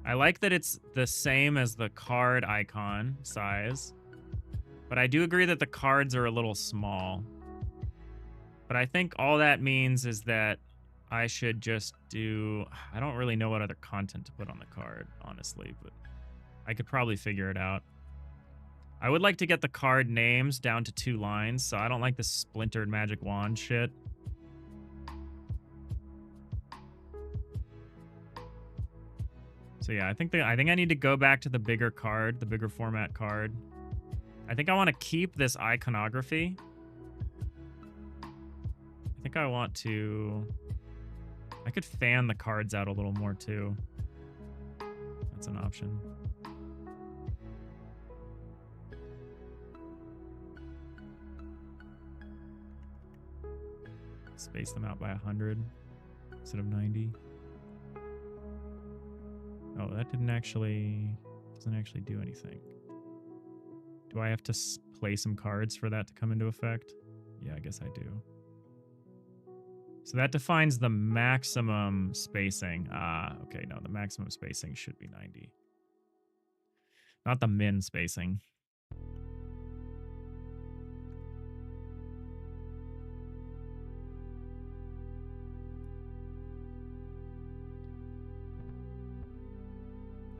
I like that it's the same as the card icon size. But I do agree that the cards are a little small. But I think all that means is that I should just do... I don't really know what other content to put on the card, honestly. But I could probably figure it out. I would like to get the card names down to 2 lines. So I don't like this splintered magic wand shit. So yeah, I think I need to go back to the bigger card, the bigger format card. I think I want to keep this iconography. I think I want to... I could fan the cards out a little more too. That's an option. Space them out by 100 instead of 90. Oh, that doesn't actually do anything. Do I have to play some cards for that to come into effect? Yeah, I guess I do. So that defines the maximum spacing. Ah, okay, no, the maximum spacing should be 90. Not the min spacing.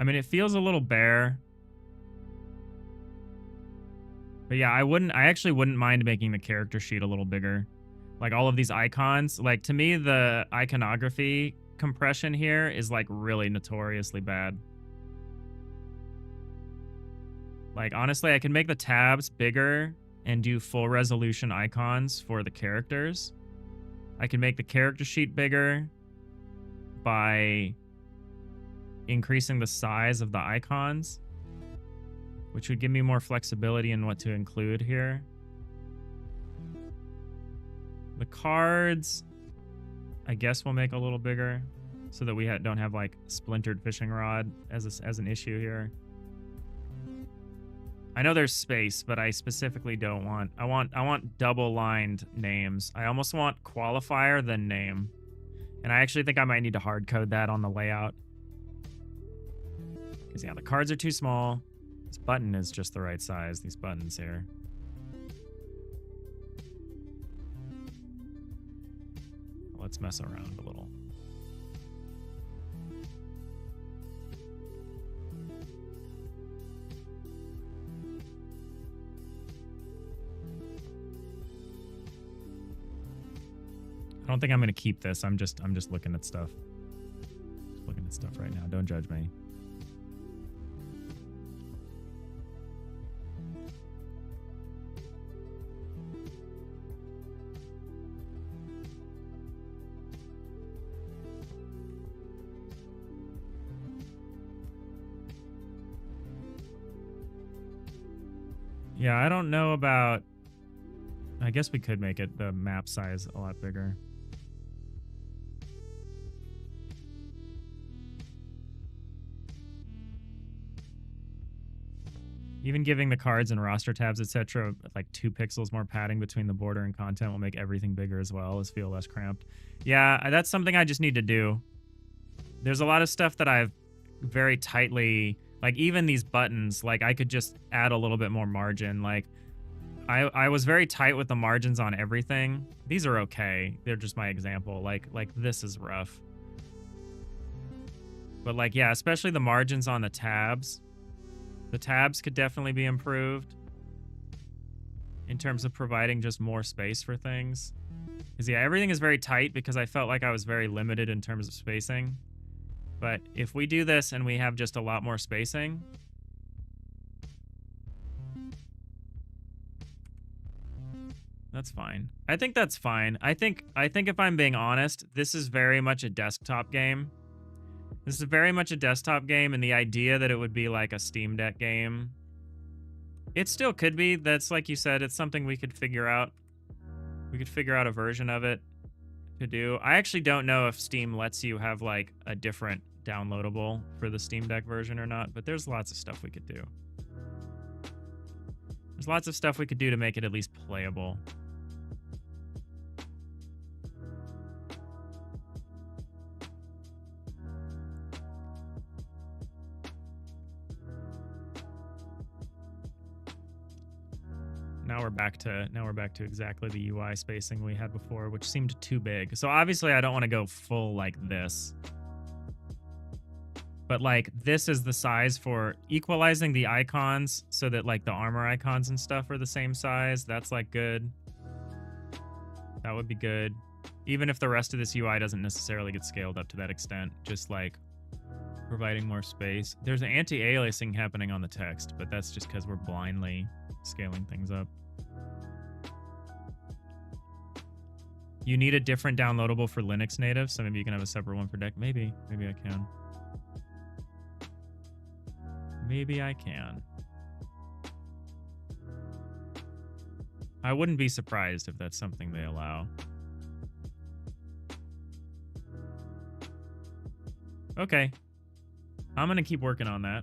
I mean, it feels a little bare. But yeah, I actually wouldn't mind making the character sheet a little bigger. Like all of these icons, like to me, the iconography compression here is like really notoriously bad. Like honestly, I can make the tabs bigger and do full resolution icons for the characters. I can make the character sheet bigger by increasing the size of the icons, which would give me more flexibility in what to include here. The cards, I guess we'll make a little bigger so that we don't have like splintered fishing rod as an issue here. I know there's space, but I specifically don't want... I want double-lined names. I almost want qualifier then name. And I actually think I might need to hard code that on the layout. Because, yeah, the cards are too small. This button is just the right size, these buttons here. Let's mess around a little. I don't think I'm going to keep this. I'm just looking at stuff. Just looking at stuff right now. Don't judge me. Yeah, I don't know about... I guess we could make it the map size a lot bigger. Even giving the cards and roster tabs, etc., like 2 pixels more padding between the border and content will make everything bigger as well as feel less cramped. Yeah, that's something I just need to do. There's a lot of stuff that I've very tightly... Like, even these buttons, like, I could just add a little bit more margin. Like, I was very tight with the margins on everything. These are okay. They're just my example. Like this is rough. But, like, yeah, especially the margins on the tabs. The tabs could definitely be improved in terms of providing just more space for things. Because, yeah, everything is very tight because I felt like I was very limited in terms of spacing. But if we do this and we have just a lot more spacing... That's fine. I think that's fine. I think if I'm being honest, this is very much a desktop game. This is very much a desktop game, and the idea that it would be like a Steam Deck game, it still could be. That's like you said, it's something we could figure out. We could figure out a version of it to do. I actually don't know if Steam lets you have like a different downloadable for the Steam Deck version or not, but there's lots of stuff we could do. There's lots of stuff we could do to make it at least playable. Now we're back to exactly the UI spacing we had before, which seemed too big. So obviously I don't want to go full like this. But like this is the size for equalizing the icons so that like the armor icons and stuff are the same size. That's like good. That would be good. Even if the rest of this UI doesn't necessarily get scaled up to that extent, just like providing more space. There's an anti-aliasing happening on the text, but that's just because we're blindly scaling things up. You need a different downloadable for Linux native, so maybe you can have a separate one for Deck. Maybe I can. Maybe I can. I wouldn't be surprised if that's something they allow. Okay. I'm gonna keep working on that.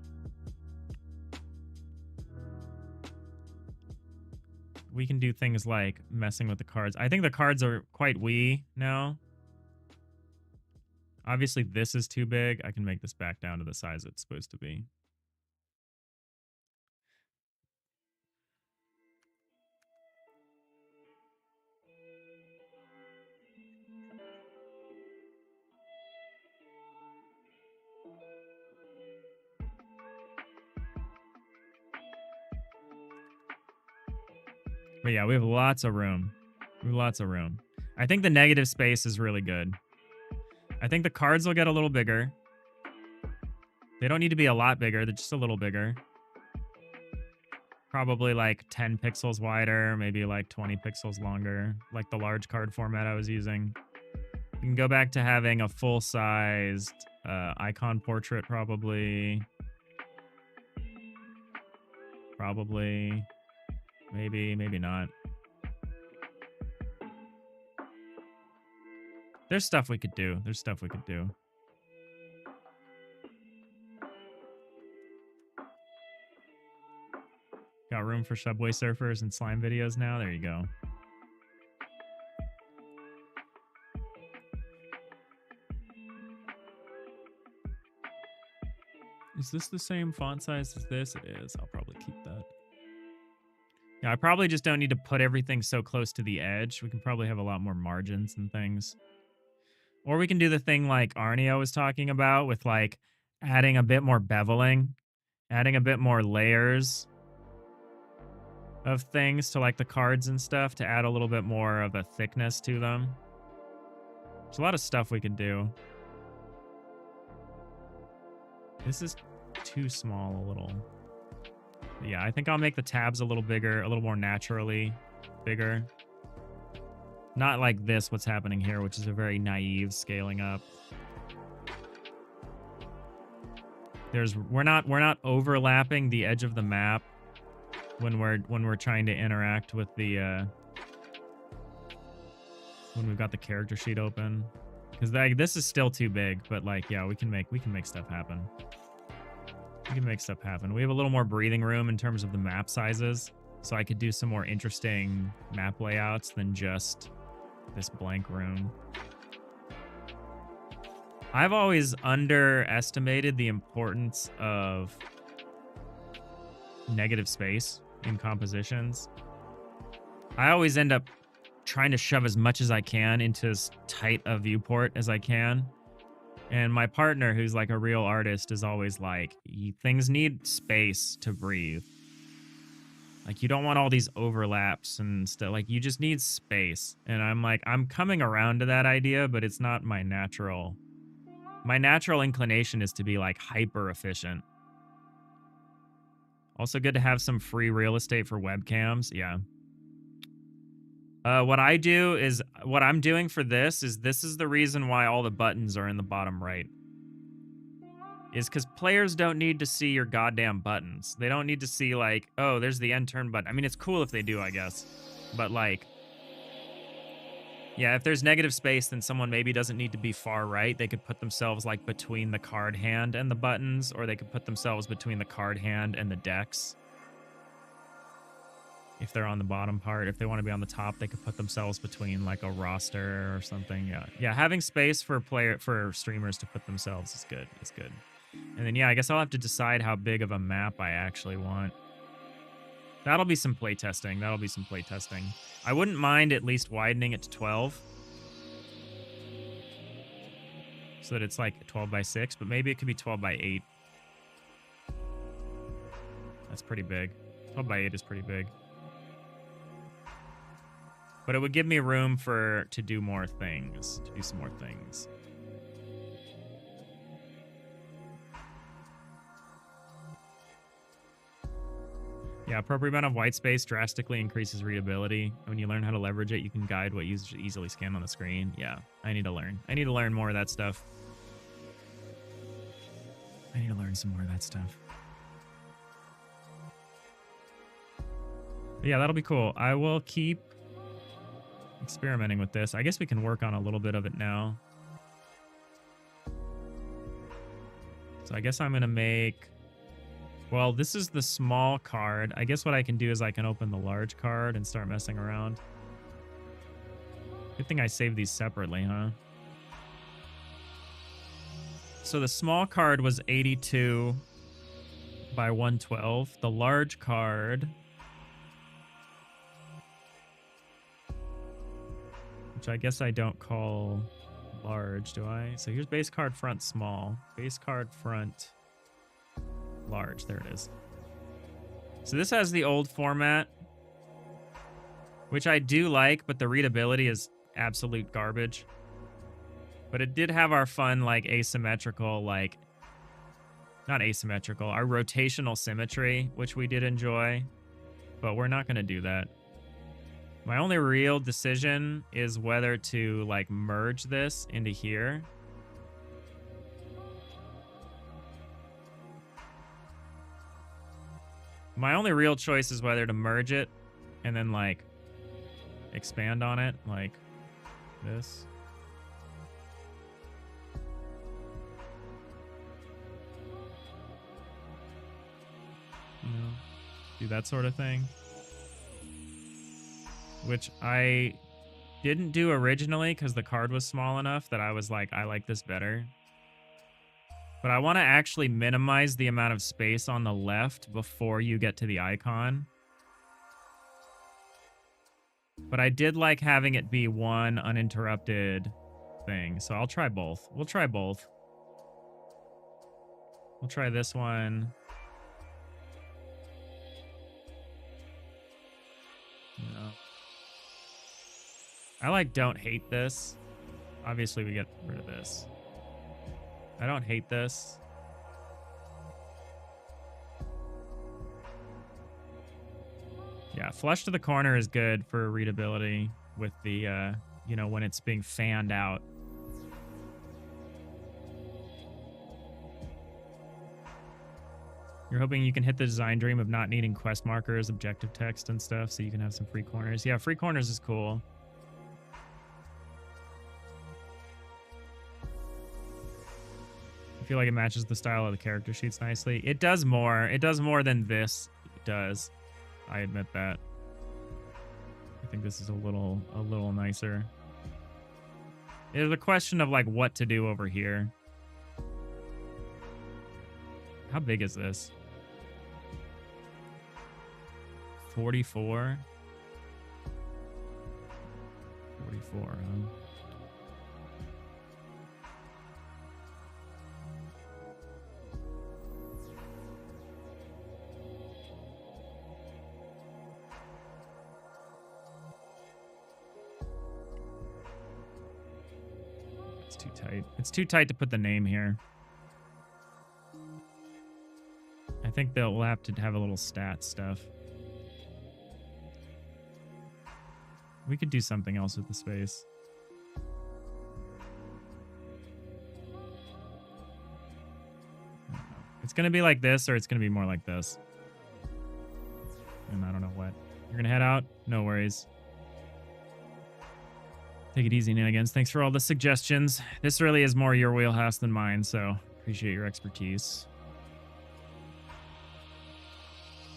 We can do things like messing with the cards. I think the cards are quite wee now. Obviously, this is too big. I can make this back down to the size it's supposed to be. But yeah, we have lots of room. We have lots of room. I think the negative space is really good. I think the cards will get a little bigger. They don't need to be a lot bigger. They're just a little bigger. Probably like 10 pixels wider, maybe like 20 pixels longer, like the large card format I was using. You can go back to having a full-sized icon portrait, probably. Probably. Maybe, maybe not. There's stuff we could do. There's stuff we could do. Got room for Subway Surfers and slime videos now? There you go. Is this the same font size as this? It is. I'll probably keep that. Yeah, I probably just don't need to put everything so close to the edge. We can probably have a lot more margins and things. Or we can do the thing like Arneo was talking about with like adding a bit more beveling, adding a bit more layers of things to like the cards and stuff to add a little bit more of a thickness to them. There's a lot of stuff we could do. This is too small a little. But yeah, I think I'll make the tabs a little bigger, a little more naturally bigger. Not like this, what's happening here, which is a very naive scaling up. We're not overlapping the edge of the map when we're trying to interact with the when we've got the character sheet open, because this is still too big. But like, yeah, we can make stuff happen. We can make stuff happen. We have a little more breathing room in terms of the map sizes, so I could do some more interesting map layouts than just this blank room. I've always underestimated the importance of negative space in compositions. I always end up trying to shove as much as I can into as tight a viewport as I can. And my partner, who's like a real artist, is always like, things need space to breathe. Like, you don't want all these overlaps and stuff. Like, you just need space. And I'm like, I'm coming around to that idea, but it's not my natural. My natural inclination is to be like hyper efficient. Also good to have some free real estate for webcams. Yeah. What I do is what I'm doing for this is the reason why all the buttons are in the bottom right. Is because players don't need to see your goddamn buttons. They don't need to see like, oh, there's the end turn button. I mean, it's cool if they do, I guess. But like, yeah, if there's negative space, then someone maybe doesn't need to be far right. They could put themselves like between the card hand and the buttons, or they could put themselves between the card hand and the decks. If they're on the bottom part, if they want to be on the top, they could put themselves between like a roster or something. Yeah. Yeah, having space for streamers to put themselves is good. It's good. And then yeah, I guess I'll have to decide how big of a map I actually want. That'll be some playtesting. That'll be some playtesting. I wouldn't mind at least widening it to 12. So that it's like 12 by 6, but maybe it could be 12 by 8. That's pretty big. 12 by 8 is pretty big. But it would give me room to do more things, to do some more things. Yeah, appropriate amount of white space drastically increases readability. When you learn how to leverage it, you can guide what users easily scan on the screen. Yeah, I need to learn. I need to learn more of that stuff. I need to learn some more of that stuff. But yeah, that'll be cool. I will keep experimenting with this. I guess we can work on a little bit of it now. So I guess I'm going to make... Well, this is the small card. I guess what I can do is I can open the large card and start messing around. Good thing I saved these separately, huh? So the small card was 82 by 112. The large card... which I guess I don't call large, do I? So here's base card front small, base card front large. There it is. So this has the old format, which I do like, but the readability is absolute garbage. But it did have our fun, like, asymmetrical, like, not asymmetrical, our rotational symmetry, which we did enjoy, but we're not going to do that. My only real decision is whether to, like, merge this into here. My only real choice is whether to merge it and then, like, expand on it, like this. You know, do that sort of thing. Which I didn't do originally because the card was small enough that I was like, I like this better. But I want to actually minimize the amount of space on the left before you get to the icon. But I did like having it be one uninterrupted thing. So I'll try both. We'll try both. We'll try this one. You know. I like don't hate this. Obviously we get rid of this. I don't hate this. Yeah, flush to the corner is good for readability with the, you know, when it's being fanned out. You're hoping you can hit the design dream of not needing quest markers, objective text and stuff, so you can have some free corners. Yeah, free corners is cool. I feel like it matches the style of the character sheets nicely. It does more. It does more than this does. I admit that. I think this is a little nicer. There's a question of like what to do over here. How big is this? 44? 44, huh? It's too tight. It's too tight to put the name here. I think we'll have to have a little stat stuff. We could do something else with the space. It's going to be like this, or it's going to be more like this. And I don't know what. You're going to head out? No worries. Take it easy, Nanigans. Thanks for all the suggestions. This really is more your wheelhouse than mine, so appreciate your expertise.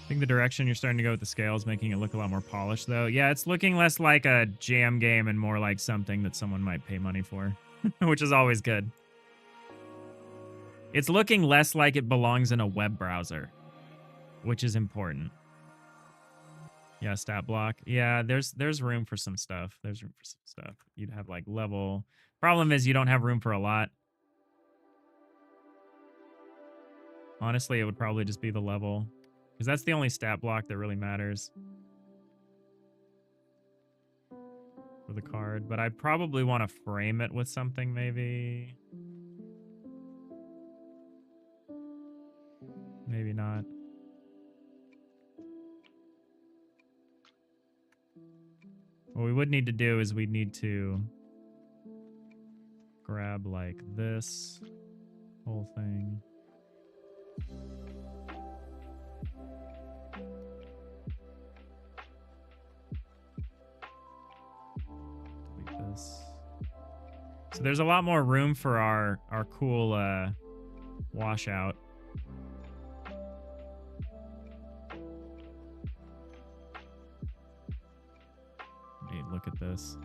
I think the direction you're starting to go with the scale is making it look a lot more polished, though. Yeah, it's looking less like a jam game and more like something that someone might pay money for, which is always good. It's looking less like it belongs in a web browser, which is important. Yeah, stat block. Yeah, there's room for some stuff. There's room for some stuff. You'd have like level. Problem is you don't have room for a lot. Honestly, it would probably just be the level, because that's the only stat block that really matters for the card. But I probably want to frame it with something, maybe. Maybe not. What we would need to do is we'd need to grab like this whole thing. Delete this. So there's a lot more room for our cool washout. Hey, look at this.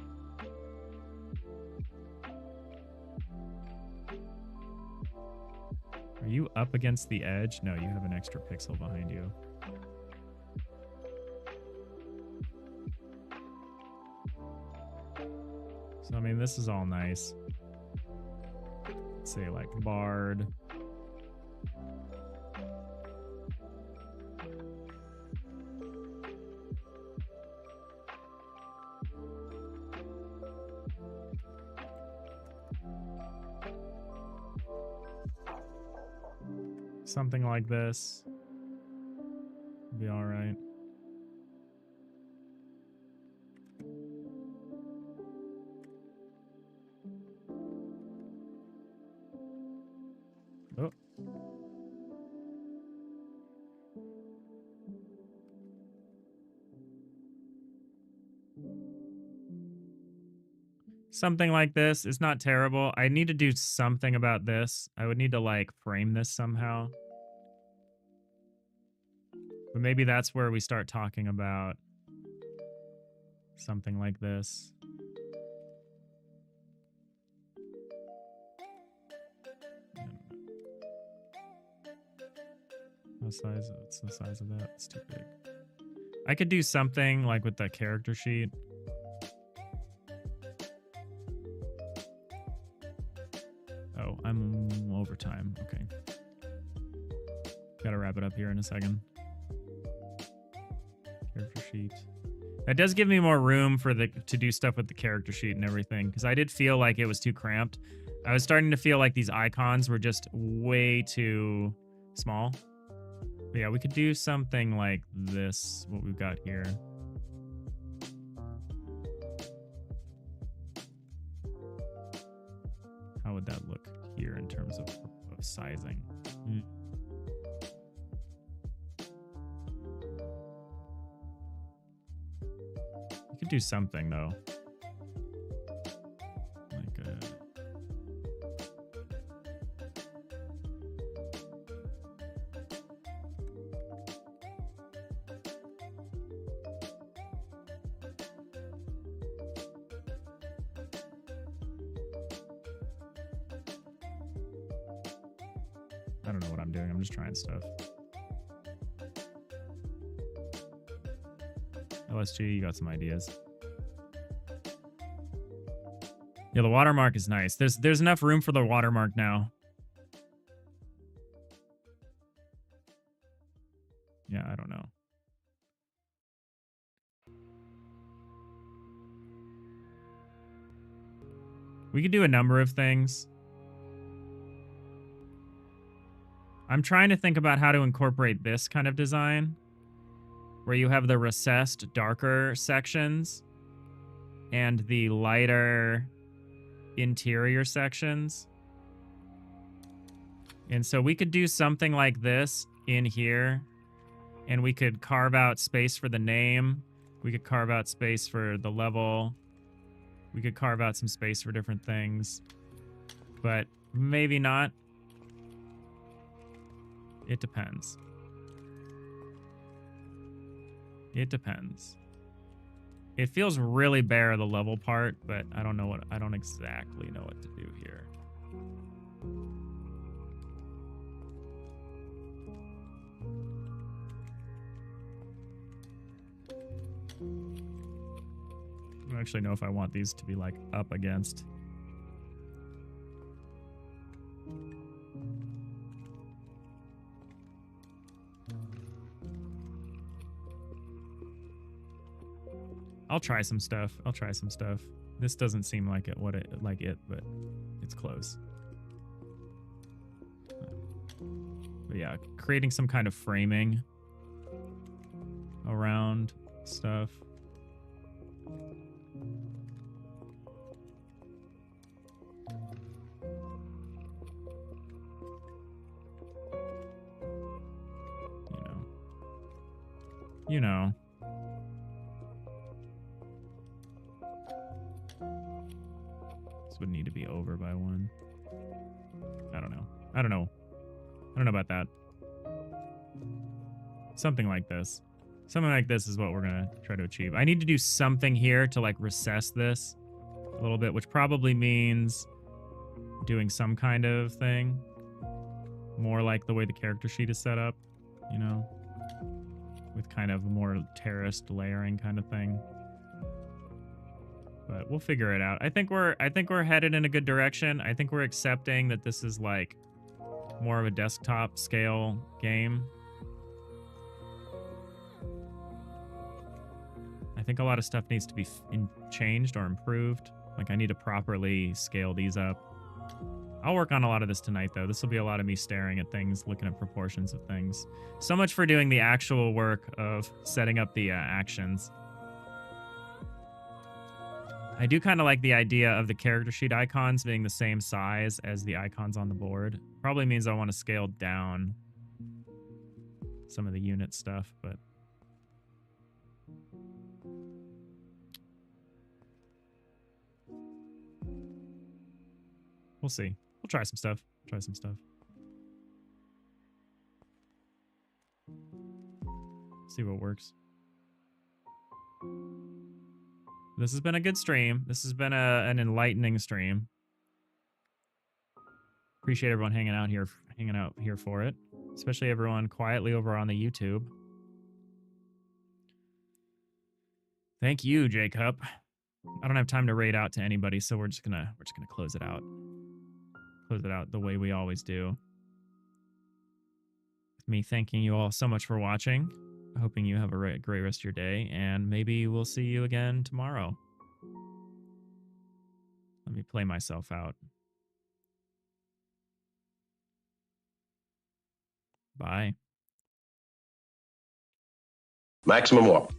Are you up against the edge? No, you have an extra pixel behind you. So, I mean, this is all nice. Let's say, like, Bard. Something like this. Be all right. Oh. Something like this. It's not terrible. I need to do something about this. I would need to, like, frame this somehow. But maybe that's where we start talking about something like this. What size? What's the size of that? It's too big. I could do something like with the character sheet. Oh, I'm over time. Okay. Gotta wrap it up here in a second. Character sheet. That does give me more room for to do stuff with the character sheet and everything, because I did feel like it was too cramped. I was starting to feel like these icons were just way too small. But yeah, we could do something like this, what we've got here. How would that look here in terms of sizing? You could do something, though. Like a... I don't know what I'm doing. I'm just trying stuff. LSG, you got some ideas. Yeah, the watermark is nice. There's enough room for the watermark now. Yeah, I don't know. We could do a number of things. I'm trying to think about how to incorporate this kind of design, where you have the recessed, darker sections, and the lighter interior sections. And so we could do something like this in here, and we could carve out space for the name. We could carve out space for the level. We could carve out some space for different things, but maybe not. It depends. It depends. It feels really bare, the level part, but I don't exactly know what to do here. I don't actually know if I want these to be like up against. I'll try some stuff. This doesn't seem like it, but it's close. But yeah, creating some kind of framing around stuff. You know. This would need to be over by 1. I don't know about that. Something like this. Something like this is what we're gonna try to achieve. I need to do something here to like recess this a little bit, which probably means doing some kind of thing. More like the way the character sheet is set up, you know? With kind of more terraced layering kind of thing. But we'll figure it out. I think we're headed in a good direction. I think we're accepting that this is like more of a desktop scale game. I think a lot of stuff needs to be changed or improved. Like I need to properly scale these up. I'll work on a lot of this tonight, though. This will be a lot of me staring at things, looking at proportions of things. So much for doing the actual work of setting up the actions. I do kind of like the idea of the character sheet icons being the same size as the icons on the board. Probably means I want to scale down some of the unit stuff, but... we'll see. We'll try some stuff. See what works. This has been a good stream. This has been an enlightening stream. Appreciate everyone hanging out here for it. Especially everyone quietly over on the YouTube. Thank you, Jacob. I don't have time to raid out to anybody, so we're just gonna close it out. Close it out the way we always do. With me thanking you all so much for watching. Hoping you have a great rest of your day, and maybe we'll see you again tomorrow. Let me play myself out. Bye. Maximum warp.